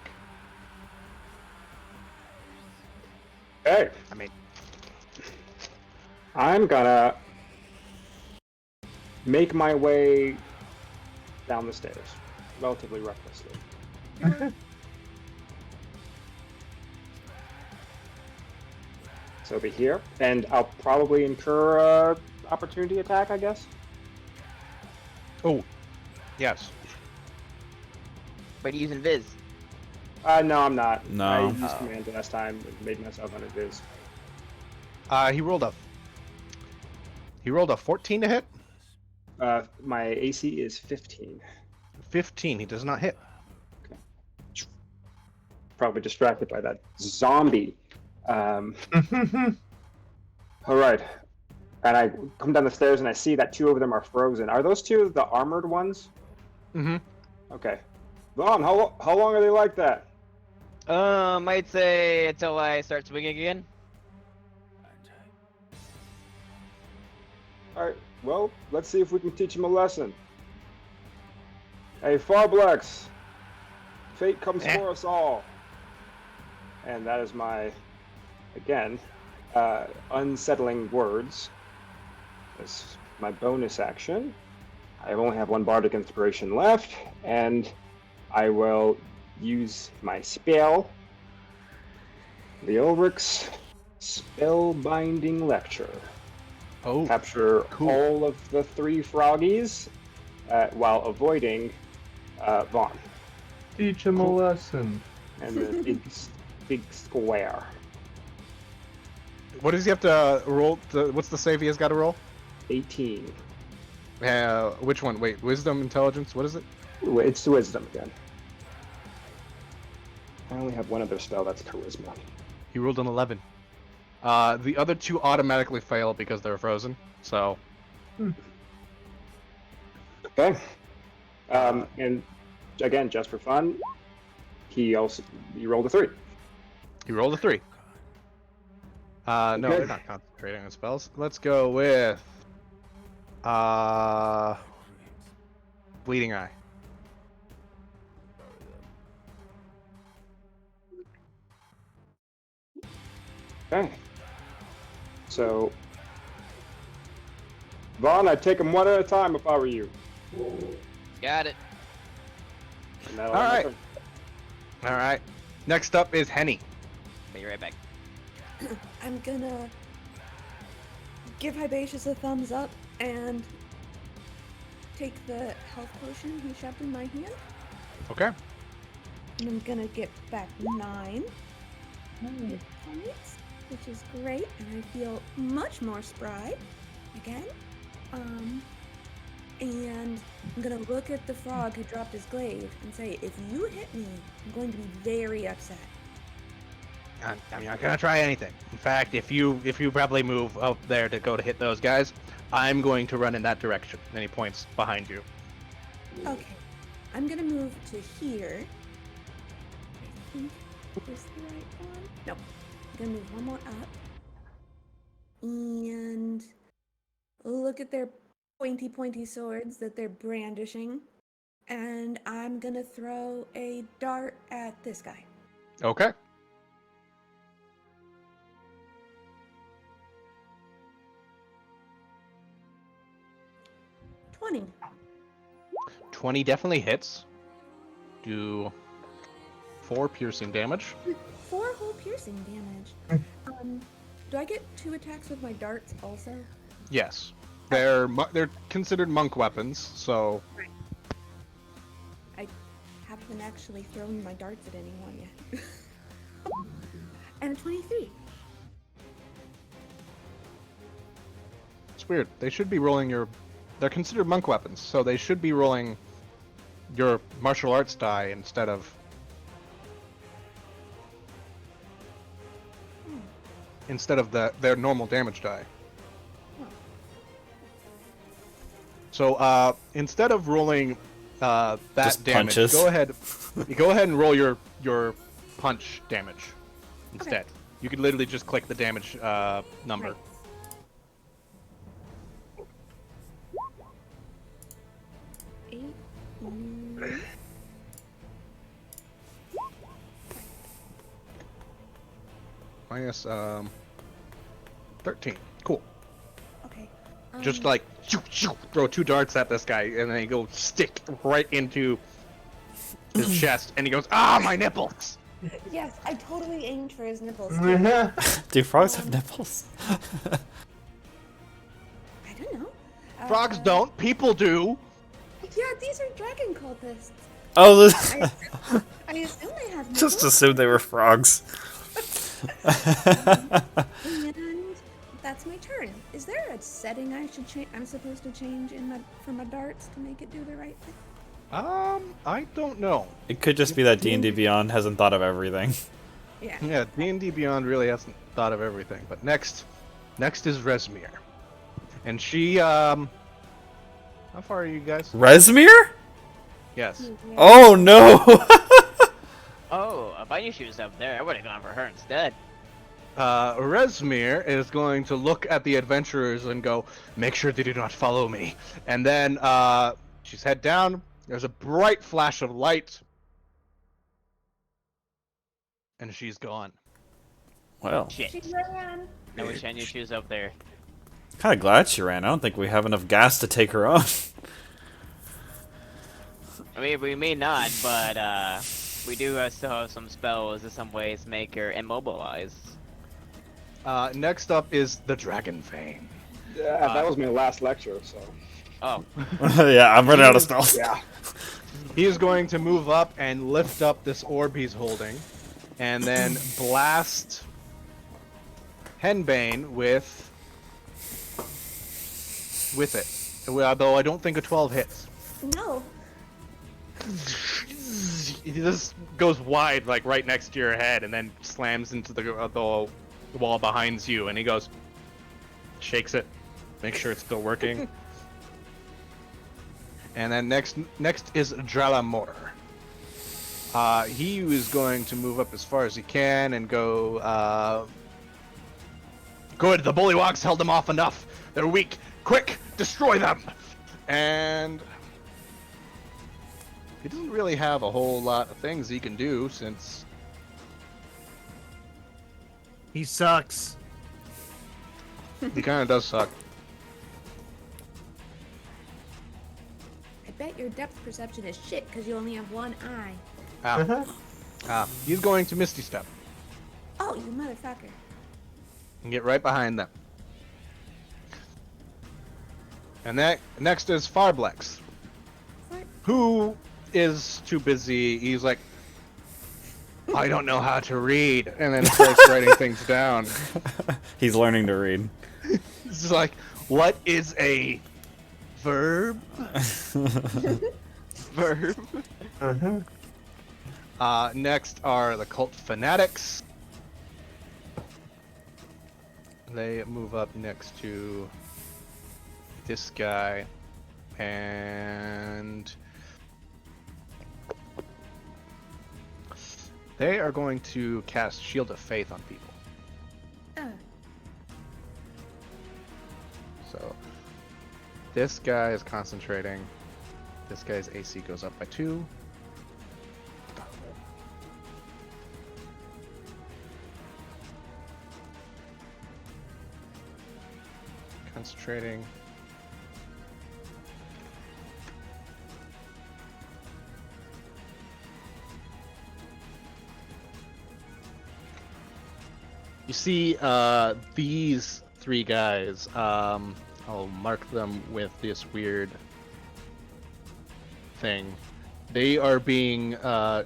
Hey, I mean, I'm gonna make my way down the stairs, relatively recklessly. So I'll be here, and I'll probably incur a opportunity attack, I guess. oh, yes. But using Viz. No, I'm not. No. I used command last time and made myself uninvis. He rolled a 14 to hit. My AC is 15. 15. He does not hit. Probably distracted by that zombie. All right. And I come down the stairs and I see that two of them are frozen. Are those two the armored ones? Mm-hmm. Okay. Vaughn, how long are they like that? I'd say until I start swinging again. All right. Well, let's see if we can teach him a lesson. Hey, Farblex. Fate comes for us all. And that is my, again, unsettling words. This is my bonus action. I only have one bardic inspiration left, and I will use my spell, Leoric's Spellbinding Lecture. Oh, Capture cool. all of the three froggies while avoiding Vaughn Teach him a lesson. and the big square. What does he have to roll? What's the save he has got to roll? 18. Which one? Wait, wisdom, intelligence. What is it? Ooh, it's wisdom again. I only have one other spell that's charisma. He rolled an 11. The other two automatically fail because they're frozen. So Okay. And again, just for fun, he rolled a 3. he rolled a 3. No, Okay. they're not concentrating on spells. Let's go with Bleeding Eye. Okay. So, Vaughn, I'd take them one at a time if I were you. Got it. And that'll All end my right. turn. All right. Next up is Henny. Be right back. I'm gonna give Hibatius a thumbs up and take the health potion he shoved in my hand. Okay. And I'm gonna get back 9 hit points, which is great, and I feel much more spry again. And I'm gonna look at the frog who dropped his glaive and say, if you hit me, I'm going to be very upset. I'm not gonna try anything. In fact, if you probably move up there to go to hit those guys, I'm going to run in that direction. And he points behind you. Okay, I'm gonna move to here. I think is the right one. No, I'm gonna move one more up and look at their pointy swords that they're brandishing, and I'm gonna throw a dart at this guy. Okay. 20. 20 definitely hits. Do 4 piercing damage. 4 whole piercing damage. Do I get 2 attacks with my darts also? Yes. They're considered monk weapons, so I haven't actually thrown my darts at anyone yet. And a 23. it's weird. They should be rolling your. They're considered monk weapons, so they should be rolling your martial arts die instead of. Instead of their normal damage die. So instead of rolling that Just damage, punches. go ahead and roll your punch damage instead. Okay. You could literally just click the damage number. Right. Eight. Minus 13. Cool. Okay. Just like shoo, shoo, throw 2 darts at this guy, and then he goes stick right into his chest, and he goes, "Ah, my nipples!" Yes, I totally aimed for his nipples. Do frogs have nipples? I don't know. Frogs don't. People do. Yeah, these are dragon cultists. Oh, this... I assume they have nipples. just assumed they were frogs. And that's my turn. Is there a setting I should change? I'm supposed to change for my darts to make it do the right thing? I don't know. It could just be that D&D Beyond hasn't thought of everything. Yeah. Yeah, D&D Beyond really hasn't thought of everything. But next is Resmir, and she how far are you guys? Resmir? Yes. Oh no! Oh, if I knew she was up there, I would have gone for her instead. Resmir is going to look at the adventurers and go, "Make sure they do not follow me." And then she's head down. There's a bright flash of light, and she's gone. Well, Shit. She ran. I wish I knew she was up there. kind of glad she ran. I don't think we have enough gas to take her on. I mean, we may not, but we do still have some spells in some ways to make her immobilized. Next up is the Dragon Fang. Yeah, that was my last lecture, so. Oh, Yeah, I'm running out of spells. Yeah. He is going to move up and lift up this orb he's holding, and then blast Henbane with it. Although I don't think a 12 hits. No. He just goes wide, like right next to your head, and then slams into the the wall behind you, and he goes, shakes it, make sure it's still working. And then next is Dralamor. He is going to move up as far as he can and go. Good, the bullywogs held them off enough. They're weak. Quick, destroy them. And he doesn't really have a whole lot of things he can do since He sucks. he kind of does suck. I bet your depth perception is shit because you only have one eye. He's going to Misty Step Oh, you motherfucker. and get right behind them. And that next is Farblex, What? who is too busy. He's like, I don't know how to read, and then starts writing things down. He's learning to read. He's just like, what is a verb? Verb. Next are the Cult Fanatics. They move up next to this guy, and they are going to cast Shield of Faith on people. So this guy is concentrating. This guy's AC goes up by 2. Concentrating. You see these 3 guys, I'll mark them with this weird thing. They are being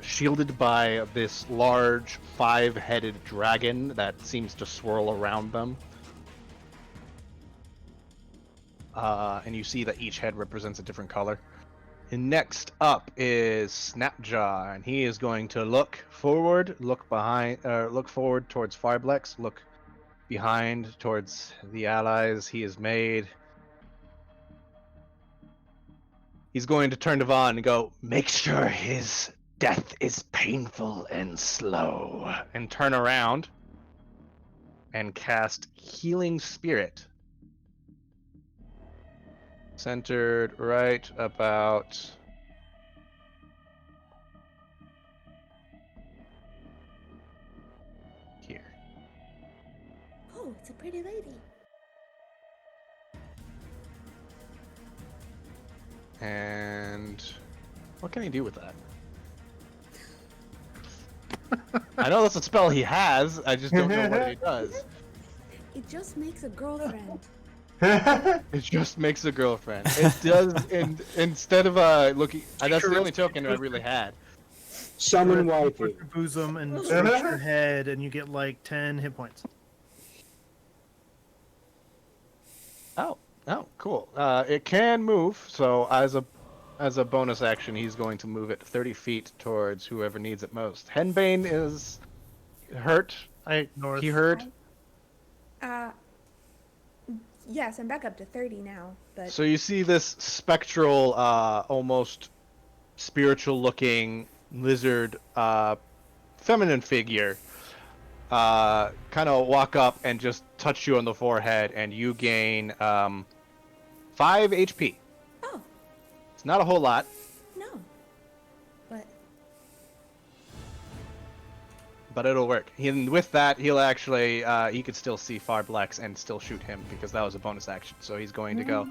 shielded by this large 5-headed dragon that seems to swirl around them. And you see that each head represents a different color. And next up is Snapjaw, and he is going to look forward, look behind, look forward towards Farblex, look behind towards the allies he has made. He's going to turn to Vaughn and go, make sure his death is painful and slow, and turn around and cast Healing Spirit. Centered right about here. Oh, it's a pretty lady. And what can he do with that? I know that's a spell he has, I just don't know what he does. It just makes a girlfriend. It just makes a girlfriend. It does, and instead of looking, that's the only token I really had. Summon Put wifey. your bosom and stroke your head, and you get like 10 hit points. Oh, cool. It can move, so as a bonus action, he's going to move it 30 feet towards whoever needs it most. Henbane is hurt. North. He heard. Yes, I'm back up to 30 now, but So you see this spectral, almost spiritual-looking lizard, feminine figure, kind of walk up and just touch you on the forehead, and you gain 5 HP. oh, It's not a whole lot. no. But it'll work. And with that, he'll actually, he could still see Farblex and still shoot him because that was a bonus action. So he's going to go,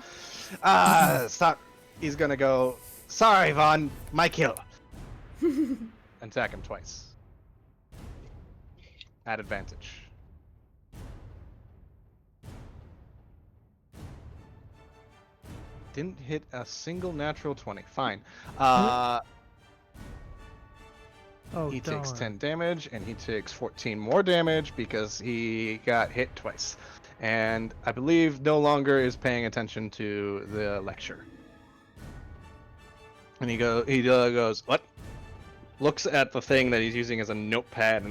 stop. He's going to go, sorry, Vaughn, my kill. And attack him twice. At advantage. Didn't hit a single natural 20. Fine. Oh, He takes darn. 10 damage, and he takes 14 more damage because he got hit twice. And I believe no longer is paying attention to the lecture. And he goes, what? Looks at the thing that he's using as a notepad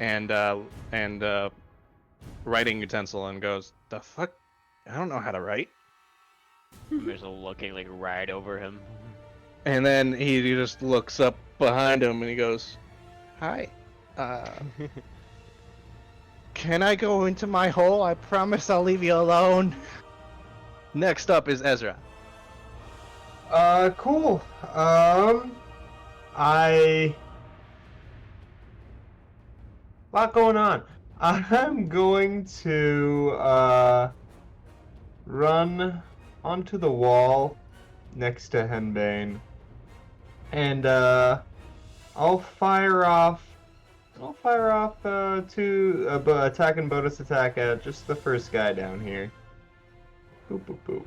and writing utensil and goes, "The fuck? I don't know how to write." I'm just looking like right over him. And then he just looks up behind him and he goes, "Hi. Can I go into my hole? I promise I'll leave you alone." Next up is Ezra. Cool. Lot going on. I'm going to, run onto the wall next to Henbane. And, I'll fire off two attack and bonus attack at just the first guy down here. Boop boop boop.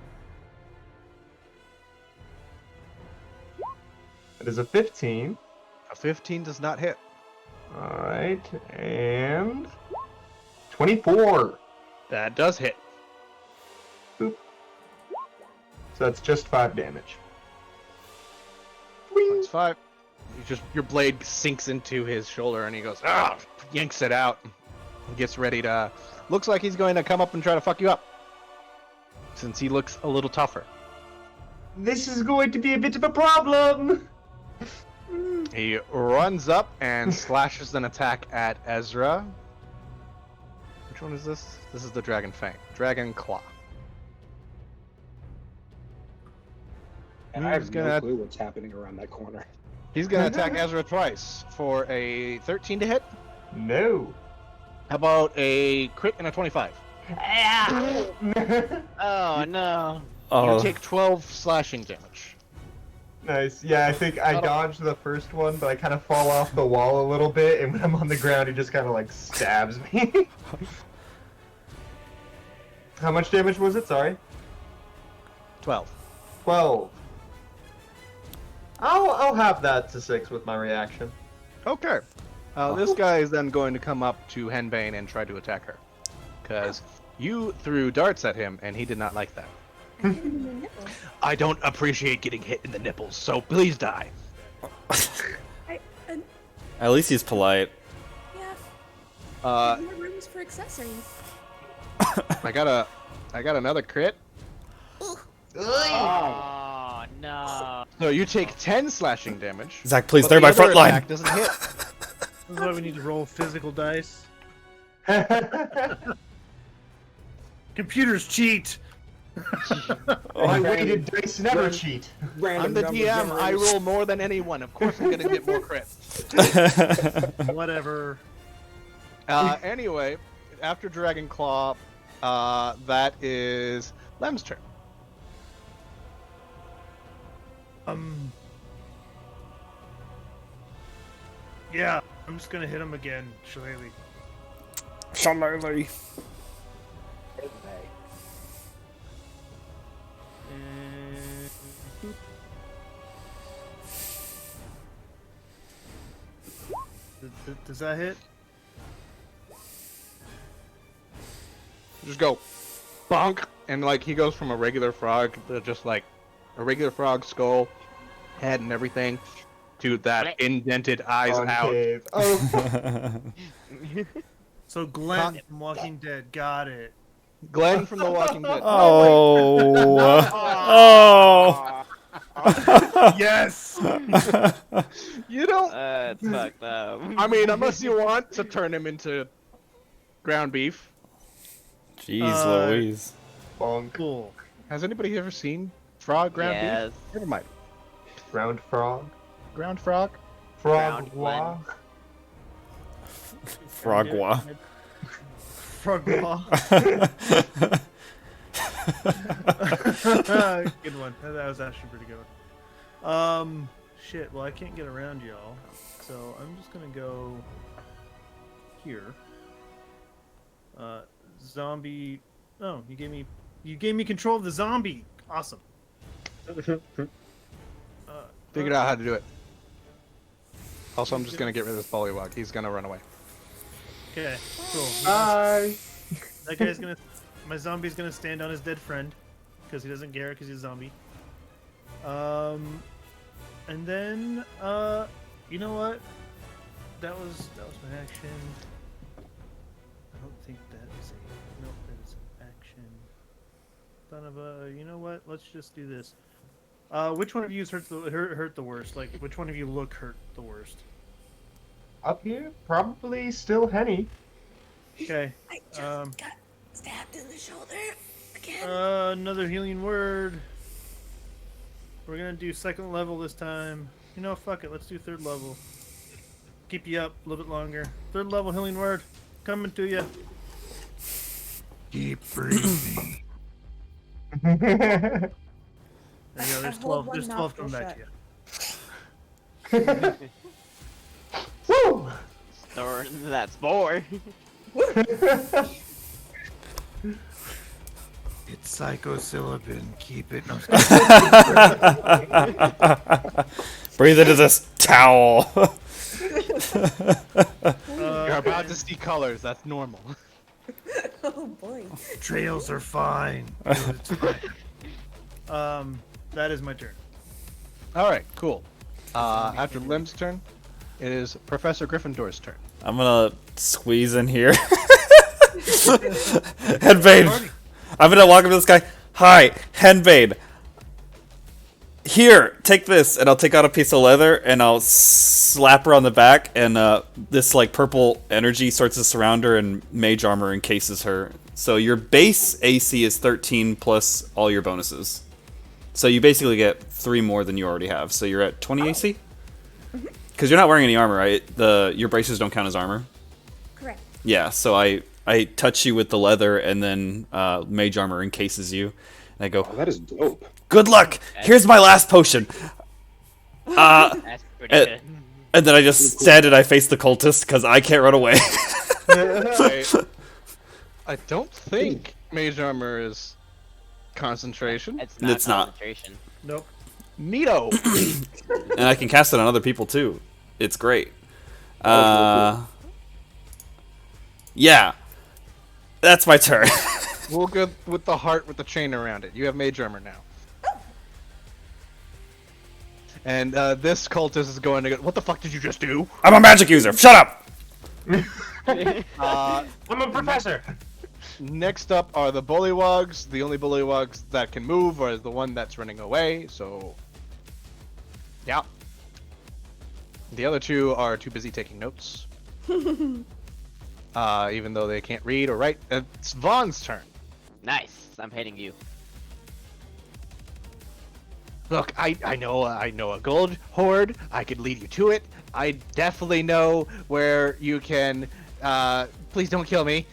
It is a 15. A 15 does not hit. Alright, and 24. That does hit. Boop. So that's just 5 damage. That's 5. Your blade sinks into his shoulder and he goes, ah, yanks it out. He gets ready to. Looks like he's going to come up and try to fuck you up. Since he looks a little tougher. This is going to be a bit of a problem. He runs up and slashes an attack at Ezra. Which one is this? This is the Dragon Fang. Dragon Claw. And I have He's no gonna- clue what's happening around that corner. He's going to attack Ezra twice for a 13 to hit. No. How about a crit and a 25? Oh no. You take 12 slashing damage. Nice. Yeah, I think I dodged the first one, but I kind of fall off the wall a little bit, and when I'm on the ground, he just kind of like stabs me. How much damage was it? Sorry. 12. 12. I'll have that to 6 with my reaction. Okay. This guy is then going to come up to Henbane and try to attack her. Because you threw darts at him, and he did not like that. I hit him in the nipple. I don't appreciate getting hit in the nipples, so please die. At least he's polite. Yeah, more rooms for accessories. I got another crit. Oh no. So you take 10 slashing damage. Zach, please, but they're the my other front line. attack doesn't hit. This is why we need to roll physical dice. Computers cheat. My weighted dice never cheat. I'm the DM. I roll more than anyone. Of course I'm gonna get more crits. Whatever. Anyway, after Dragon Claw, that is Lem's turn. Yeah, I'm just gonna hit him again, Shillelagh. Shillelagh. Does that hit? Just go, bonk, and like he goes from a regular frog to just like a regular frog skull, head and everything, to that indented eyes out. Concave. Oh, So Glenn from Walking Dead, got it. Glenn from The Walking Dead. Oh. Oh. Yes! You don't. That's fucked up. I mean, unless you want to turn him into ground beef. Jeez Louise. bonk. Cool. Has anybody ever seen frog ground Yes. beef? Never mind. Ground frog. Ground frog. Frog Ground wa. Frogwa. Frogwa. Good one. That was actually pretty good. Shit. Well, I can't get around y'all, so I'm just gonna go here. Zombie. Oh, you gave me control of the zombie. Awesome. Figured out how to do it. Also, I'm just gonna get rid of this bullywug. He's gonna run away. Okay. Cool. Bye. That guy's gonna. My zombie's gonna stand on his dead friend because he doesn't care because he's a zombie. And then you know what? That was my action. I don't think that is a nope. That is an action. Son of a. You know what? Let's just do this. Which one of you hurt the worst? Like, which one of you look hurt the worst? Up here, probably still Henny. Okay. I just got stabbed in the shoulder again. Another healing word. We're gonna do second level this time. You know, fuck it. Let's do third level. Keep you up a little bit longer. Third level healing word coming to you. Keep breathing. There you go. I There's hold 12. one There's 12 coming nostril back to you. Woo! Or that's 4. It's psilocybin. Keep it. No, Breathe into this towel. You're about to see colors. That's normal. Oh boy. trails are fine. It's fine. That is my turn. All right, cool. After Lim's turn, it is Professor Gryffindor's turn. I'm gonna squeeze in here. Henbane. I'm gonna walk up to this guy. Hi, Henbane. Here, take this, and I'll take out a piece of leather, and I'll slap her on the back, and this like purple energy starts to surround her, and mage armor encases her. So your base AC is 13 plus all your bonuses. So you basically get 3 more than you already have. So you're at 20 AC. Because you're not wearing any armor, right? Your braces don't count as armor. Correct. Yeah. So I touch you with the leather, and then mage armor encases you. And I go, Oh, that is dope. good luck. Here's my last potion. That's pretty good. And then I just stand and I face the cultist because I can't run away. I don't think mage armor is concentration. It's not It's not. concentration. Nope. Neato. And I can cast it on other people too. It's great. Yeah. That's my turn. We'll go with the heart with the chain around it. You have mage armor now. And this cultist is going to go. What the fuck did you just do? I'm a magic user. Shut up. I'm a professor. Next up are the bullywugs. The only bullywugs that can move are the one that's running away. So, yeah. The other 2 are too busy taking notes. Even though they can't read or write. It's Vaughn's turn. Nice. I'm hitting you. Look, I know a gold hoard. I could lead you to it. I definitely know where you can. Please don't kill me.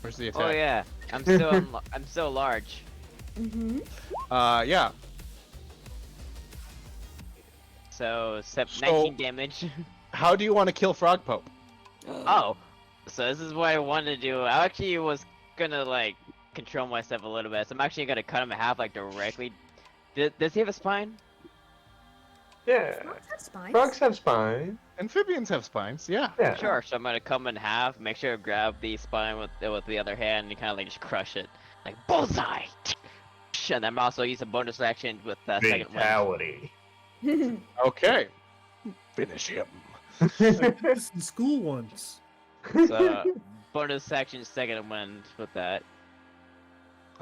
Where's the attack? Oh yeah. I'm so large. Mm-hmm. Yeah. So 19 So- damage. How do you want to kill Frog Pope? Oh. So this is what I wanted to do. I actually was gonna like control myself a little bit. So I'm actually gonna cut him in half like directly. Does he have a spine? Yeah. That's fine. Frogs have spine. Amphibians have spines. Yeah. Yeah. Sure. So I'm gonna come in half, make sure to grab the spine with the other hand, and kind of like just crush it, like bullseye. And I'm also use a bonus action with second wind. Fatality. Okay. Finish him. This in school once. So bonus action second wind with that.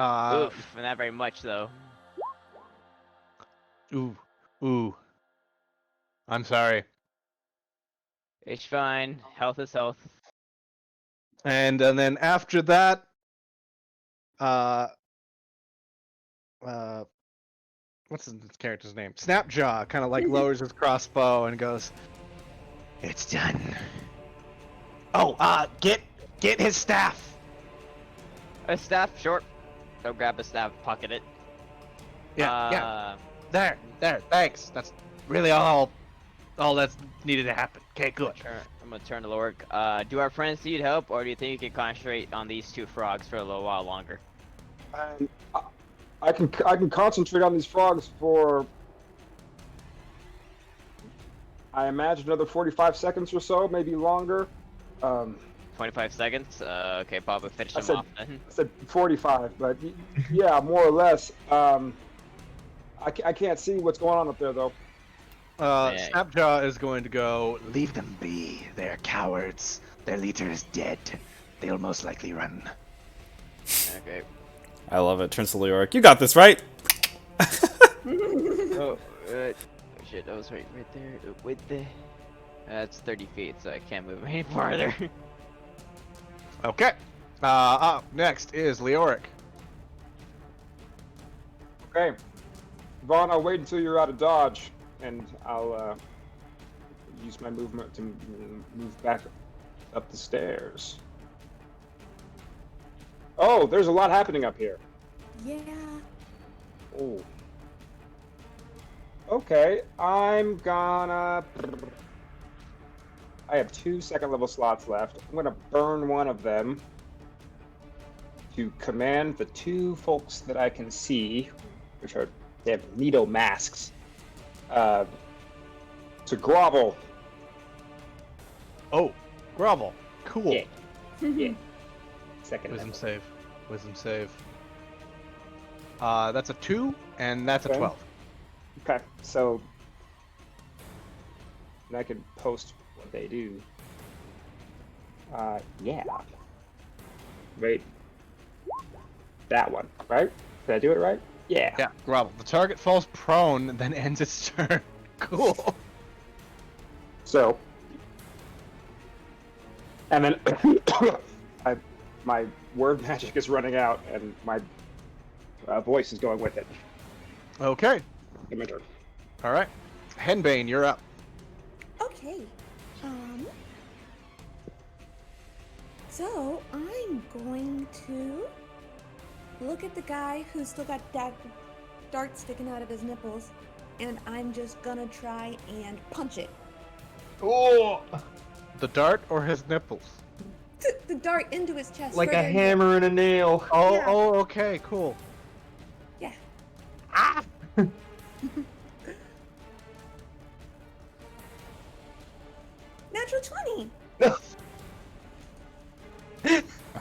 Oof, not very much though. Ooh. I'm sorry. It's fine. Health is health. And then after that, what's his character's name? Snapjaw kind of like lowers his crossbow and goes, "It's done." Oh, get his staff. A staff, short. Go grab a staff, pocket it. Yeah. There. Thanks. That's really all that's needed to happen. Okay, good. I'm gonna turn to Lork. Do our friends need help, or do you think you can concentrate on these 2 frogs for a little while longer? And I can concentrate on these frogs for, I imagine, another 45 seconds or so, maybe longer. 25 seconds? Okay, Bob, we'll finish I them said- off then. I said 45, but yeah, more or less. I can't see what's going on up there though. Yeah. Snapjaw is going to go. Leave them be. They're cowards. Their leader is dead. They'll most likely run. Okay. I love it. Turns to Leoric. You got this, right? Oh, shit, I was right there. With the. That's 30 feet, so I can't move any farther. Okay. Up next is Leoric. Okay. Vaughn, I'll wait until you're out of dodge, and I'll use my movement to move back up the stairs. Oh, there's a lot happening up here. Yeah. Oh. Okay, I'm gonna... I have 2 second-level slots left. I'm gonna burn one of them to command the 2 folks that I can see, which are, they have Nido masks, to grovel. Oh, grovel. Cool. Yeah. Yeah. Second Wisdom level. save. Wisdom save. That's a 2, and that's a Okay. 12. Okay, so and I can post what they do. Yeah. Wait. That one, right? Did I do it right? Yeah. Yeah, grovel. The target falls prone, then ends its turn. Cool. So, and then my word magic is running out, and my voice is going with it. Okay. In my turn. All right. Henbane, you're up. Okay. So I'm going to look at the guy who's still got that dart sticking out of his nipples, and I'm just gonna try and punch it. Oh, The dart or his nipples? The dart into his chest. like a further into- hammer and a nail. Oh, Yeah. oh, okay, cool. Yeah. Natural 20.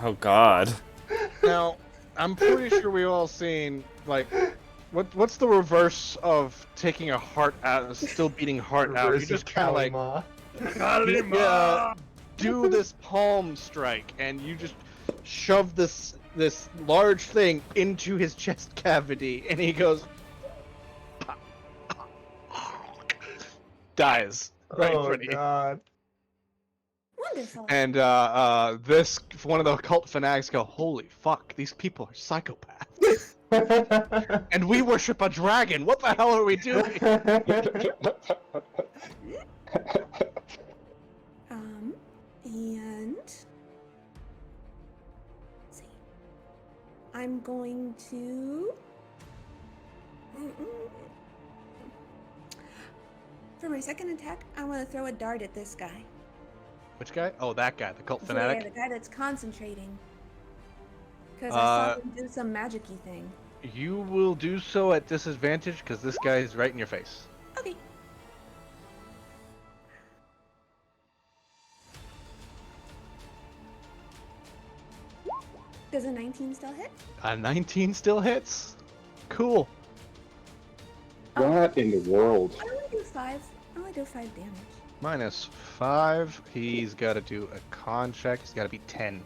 Oh God. Now, I'm pretty sure we've all seen, like, what's the reverse of taking a heart out, still beating heart out? You Reverse just of kind of like Kalima. do this palm strike, and you just shove this large thing into his chest cavity, and he goes, dies right in Oh front of you. God. Wonderful. And this one of the cult fanatics go, holy fuck, these people are psychopaths. And we worship a dragon. What the hell are we doing? And let's see. I'm going to for my second attack, I want to throw a dart at this guy. Which guy? Oh, that guy, the cult Yeah, fanatic. the guy that's concentrating. Because I saw him do some magic-y thing. You will do so at disadvantage because this guy is right in your face. Okay. Does a 19 still hit? A 19 still hits. Cool. What in the world? I only do 5. I only do 5 damage. -5. He's got to do a con check. He's got to be 10.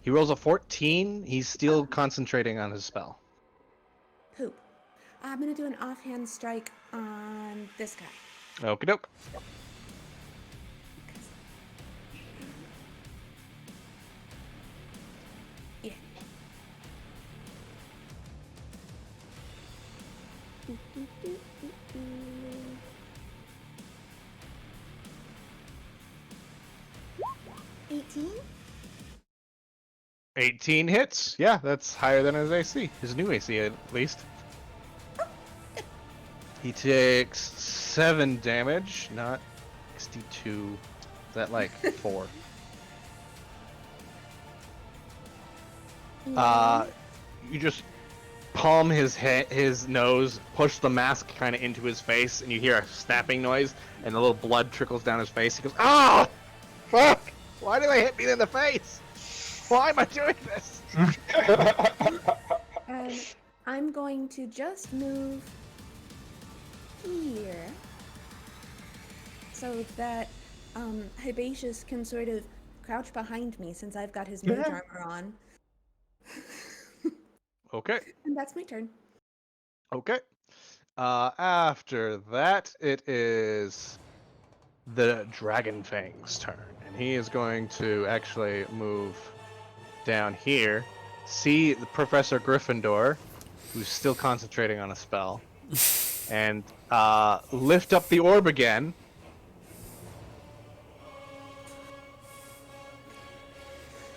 He rolls a 14. He's still concentrating on his spell. Poop. I'm gonna do an offhand strike on this guy. Okie doke. Yeah. Ooh, ooh, ooh, ooh, ooh. 18? 18 hits. Yeah, that's higher than his AC. His new AC, at least. He takes 7 damage, not 62. Is that like 4? You just palm his nose, push the mask kind of into his face, and you hear a snapping noise, and a little blood trickles down his face. He goes, "Ah, fuck! Why did they hit me in the face? Why am I doing this?" I'm going to just move here so that Hibatius can sort of crouch behind me since I've got his mage armor on. Okay. And that's my turn. Okay. After that, it is the Dragon Fang's turn, and he is going to actually move down here, see the Professor Gryffindor, who's still concentrating on a spell, and lift up the orb again.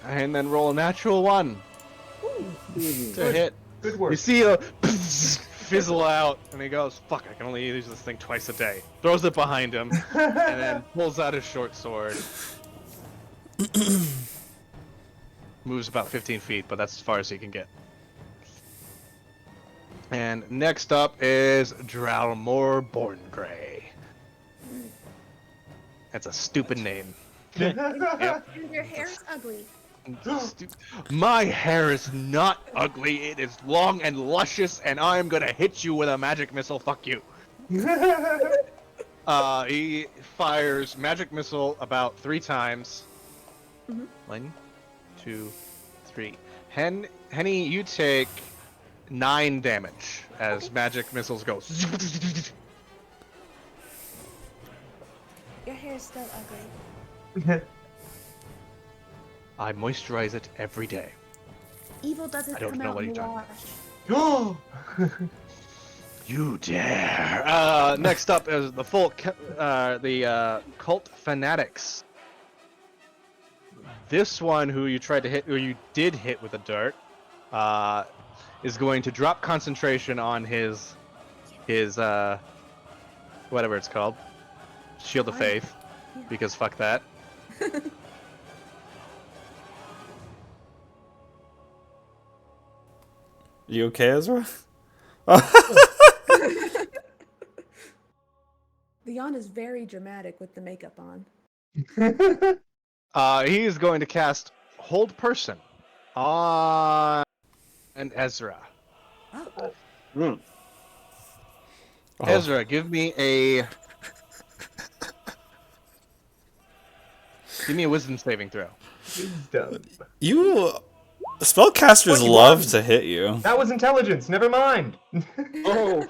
And then roll a natural 1 to hit. Good work. You see a fizzle out, and he goes, "Fuck! I can only use this thing twice a day." Throws it behind him, and then pulls out his short sword. Moves about 15 feet, but that's as far as he can get. And next up is Dralmor Borngray. That's a stupid name. Yep. And your hair is ugly. My hair is not ugly. It is long and luscious, and I'm gonna hit you with a magic missile. Fuck you. He fires magic missile about 3 times. Mhm. 1, 2, 3. Henny, you take 9 damage as magic missiles go. Your hair is still ugly. I moisturize it every day. Evil doesn't I don't come know out what in you're the talking wash. You dare! Next up is the cult fanatics. This one, who you tried to hit, or you did hit with a dart, is going to drop concentration on his whatever it's called, Shield of Faith, because fuck that. You okay, Ezra? Leon is very dramatic with the makeup on. He is going to cast Hold Person on Ezra. Hmm. Ezra, give me a wisdom saving throw. Done. You spellcasters 21. love to hit you. That was intelligence. Never mind. Oh.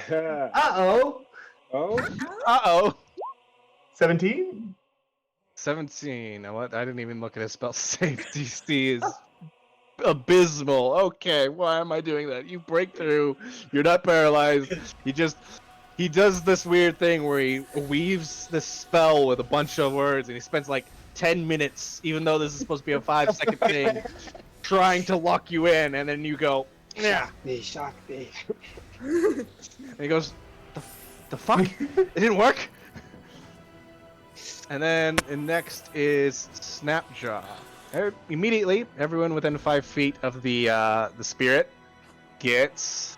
Uh-oh. Oh. Uh-oh. 17? 17. What? I didn't even look at his spell save. DC is abysmal. Okay, why am I doing that? You break through. You're not paralyzed. He does this weird thing where he weaves this spell with a bunch of words, and he spends like 10 minutes, even though this is supposed to be a 5-second thing, trying to lock you in, and then you go, yeah. Shock me. And he goes, the fuck? It didn't work? And then next is Snapjaw. Immediately, everyone within 5 feet of the spirit gets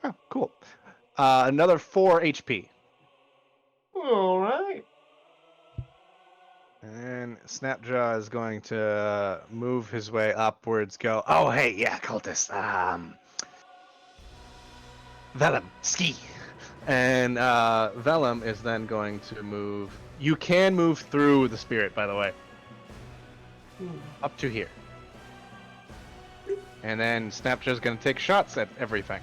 oh, cool. Another 4 HP. All right. And Snapjaw is going to move his way upwards, go, oh, hey, yeah, cultist. Vellum, ski. And Vellum is then going to move. You can move through the spirit, by the way. Up to here. And then Snapjaw's going to take shots at everything.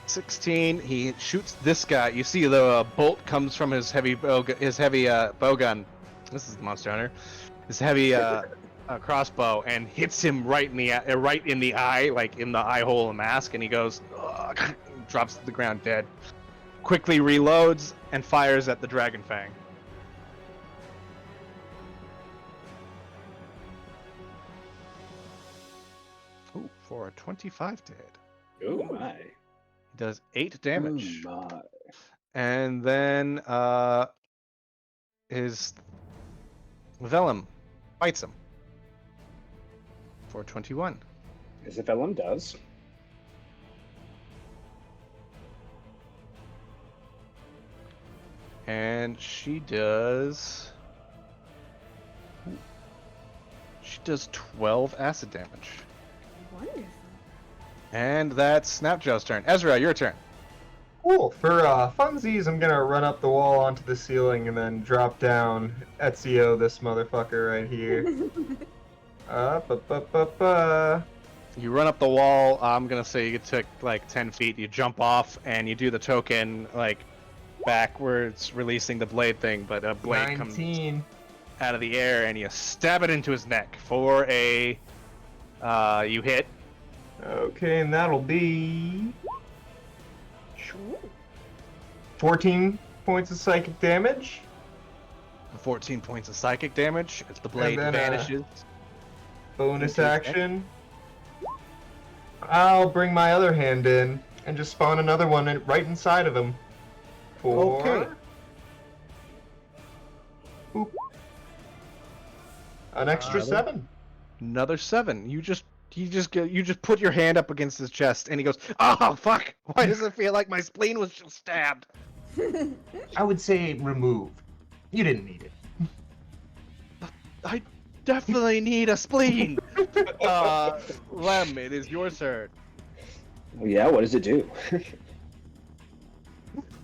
.16. He shoots this guy. You see the bolt comes from his heavy bow gun. This is the Monster Hunter. His heavy crossbow, and hits him right in the eye, like in the eye hole of the mask, and he goes, ugh, drops to the ground dead. Quickly reloads and fires at the Dragon Fang. Ooh, for a 25 to hit. Oh my. He does 8 damage. Oh my. And then his Vellum bites him for 21. As if Ellen does. And she does 12 acid damage. Wonderful. And that's Snapjaw's turn. Ezra, your turn. Cool. For funsies, I'm gonna run up the wall onto the ceiling and then drop down Ezio, this motherfucker right here. You run up the wall. I'm gonna say you took like 10 feet. You jump off and you do the token like backwards, releasing the blade thing. But a blade 19. comes out of the air and you stab it into his neck for a. You hit. Okay, and that'll be 14 points of psychic damage. 14 points of psychic damage. As the blade then, vanishes. Bonus Okay. action. I'll bring my other hand in and just spawn another one right inside of him. For... Okay. Oop. An extra 7. Another 7. You just put your hand up against his chest and he goes, "Oh fuck! Why does it feel like my spleen was just stabbed?" I would say remove. You didn't need it. I definitely need a spleen. Lem, it is your turn. Oh, yeah, what does it do?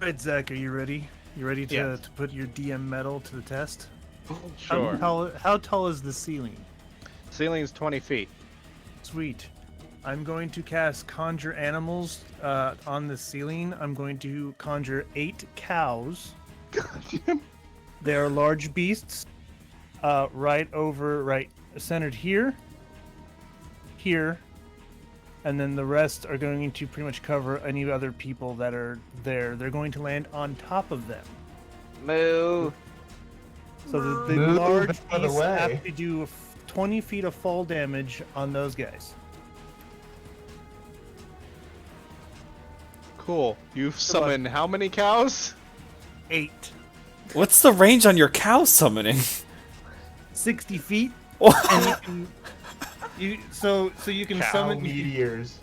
Right, Zach, are you ready? You ready to, Yes. to put your DM metal to the test? Sure. How tall is the ceiling? Ceiling is 20 feet. Sweet. I'm going to cast Conjure Animals on the ceiling. I'm going to conjure 8 cows. They are large beasts. Right centered here, and then the rest are going to pretty much cover any other people that are there. They're going to land on top of them. Moo. So the Move large out of the beasts way. have to do 20 feet of fall damage on those guys. Cool. You've summoned how many cows? 8. What's the range on your cow summoning? 60 feet. What? And you can Cow summon meteors.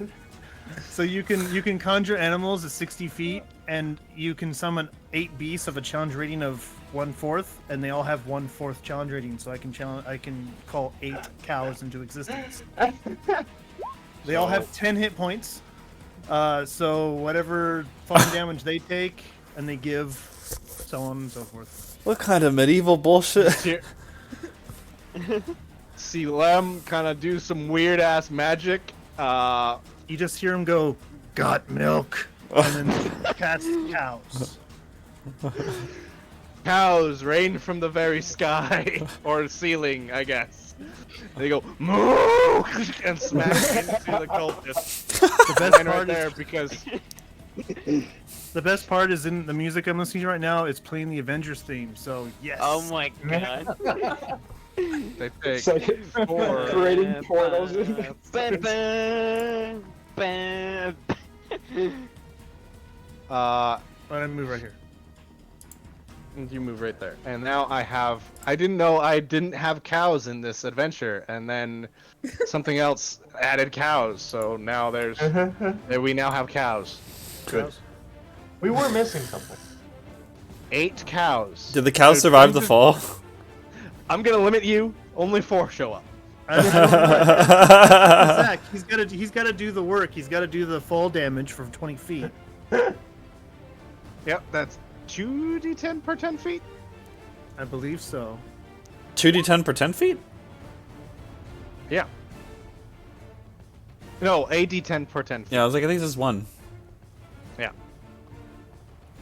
So you can conjure animals at 60 feet, and you can summon 8 beasts of a challenge rating of 1/4, and they all have 1/4 challenge rating. So I can call 8 cows into existence. They all have 10 hit points. So whatever falling damage they take, and they give, so on and so forth. What kind of medieval bullshit? Here. See Lem kind of do some weird ass magic. You just hear him go, "Got milk," and then cast cows. Cows rain from the very sky or ceiling, I guess. They go moo and smack into the cultist. The best Line right part there is because the best part is in the music I'm listening to right now. It's playing the Avengers theme. So yes. Oh my god. they take It's like 4. creating portals. Bam, bam, bam. I'm gonna move right here. You move right there. And now I didn't know I didn't have cows in this adventure, and then something else added cows, so now we now have cows. Good. We were missing something. 8 cows. Did the cows survive the fall? I'm gonna limit you, only 4 show up. Zach, he's gotta do the work. He's gotta do the fall damage from 20 feet. Yep, that's 2d10 per 10 feet? I believe so. 2d10 per 10 feet? Yeah. No, a d10 per 10 feet. Yeah, I was like, I think this is 1. Yeah.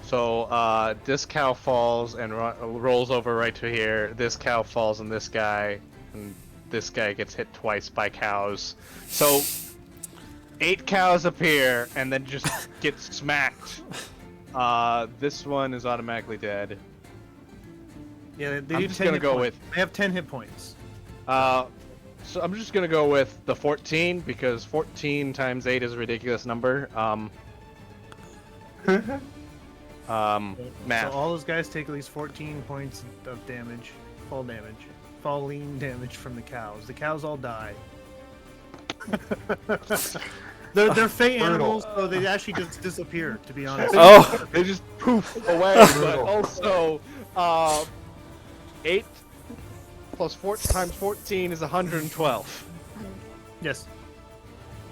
So, this cow falls and rolls over right to here. This cow falls on this guy, and this guy gets hit twice by cows. So, 8 cows appear and then just get smacked. This one is automatically dead. Yeah, they I'm do just 10 gonna hit go points. They have 10 hit points. So I'm just gonna go with the 14 because 14 times 8 is a ridiculous number. Math. So all those guys take at least 14 points of damage, falling damage from the cows. The cows all die. They're fey Brutal. animals, so they actually just disappear. To be honest. Oh, They just poof away. But also, 8 plus 4 times 14 is 112. Yes.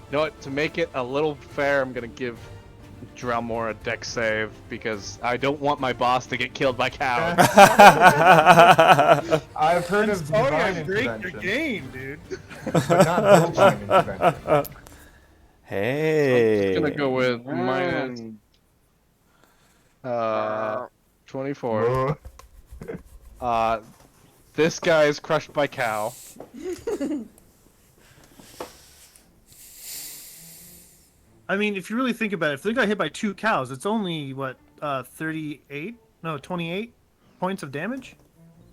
You know what? To make it a little fair, I'm gonna give Drelmore a dex save because I don't want my boss to get killed by cows. I've heard I'm of sorry, divine I break your intervention, game, dude. but not divine intervention. hey. Just gonna go with minus 24. This guy is crushed by cow. I mean, if you really think about it, if they got hit by 2 cows, it's only what 38? No, 28 points of damage.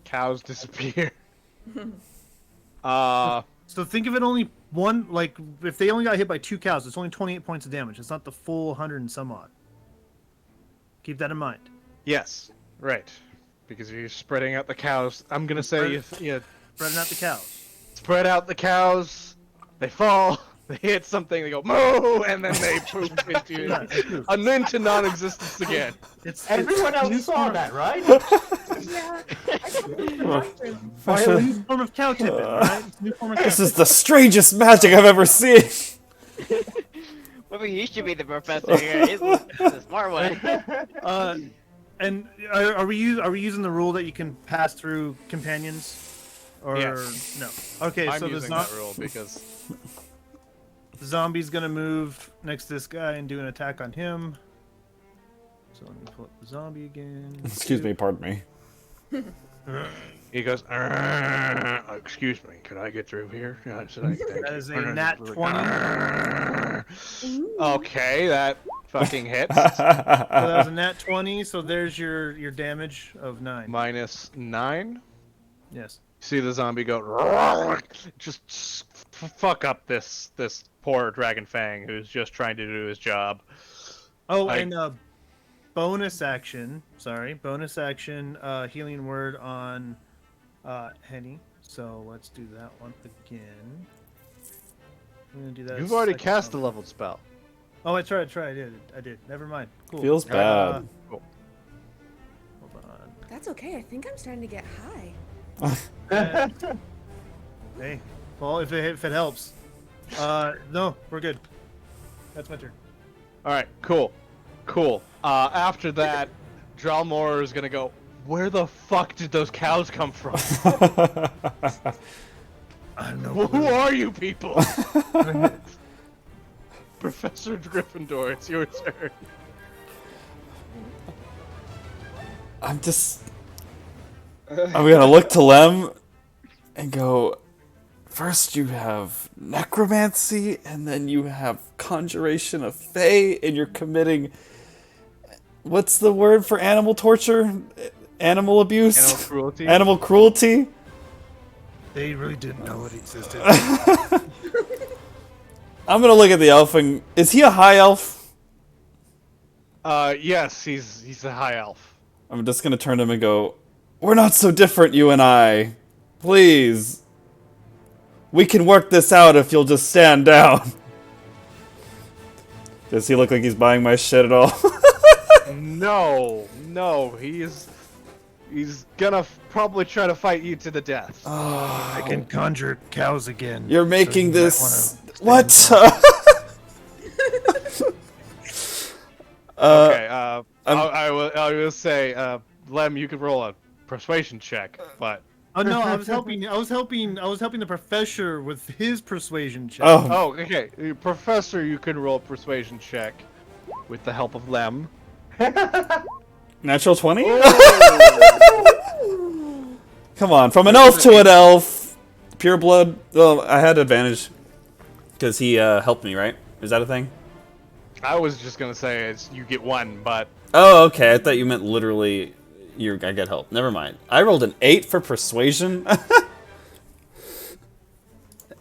Cows disappear. So think of it only one. Like if they only got hit by 2 cows, it's only 28 points of damage. It's not the full 100 and some odd. Keep that in mind. Yes, right. Because you're spreading out the cows. I'm gonna say you Spreading out the cows. spread out the cows. They fall. They hit something. They go moo, and then they poof into non-existence again. Everyone else saw that, right? Yeah. It's a new form of cow tipping, right? It's a new form of This cow is the strangest magic I've ever seen. Maybe he should be the professor here. He's the smart one. And are we using the rule that you can pass through companions, or Yes. no? Okay, I'm so the using that rule because zombie's gonna move next to this guy and do an attack on him. So let me pull up the zombie again. Excuse me, pardon me. he goes. Excuse me, can I get through here? That is a nat 20. Okay, that fucking hits. So that was a nat 20. So there's your damage of 9. Minus 9. Yes. See the zombie go. Just fuck up this poor Dragon Fang who's just trying to do his job. Oh, and bonus action. Sorry, bonus action. Healing word on Henny. So let's do that one again. I'm gonna do that. You've already second cast the time. leveled spell. Oh, I tried. I did. Never mind. Cool. Feels bad. Hold on. That's okay. I think I'm starting to get high. Hey, well, if it helps. No, we're good. That's my turn. All right, cool. After that, Dralmor is gonna go. Where the fuck did those cows come from? I know. Who are you people? Professor Gryffindor, it's your turn. I'm gonna look to Lem and go, first you have necromancy, and then you have conjuration of Fae, and you're committing... What's the word for animal torture? Animal abuse? Animal cruelty. Animal cruelty? They really didn't know it existed. I'm gonna look at the elf and... Is he a high elf? Yes, he's a high elf. I'm just gonna turn to him and go, we're not so different, you and I. Please. We can work this out if you'll just stand down. Does he look like he's buying my shit at all? No, he's gonna probably try to fight you to the death. I can conjure cows again. You're making you this... might wanna What? Okay, I will say, Lem, you can roll a persuasion check, but Oh no, I was helping the professor with his persuasion check. Oh, okay, Professor, you can roll a persuasion check with the help of Lem. natural 20? Come on, from an elf to an elf. Pure blood. Well, I had advantage. Because he helped me, right? Is that a thing? I was just gonna say you get 1, but Oh, okay. I thought you meant literally I get help. Never mind. I rolled an 8 for persuasion.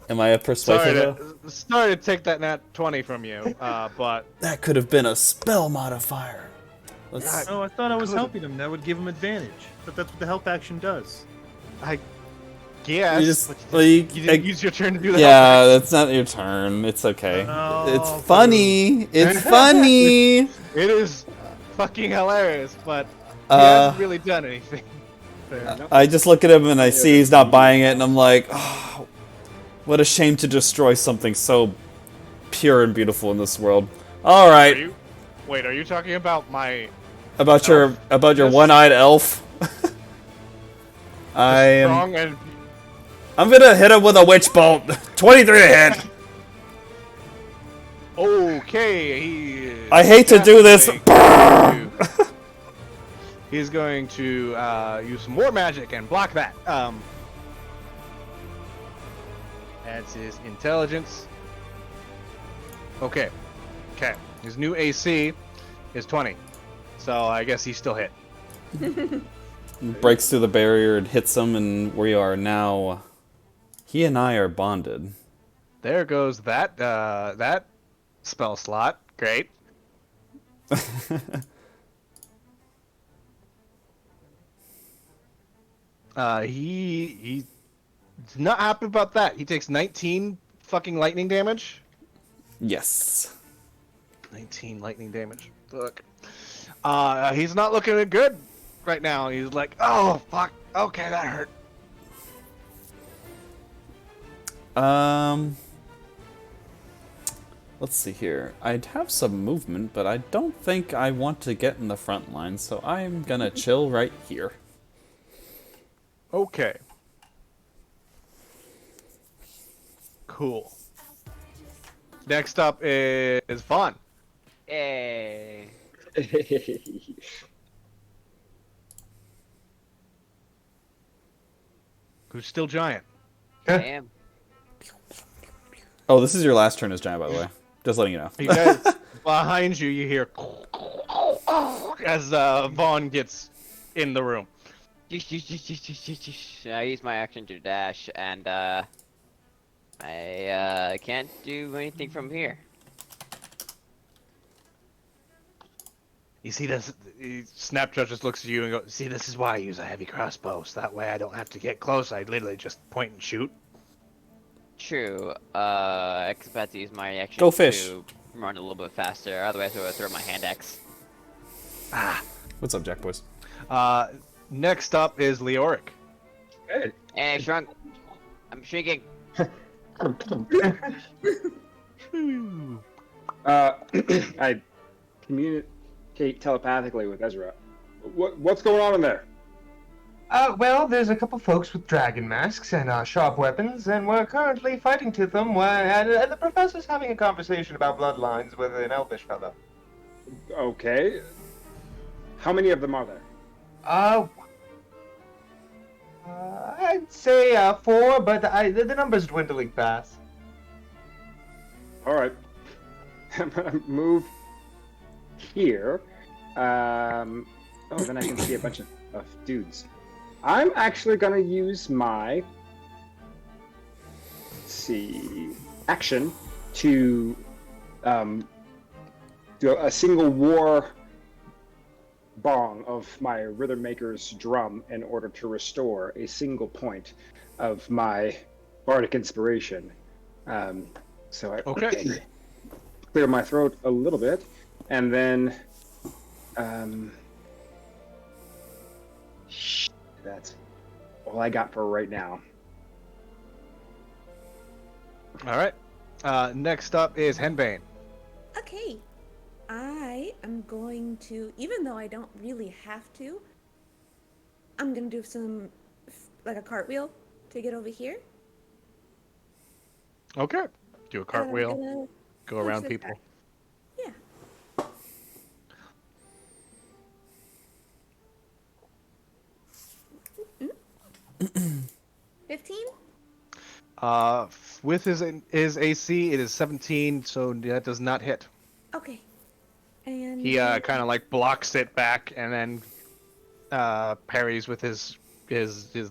Am I a persuasive? sorry to take that nat 20 from you, but That could have been a spell modifier. Let's... Oh, I thought I was helping him. That would give him advantage. But that's what the help action does. I guess. You just, but well, you didn't use your turn to do the health yeah, packs. that's not your turn. It's okay. It's Oh, funny. It's funny. It is fucking hilarious, but he Uh, hasn't really done anything. Fair enough. I just look at him and I Yeah, see he's not buying it, and I'm like, oh, what a shame to destroy something so pure and beautiful in this world. All right, Are you talking about my about elf? your Yes. one-eyed elf. strong and I'm gonna hit him with a witch bolt. 23 to hit. okay? He is I hate to do this. He's going to use some war magic and block that. That's his intelligence. Okay. His new AC is 20, so I guess he's still hit. Breaks through the barrier and hits him, and we are now. He and I are bonded. There goes that spell slot. Great. He's not happy about that. He takes 19 fucking lightning damage. Yes. 19 lightning damage. Fuck. He's not looking good right now. He's like, oh fuck. Okay, that hurt. Let's see here. I'd have some movement, but I don't think I want to get in the front line, so I'm gonna chill right here. Okay. Cool. Next up is Vaughn. Hey. Who's still giant. I am. Oh, this is your last turn as giant, by the way. Just letting you know. You guys, behind you, you hear as Vaughn gets in the room. I use my action to dash, and I can't do anything from here. You see this? Snapshot just looks at you and goes, "See, this is why I use a heavy crossbow. So that way I don't have to get close. I literally just point and shoot." True. I expect to use my action Go fish. to run a little bit faster. Otherwise, I would throw my hand axe. What's up, Jack Boys? Next up is Leoric. Hey. Hey, shrunk. I'm shrinking. I communicate telepathically with Ezra. What's going on in there? Well, there's a couple folks with dragon masks and sharp weapons, and we're currently fighting to them, and the professor's having a conversation about bloodlines with an elfish fellow. Okay. How many of them are there? I'd say 4, but the number's dwindling fast. All right. I'm gonna move here. Oh, then I can see a bunch of dudes. I'm actually gonna use my, let's see, action to do a single war bong of my Rhythm Maker's drum in order to restore a single point of my bardic inspiration. So I clear my throat a little bit, and then that's all I got for right now. All right. Next up is Henbane. Okay. I am going to, even though I don't really have to, I'm going to do some, like a cartwheel to get over here. Okay. Do a And I'm cartwheel. gonna Go punch around this people. guy. Yeah. Mm. 15? With his AC, it is 17, so that does not hit. Okay. And He kind of like blocks it back and then parries with his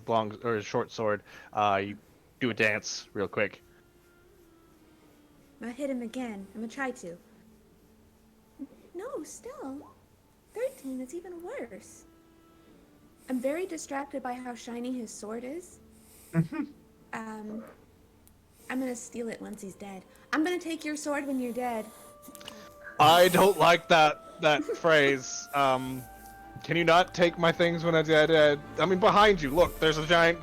long or his short sword. You do a dance real quick. I hit him again. I'm gonna try to. No, still. 13, it's even worse. I'm very distracted by how shiny his sword is. I'm gonna steal it once he's dead. I'm gonna take your sword when you're dead. I don't like that phrase. Can you not take my things when I'm dead? I mean, behind you, look, there's a giant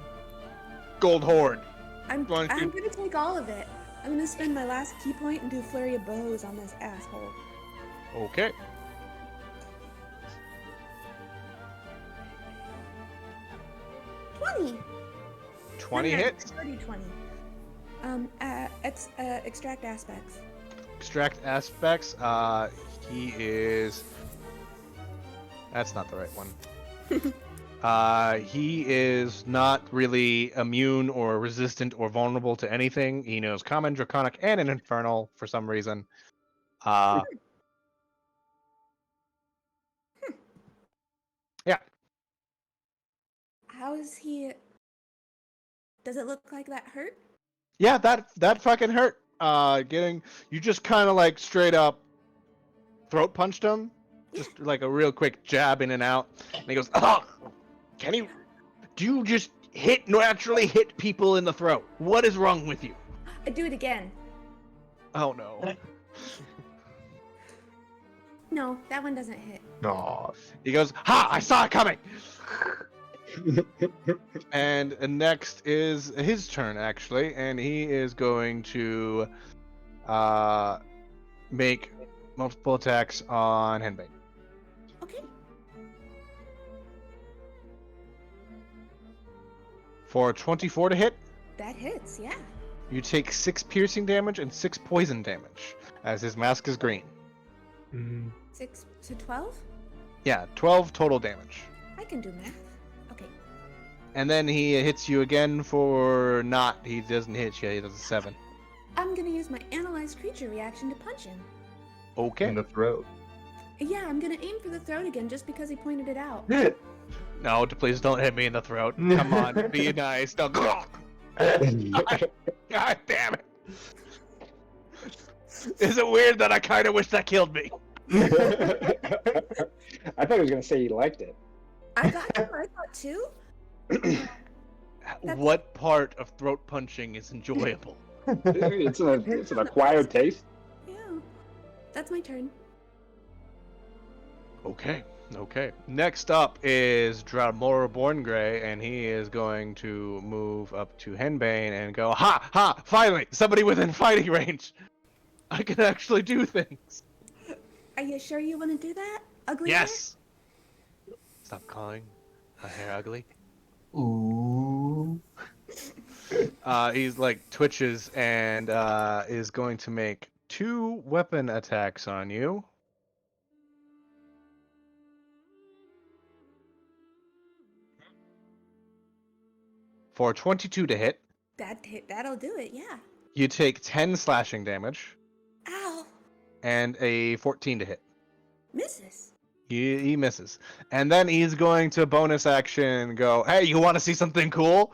gold hoard. I'm Why don't you- gonna take all of it. I'm gonna spend my last key point and do flurry of blows on this asshole. Okay. $20. 20 No, no, hits. 30, 20. Extract aspects. Extract aspects. He is. That's not the right one. He is not really immune or resistant or vulnerable to anything. He knows Common, Draconic, and an Infernal for some reason. Yeah. How is he? Does it look like that hurt? Yeah, that fucking hurt. You just kind of like straight up throat punched him, just like a real quick jab in and out. And he goes, "Oh, do you just naturally hit people in the throat? What is wrong with you?" I do it again. Oh no. No, that one doesn't hit. Aw. He goes, "Ha! I saw it coming." And next is his turn actually, and he is going to make multiple attacks on Henbei. Okay. For 24 to hit, That hits, yeah. you take 6 piercing damage and 6 poison damage, as his mask is green. 6 to 12? Yeah, 12 total damage. I can do math. Okay. And then he hits you again for not. He doesn't hit you. He does a 7. I'm gonna use my analyze creature reaction to punch him. Okay. In the throat. Yeah, I'm gonna aim for the throat again just because he pointed it out. No, please don't hit me in the throat. Come on, be nice. No. God damn it. Is it weird that I kind of wish that killed me? I thought he was gonna say he liked it. I thought too. What part of throat punching is enjoyable? It's an acquired taste. Yeah. That's my turn. Okay. Next up is Dramora Borngray, and he is going to move up to Henbane and go, ha! Finally! Somebody within fighting range! I can actually do things! Are you sure you want to do that? Ugly Yes! Stop calling my hair ugly. Ooh. He's like twitches and is going to make 2 weapon attacks on you. For 22 to hit. That'll do it, yeah. You take 10 slashing damage Ow! and a 14 to hit. Misses. He misses. And then he's going to bonus action go, hey, you want to see something cool?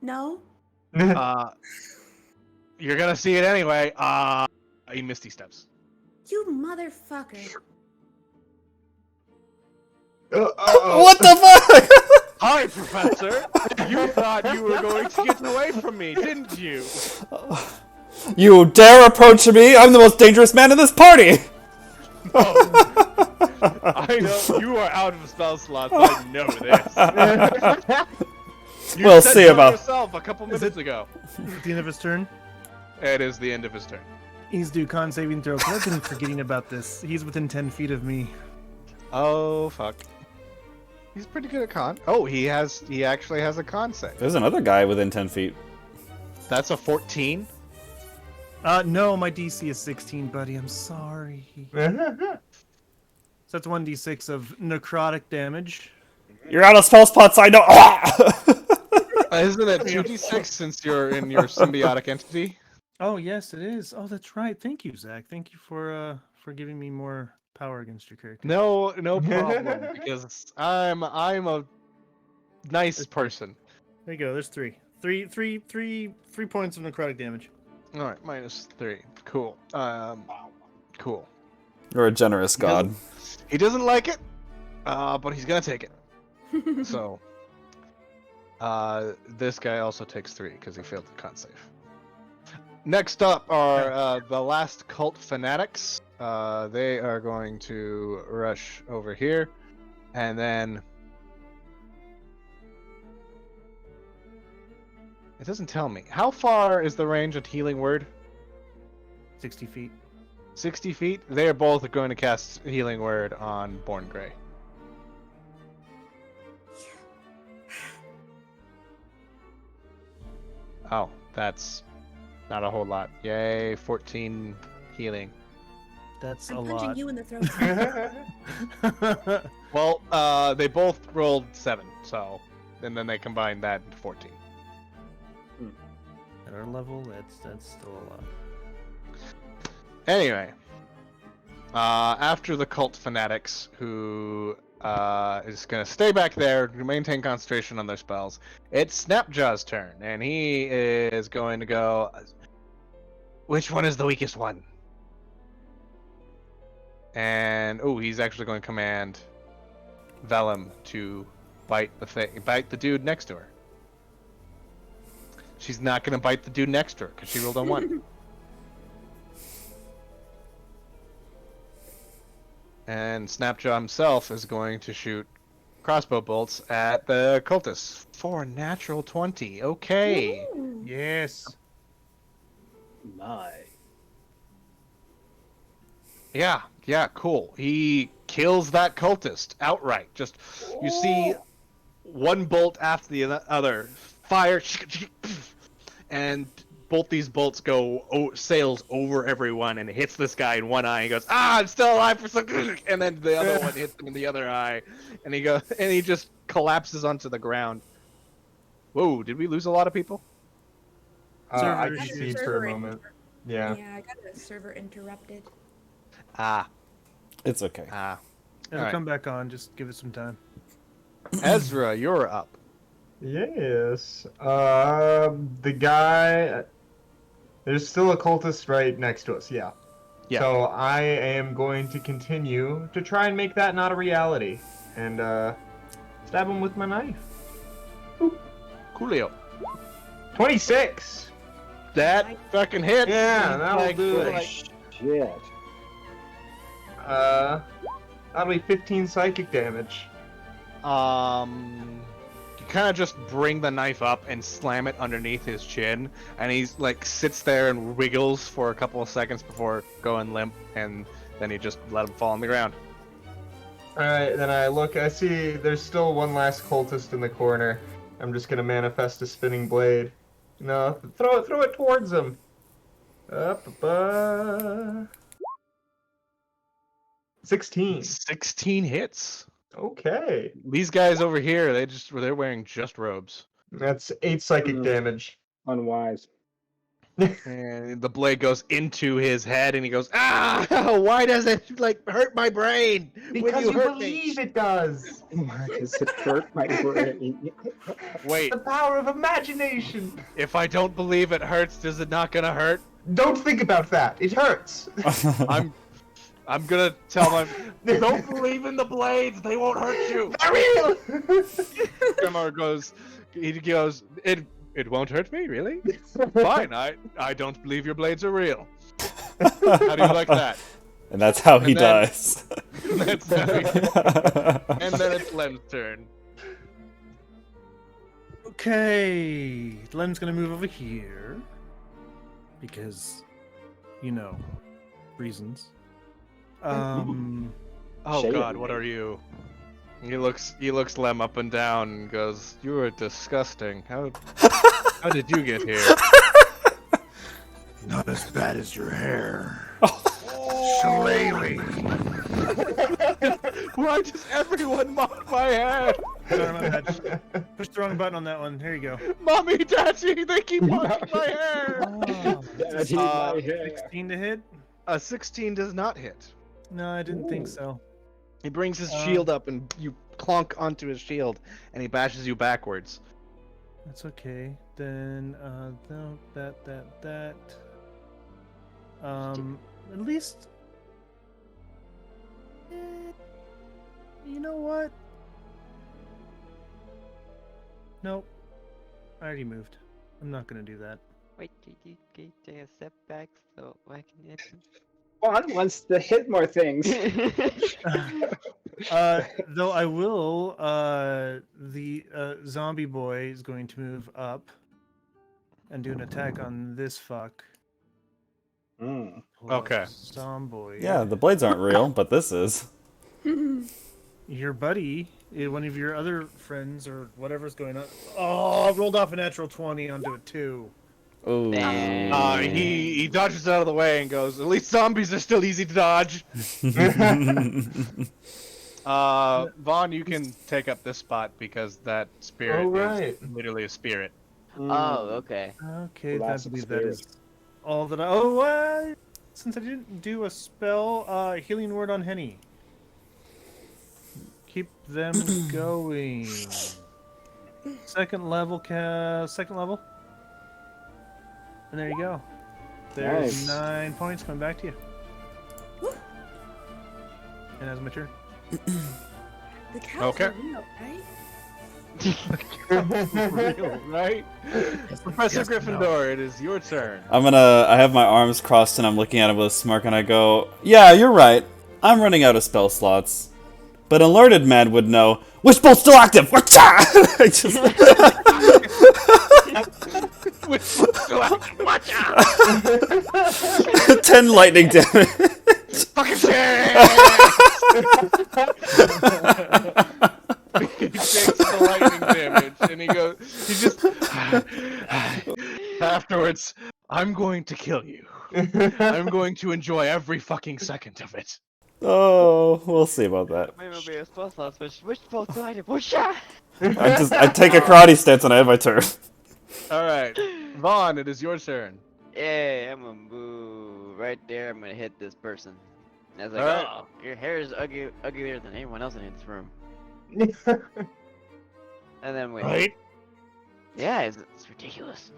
No? You're going to see it anyway. He Misty Steps. You motherfucker. What the fuck? Hi, Professor! You thought you were going to get away from me, didn't you? You dare approach me? I'm the most dangerous man in this party! I know you are out of spell slots. I know this. You We'll said see so about- yourself a couple minutes ago. At the end of his turn, It is the end of his turn. he's due con saving throw. 'Cause I've been forgetting about this. He's within 10 feet of me. Oh fuck. He's pretty good at con. Oh, he actually has a con save. There's another guy within 10 feet. That's a 14. No, my DC is 16, buddy. I'm sorry. So that's 1d6 of necrotic damage. You're out of spell spots, I know! Isn't it 2d6 since you're in your symbiotic entity? Oh, yes, it is. Oh, that's right. Thank you, Zach. Thank you for giving me more power against your character. No problem. Because I'm a nice person. There you go. There's 3 points of necrotic damage. All right, -3. Cool. Cool. You're a generous god. He doesn't like it, but he's gonna take it. So, This guy also takes 3 because he failed the con save. Next up are the last cult fanatics. They are going to rush over here, and then it doesn't tell me how far is the range of healing word. 60 feet. 60 feet. They are both going to cast healing word on Born Grey. Oh, that's not a whole lot. Yay, 14 healing. That's I'm a punching lot. you in the throat. Well, they both rolled 7, so, and then they combined that into 14. At our level, that's still a lot. Anyway, after the cult fanatics, who is going to stay back there to maintain concentration on their spells, it's Snapjaw's turn, and he is going to go. Which one is the weakest one? And he's actually going to command Vellum to bite the dude next to her. She's not going to bite the dude next to her because she rolled a 1. And Snapjaw himself is going to shoot crossbow bolts at the cultists for a natural 20. Okay. Ooh. Yes. My. Yeah, cool. He kills that cultist outright. Just, you see one bolt after the other, fire, and both these bolts go sails over everyone and hits this guy in one eye. He goes, "Ah, I'm still alive for some," and then the other one hits him in the other eye, and he just collapses onto the ground. Whoa! Did we lose a lot of people? I Server concede issues. for a moment. Yeah. Yeah, I got a server interrupted. It's okay. It'll Alright. come back on. Just give it some time. Ezra, you're up. Yes. The guy. There's still a cultist right next to us. Yeah. Yeah. So I am going to continue to try and make that not a reality, and stab him with my knife. Coolio. 26. That fucking hits. Yeah, that'll do it. Shit. That'll be 15 psychic damage. You kind of just bring the knife up and slam it underneath his chin, and he's like sits there and wiggles for a couple of seconds before going limp, and then you just let him fall on the ground. Alright, then I see there's still one last cultist in the corner. I'm just gonna manifest a spinning blade. No, throw it towards him. Up, 16. 16 hits. Okay. These guys over here, they're wearing just robes, That's 8 psychic damage. Unwise. and the blade goes into his head, and he goes, "Ah! Why does it like hurt my brain when Because you you hurt believe me?" it does. Why does it hurt my brain? Wait, The power of imagination. if I don't believe it hurts, is it not gonna hurt? Don't think about that. It hurts. I'm gonna tell them, don't believe in the blades, they won't hurt you. They're real. Grandma goes, it won't hurt me, really? Fine, I don't believe your blades are real. How do you like that? And that's how he And then- dies. That's how he- and then it's Lem's turn. Okay, Lem's gonna move over here because, reasons. Oh Shade God, it, what mate. are you? He looks Lem up and down and goes, "You are disgusting. How did you get here?" Not as bad as your hair. Slay me. Why does everyone mock my hair? Sorry, my bad. Pushed the wrong button on that one. Here you go. Mommy, Daddy, they keep mocking my hair. Daddy, my hair. 16 to hit? A 16 does not hit. No, I didn't think so. He brings his shield up and you clunk onto his shield, and he bashes you backwards. That's okay. Then, no, that. At least. You know what? Nope. I already moved. I'm not gonna do that. Wait, can you take a step back so I can hit Juan wants to hit more things. him? Though I will, the zombie boy is going to move up and do an attack on this fuck. Mm. Pull up Okay. Zomboid. Yeah, the blades aren't real, but this is. Your buddy, one of your other friends, or whatever's going on. Oh, I rolled off a natural 20 onto a 2. Ooh. Damn. He dodges out of the way and goes, at least zombies are still easy to dodge. Vaughn, you can take up this spot because that spirit Oh, right. is literally a spirit. Oh, okay. Okay, Well, that that's believe the that spirit. is all that I. Oh, what? Since I didn't do a spell, healing word on Henny. Keep them going. Second level cast. Second level. And there you go. There's Nice. 9 points coming back to you. Woo. And that's my turn. The cows Okay. are real, right? Real, right? Professor Yes, Gryffindor, it is your turn. I have my arms crossed and I'm looking at him with a smirk and I go, yeah, you're right. I'm running out of spell slots. But an alerted man would know, Wishbolt still active! Whatcha? I just... Watch out! 10 lightning damage. Fucking shit! He takes the lightning damage and he just afterwards, I'm going to kill you. I'm going to enjoy every fucking second of it. Oh, we'll see about that. Maybe it'll be a spell slot switch. Which both side? Push out! I take a karate stance and I have my turn. Alright. Vaughn, it is your turn. Yeah, I'm gonna move right there. I'm gonna hit this person. And I was like, Alright. oh, your hair is uglier than anyone else in this room. And then wait. Right? Yeah, it's ridiculous.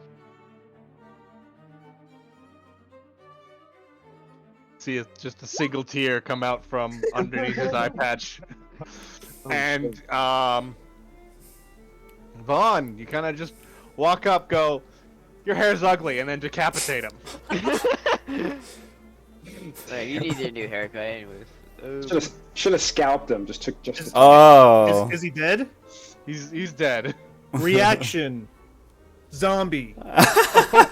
See just a single tear come out from underneath his eye patch. And Vaughn, you kind of just walk up, go, your hair's ugly, and then decapitate him. Like, you need a new haircut, anyways. Should have scalped him. Just took just. Oh. Is he dead? He's dead. Reaction. Zombie. You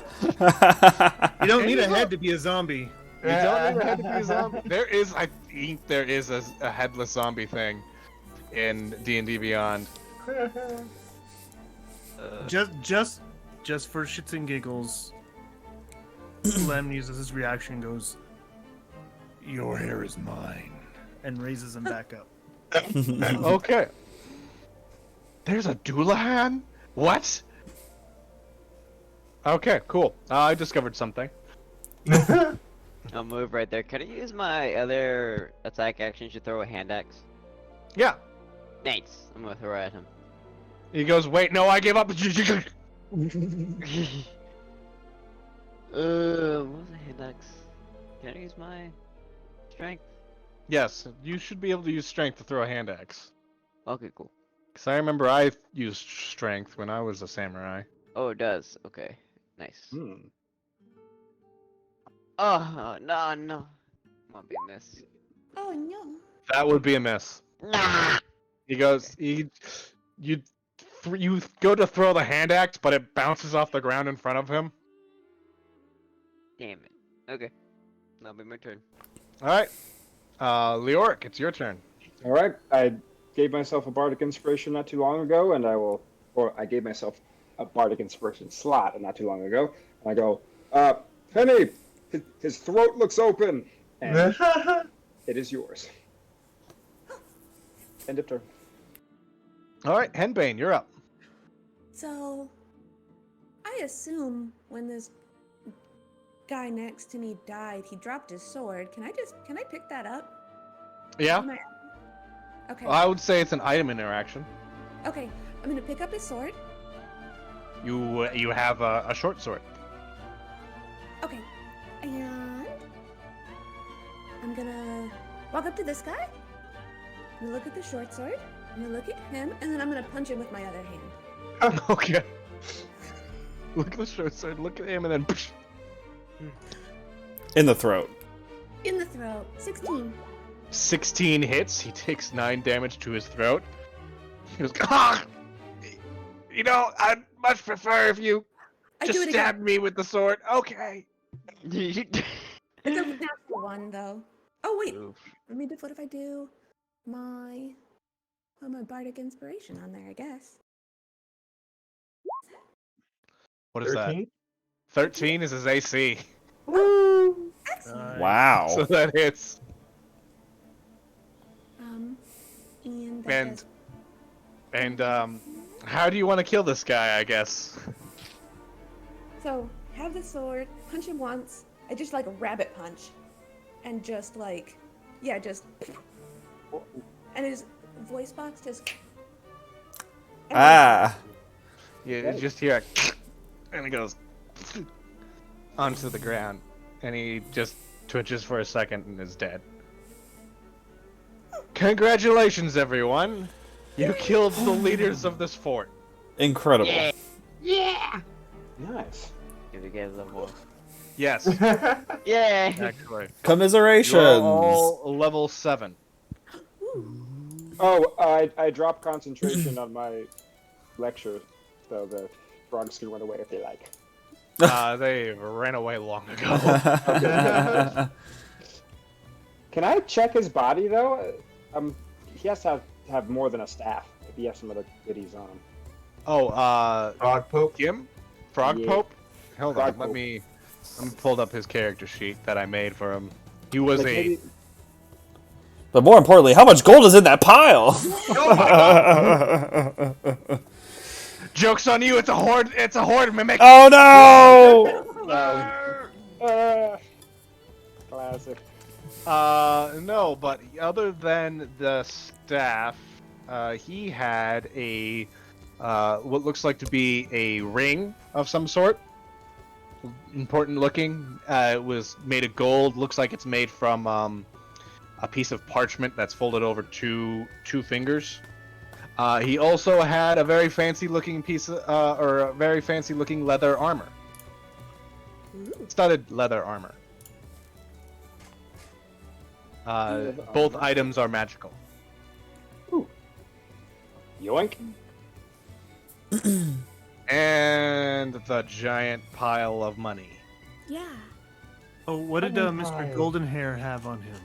don't need a head to be a zombie. You don't need a head to be a zombie. I think there is a headless zombie thing in D&D Beyond. Just for shits and giggles, Lem uses his reaction and goes, "Your hair is mine," and raises him back up. Okay. There's a Doulahan? What? Okay, cool. I discovered something. I'll move right there. Can I use my other attack action to throw a hand axe? Yeah. Nice. I'm gonna throw it at him. He goes, wait, no, I give up. What was the hand axe? Can I use my strength? Yes, you should be able to use strength to throw a hand axe. Okay, cool. Because I remember I used strength when I was a samurai. Oh, it does. Okay. Nice. Hmm. Oh, no. Won't be a miss. Oh no. That would be a miss. Nah. He goes, you go to throw the hand axe, but it bounces off the ground in front of him. Damn it. Okay. That'll be my turn. Alright. Leoric, it's your turn. All right. I gave myself a bardic inspiration not too long ago, and I gave myself a bardic inspiration slot not too long ago. And I go, Penny, his throat looks open, and it is yours. End of turn. Alright, Henbane, you're up. So, I assume when this guy next to me died, he dropped his sword. Can I pick that up? Yeah? Am I- Okay. I would say it's an item interaction. Okay. I'm gonna pick up his sword. You have a short sword. Okay. And I'm gonna walk up to this guy. I'm gonna look at the short sword. I'm gonna look at him, and then I'm gonna punch him with my other hand. Okay. Look at the short sword. Look at him, and then. In the throat. In the throat. 16. 16 hits. He takes 9 damage to his throat. He goes, ah! You know, I'd much prefer if you I just do it stabbed again. me with the sword. Okay. It's a natural one, though. Oh, wait. Oof. What if I do my... Put my bardic inspiration on there, I guess. What is that? 13? 13 is his AC. Woo! Excellent. Wow. So that hits. And that And does... how do you want to kill this guy, I guess? So, have the sword, punch him once. I just like a rabbit punch. And just like... Yeah, just... And his voice box just... Ah. You just hear it, and it goes onto the ground, and he just twitches for a second and is dead. Congratulations, everyone! You killed the leaders of this fort. Incredible. Nice. Did we get level? Yes, Yay! actually. You Commiserations. are all level 7. Oh, I dropped concentration on my lecture, so the frogs can run away if they like. They ran away long ago. Can I check his body though? He has to have more than a staff. If he has some other goodies on him. Oh, Frog Pope? Jim? Frog Yeah. Pope? Hold Frog on, let Pope. me pull up his character sheet that I made for him. He was Like, a... maybe- But more importantly, how much gold is in that pile? Joke's on you, it's a horde mimic! Oh no! Classic. No, but other than the staff, he had a what looks like to be a ring of some sort. Important looking. It was made of gold. Looks like it's made from a piece of parchment that's folded over two fingers. He also had a very fancy looking piece of, or a very fancy looking leather armor. Studded leather armor. Both items are magical. Yoink. And the giant pile of money. Yeah. Oh, what did Funny Mr. pie. Goldenhair have on him?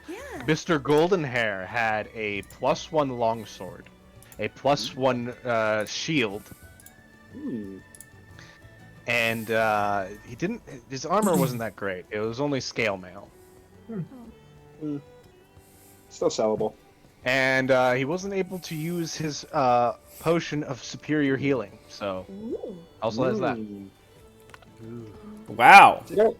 Yeah. Mr. Goldenhair had a +1 longsword, a +1 shield, and he didn't. His armor wasn't that great. It was only scale mail, Still sellable. and he wasn't able to use his potion of superior healing. So Ooh. also has that. Wow. Check out,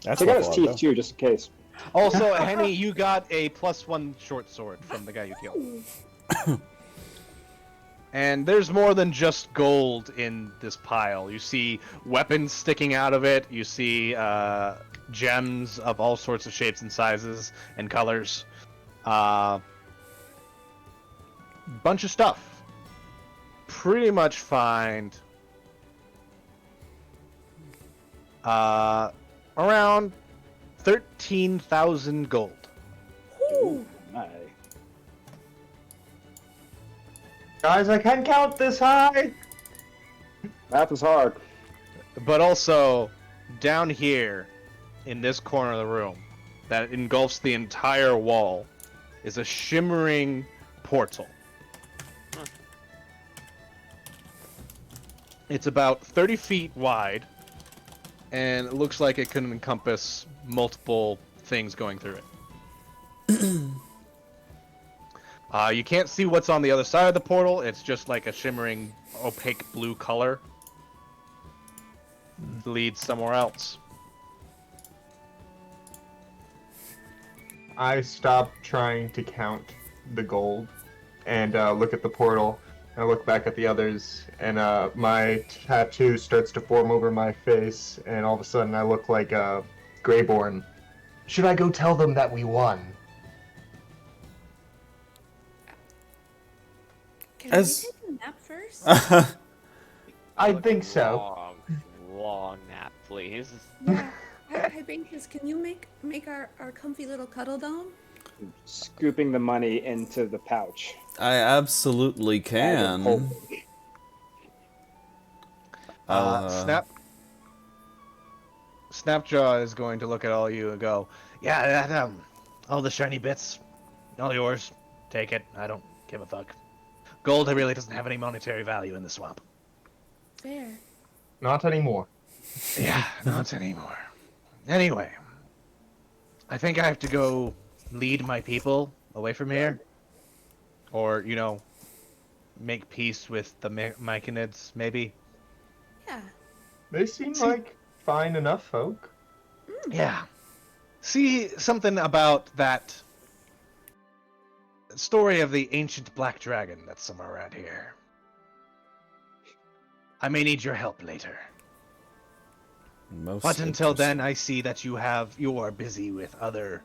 That's check out his level up, teeth though. too, just in case. Also, Henny, you got a +1 short sword from the guy you killed. And there's more than just gold in this pile. You see weapons sticking out of it. You see gems of all sorts of shapes and sizes and colors. Bunch of stuff. Pretty much find around 13,000 gold. Ooh, nice. Guys, I can count this high! Math is hard. But also, down here, in this corner of the room, that engulfs the entire wall, is a shimmering portal. It's about 30 feet wide, and it looks like it can encompass multiple things going through it. You can't see what's on the other side of the portal, it's just like a shimmering, opaque blue color. Leads somewhere else. I stop trying to count the gold and look at the portal. And I look back at the others, and my tattoo starts to form over my face, and all of a sudden I look like Greyborn. Should I go tell them that we won? Can As- we take a nap first? I think so. hopefully. He's just... Yeah. Hi, Basis, can you make our comfy little cuddle dome? Scooping the money into the pouch. I absolutely Bag of can. holding. I'll, Snapjaw is going to look at all you and go, "Yeah, that all the shiny bits, all yours. Take it. I don't give a fuck. Gold really doesn't have any monetary value in the swamp." Fair. Not anymore. Yeah, not anymore. Anyway, I think I have to go lead my people away from here, or make peace with the Myconids, maybe. Yeah. They seem See- like fine enough folk. Yeah. See something about that story of the ancient black dragon that's somewhere around here. I may need your help later. most But until then, interesting. I see that you are busy with other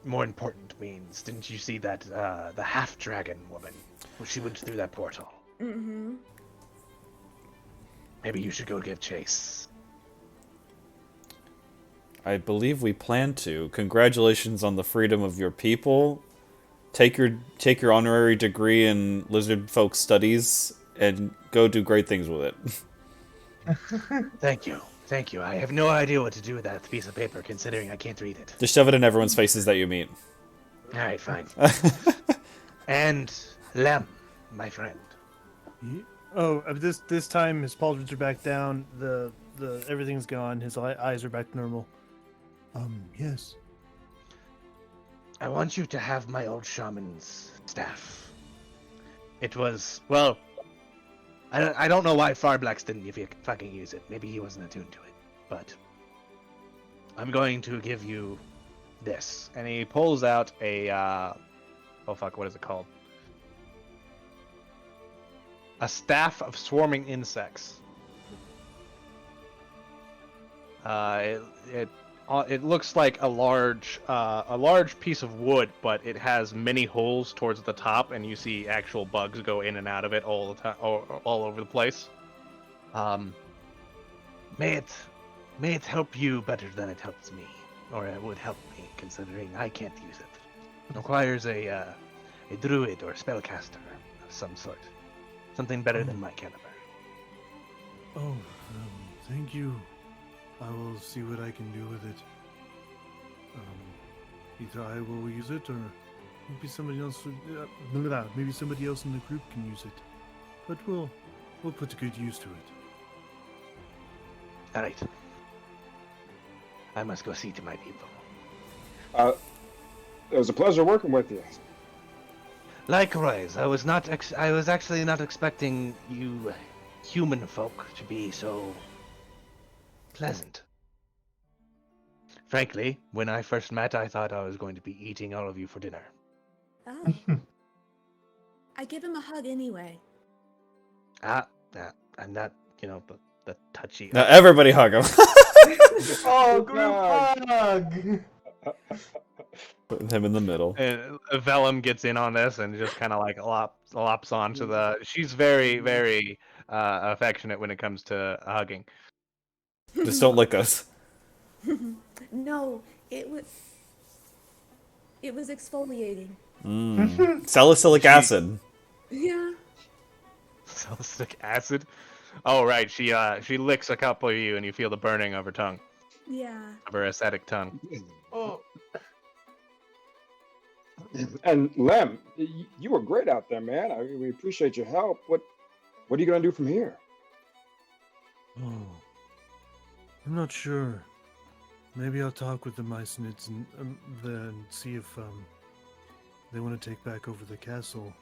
more important means. Didn't you see that the half dragon woman? She went through that portal. Mm-hmm. Maybe you should go give chase. I believe we plan to. Congratulations on the freedom of your people. Take your honorary degree in lizard folk studies and go do great things with it. Thank you. Thank you. I have no idea what to do with that piece of paper, considering I can't read it. Just shove it in everyone's faces that you meet. Alright, fine. And Lem, my friend. Oh, this time his pauldrons are back down. The everything's gone. His eyes are back to normal. Yes. I want you to have my old shaman's staff. It was, well, I don't know why Farblax didn't fucking use it. Maybe he wasn't attuned to it. But I'm going to give you this. And he pulls out a, oh fuck, what is it called? A staff of swarming insects. It looks like a large piece of wood, but it has many holes towards the top, and you see actual bugs go in and out of it all the time, all over the place. May it help you better than it helps me, or it would help me, considering I can't use it. It requires a druid or spellcaster of some sort, something better than my caliber. Oh, thank you. I will see what I can do with it. Either I will use it, or maybe somebody else. Maybe somebody else in the group can use it. But we'll put a good use to it. All right. I must go see to my people. It was a pleasure working with you. Likewise, I was actually not expecting you human folk to be so pleasant. Frankly, when I first met, I thought I was going to be eating all of you for dinner. Oh. I give him a hug anyway. I'm not, the touchy. Now everybody hug him. Oh, group hug! Put him in the middle. And Vellum gets in on this and just kind of like lops onto the. She's very, very affectionate when it comes to hugging. Just don't lick us. No, it was exfoliating. Salicylic acid. Yeah. Salicylic acid. Oh right, she licks a couple of you and you feel the burning of her tongue, Yeah. of her ascetic tongue. Oh, And Lem, you were great out there, man. We appreciate your help. What are you gonna do from here? Oh, I'm not sure. Maybe I'll talk with the Myconids and then see if they want to take back over the castle.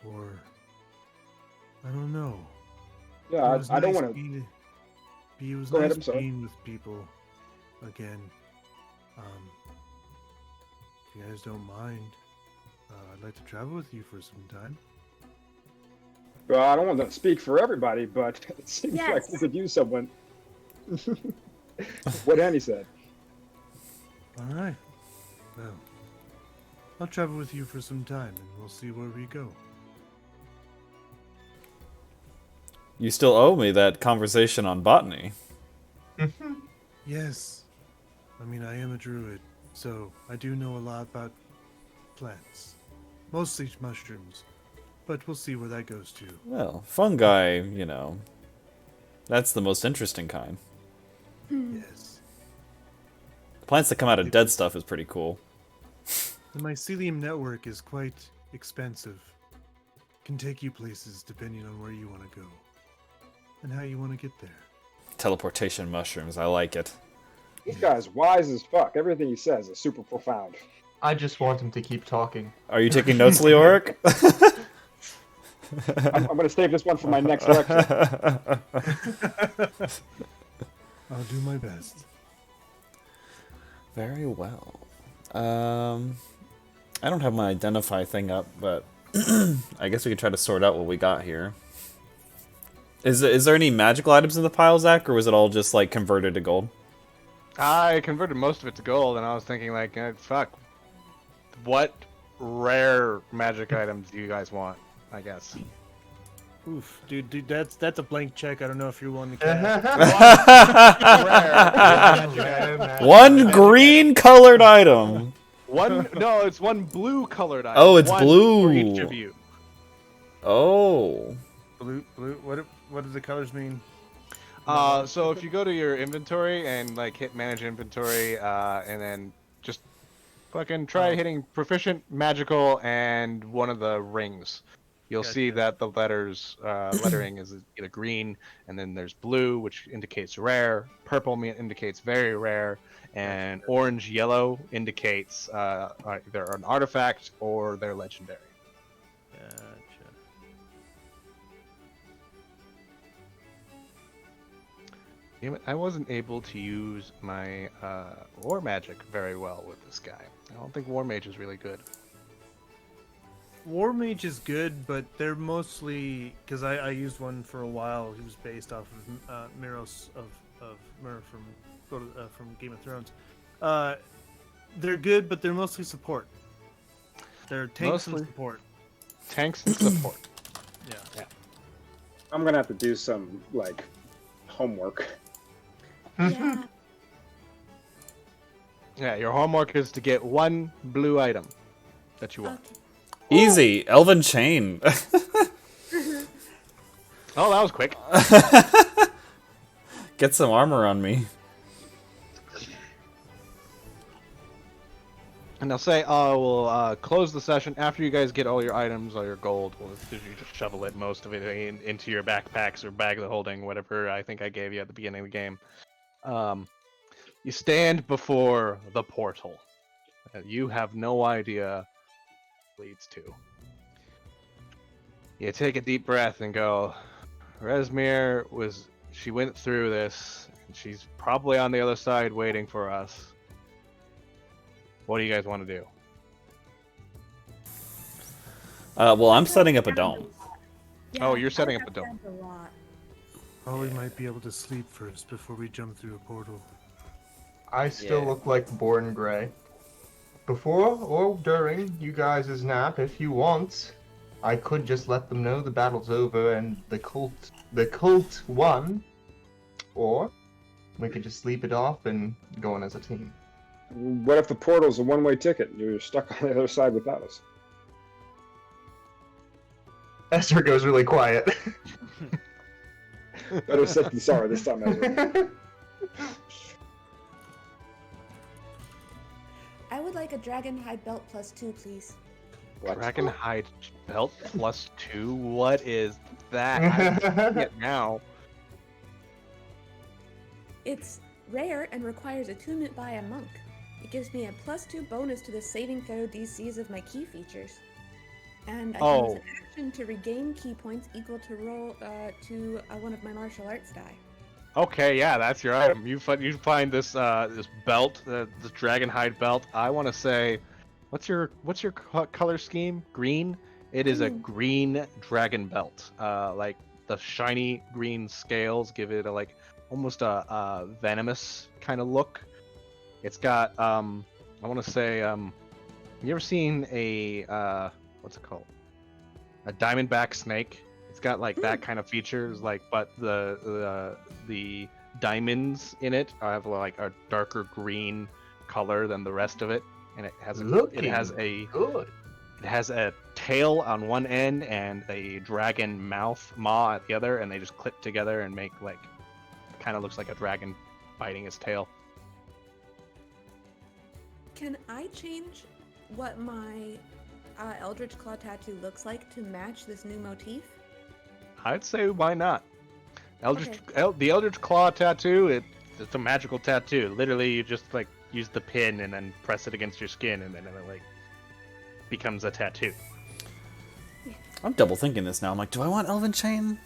Or I don't know. Yeah, It was I don't nice want to. being- It was Go ahead, nice I'm sorry. being with people again. If you guys don't mind, I'd like to travel with you for some time. Well, I don't want to speak for everybody, but it seems like we Yes. could use someone. What Annie said. All right. Well, I'll travel with you for some time, and we'll see where we go. You still owe me that conversation on botany. Yes. I mean, I am a druid, so I do know a lot about plants. Mostly mushrooms. But we'll see where that goes to. Well, fungi, you know, that's the most interesting kind. Yes. Plants that come out of dead stuff is pretty cool. The mycelium network is quite expansive. Can take you places depending on where you want to go. And how you want to get there. Teleportation mushrooms, I like it. This guy's wise as fuck. Everything he says is super profound. I just want him to keep talking. Are you taking notes, Leoric? I'm going to save this one for my next lecture. I'll do my best. Very well. I don't have my identify thing up, but I guess we can try to sort out what we got here. Is there any magical items in the pile, Zach, or was it all just like converted to gold? I converted most of it to gold, and I was thinking like, fuck, what rare magic items do you guys want? I guess. Oof, dude, that's a blank check. I don't know if you're willing to cash. One green colored item. It's one blue colored item. Oh, it's one blue. for each of you. Oh. Blue. What do the colors mean? So if you go to your inventory and like hit manage inventory, and then just fucking try hitting proficient, magical, and one of the rings, you'll see that the lettering is either green, and then there's blue, which indicates rare, purple indicates very rare, and orange yellow indicates either an artifact or they're legendary. Gotcha. Damn it, I wasn't able to use my war magic very well with this guy. I don't think war mage is really good. War Mage is good, but they're mostly because I used one for a while. He was based off of Miros of Mir from Game of Thrones. They're good, but they're mostly support. They're tanks and support. Tanks and support. Yeah. I'm going to have to do some, like, homework. Yeah. Yeah, your homework is to get one blue item that you want. Okay. Easy. Elven Chain. Oh, that was quick. Get some armor on me. And I'll say, we'll close the session after you guys get all your items, all your gold. Well, you just shovel it, most of it, into your backpacks or bag of holding, whatever I think I gave you at the beginning of the game. You stand before the portal. You have no idea what it leads to. You take a deep breath and go, Resmir she went through this, and she's probably on the other side waiting for us. What do you guys want to do? Well, I'm setting up a dome. Oh, you're setting I up a dome. have a lot. Probably might be able to sleep first before we jump through a portal. I still look like Born Grey. Before or during you guys' nap, if you want, I could just let them know the battle's over and the cult won. Or we could just sleep it off and go on as a team. What if the portal's a one-way ticket and you're stuck on the other side without us? Esther goes really quiet. Better safe than sorry this time, Ezra. I would like a dragon hide belt +2, please. What? Dragon hide belt +2? What is that? I don't see it now. It's rare and requires attunement by a monk. It gives me a +2 bonus to the saving throw DCs of my key features. And I can use an action to regain key points equal to roll to one of my martial arts die. Okay, yeah, that's your item. You find this this belt, this dragon hide belt. I want to say, what's your color scheme? Green. It is a green dragon belt. Like the shiny green scales give it a almost a venomous kind of look. It's got I want to say you ever seen a what's it called? A diamondback snake. It's got like that kind of features, like, but the diamonds in it have like a darker green color than the rest of it, and it has Looking good. it has a tail on one end and a dragon maw at the other, and they just clip together and make like kind of looks like a dragon biting its tail. Can I change what my Eldritch Claw tattoo looks like to match this new motif? I'd say why not? Okay. The Eldritch Claw tattoo, it's a magical tattoo. Literally, you just like use the pin and then press it against your skin, and then it like becomes a tattoo. I'm double thinking this now. I'm like, do I want Elven Chain?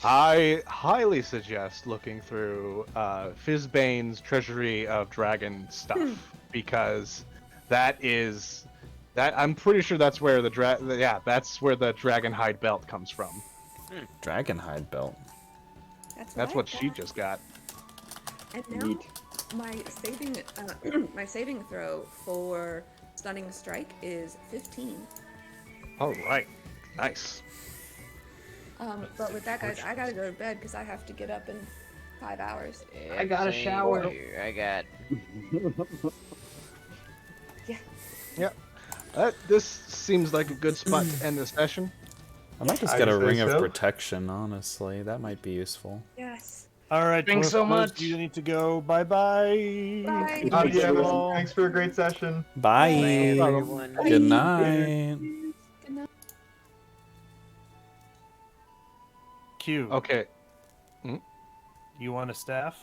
I highly suggest looking through Fizbane's Treasury of Dragon stuff because that I'm pretty sure that's where that's where the dragon hide belt comes from. Dragon hide belt. That's what she just got. And now Neat. my saving throw for stunning strike is 15. All right, nice. But with that, guys, I gotta go to bed because I have to get up in 5 hours. I got a Same shower. here. I got. Yeah. This seems like a good spot to end the session. I might just I'd get a say ring of so. protection, honestly. That might be useful. Yes. All right, Thanks so much. You need to go. Bye bye. Bye. Thanks, Yeah, everyone. thanks for a great session. Bye. Everyone. Good night. Q. Okay. You want a staff?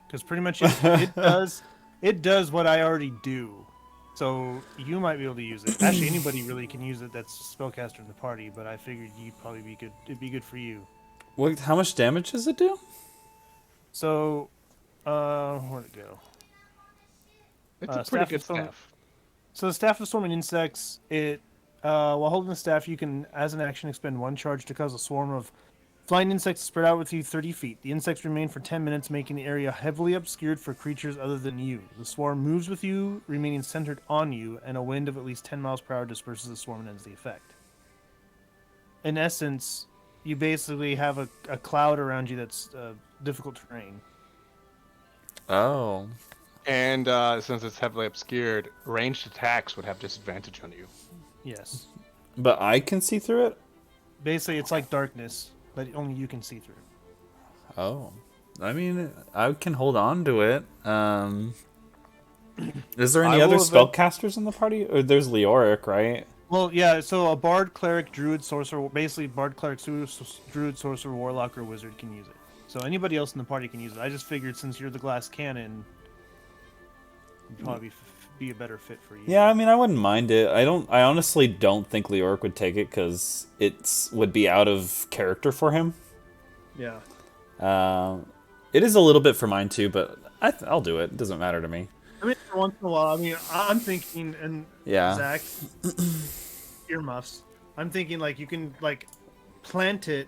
Because pretty much it does what I already do. So you might be able to use it. Actually, anybody really can use it that's a spellcaster in the party. But I figured you'd probably be good. It'd be good for you. What? How much damage does it do? So, where'd it go? It's a pretty Staff good of Storm- staff. So the Staff of Swarming Insects, while holding the staff, you can, as an action, expend 1 charge to cause a swarm of flying insects to spread out with you 30 feet. The insects remain for 10 minutes, making the area heavily obscured for creatures other than you. The swarm moves with you, remaining centered on you, and a wind of at least 10 miles per hour disperses the swarm and ends the effect. In essence, you basically have a cloud around you that's difficult terrain. Oh. And since it's heavily obscured, ranged attacks would have disadvantage on you. Yes. But I can see through it? Basically, it's like darkness, but only you can see through. Oh. I mean, I can hold on to it. Is there any I other will spellcasters in the party? Or there's Leoric, right? Well, yeah, so a bard, cleric, druid, sorcerer, basically bard, cleric, druid, sorcerer, warlock, or wizard can use it. So anybody else in the party can use it. I just figured since you're the glass cannon, it'd probably be a better fit for you. Yeah, I mean, I wouldn't mind it. I honestly don't think Leoric would take it because it would be out of character for him. Yeah. It is a little bit for mine too, but I'll do it. It doesn't matter to me. I mean, once in a while, I mean, I'm thinking, and Yeah. Zach, earmuffs. I'm thinking like you can like plant it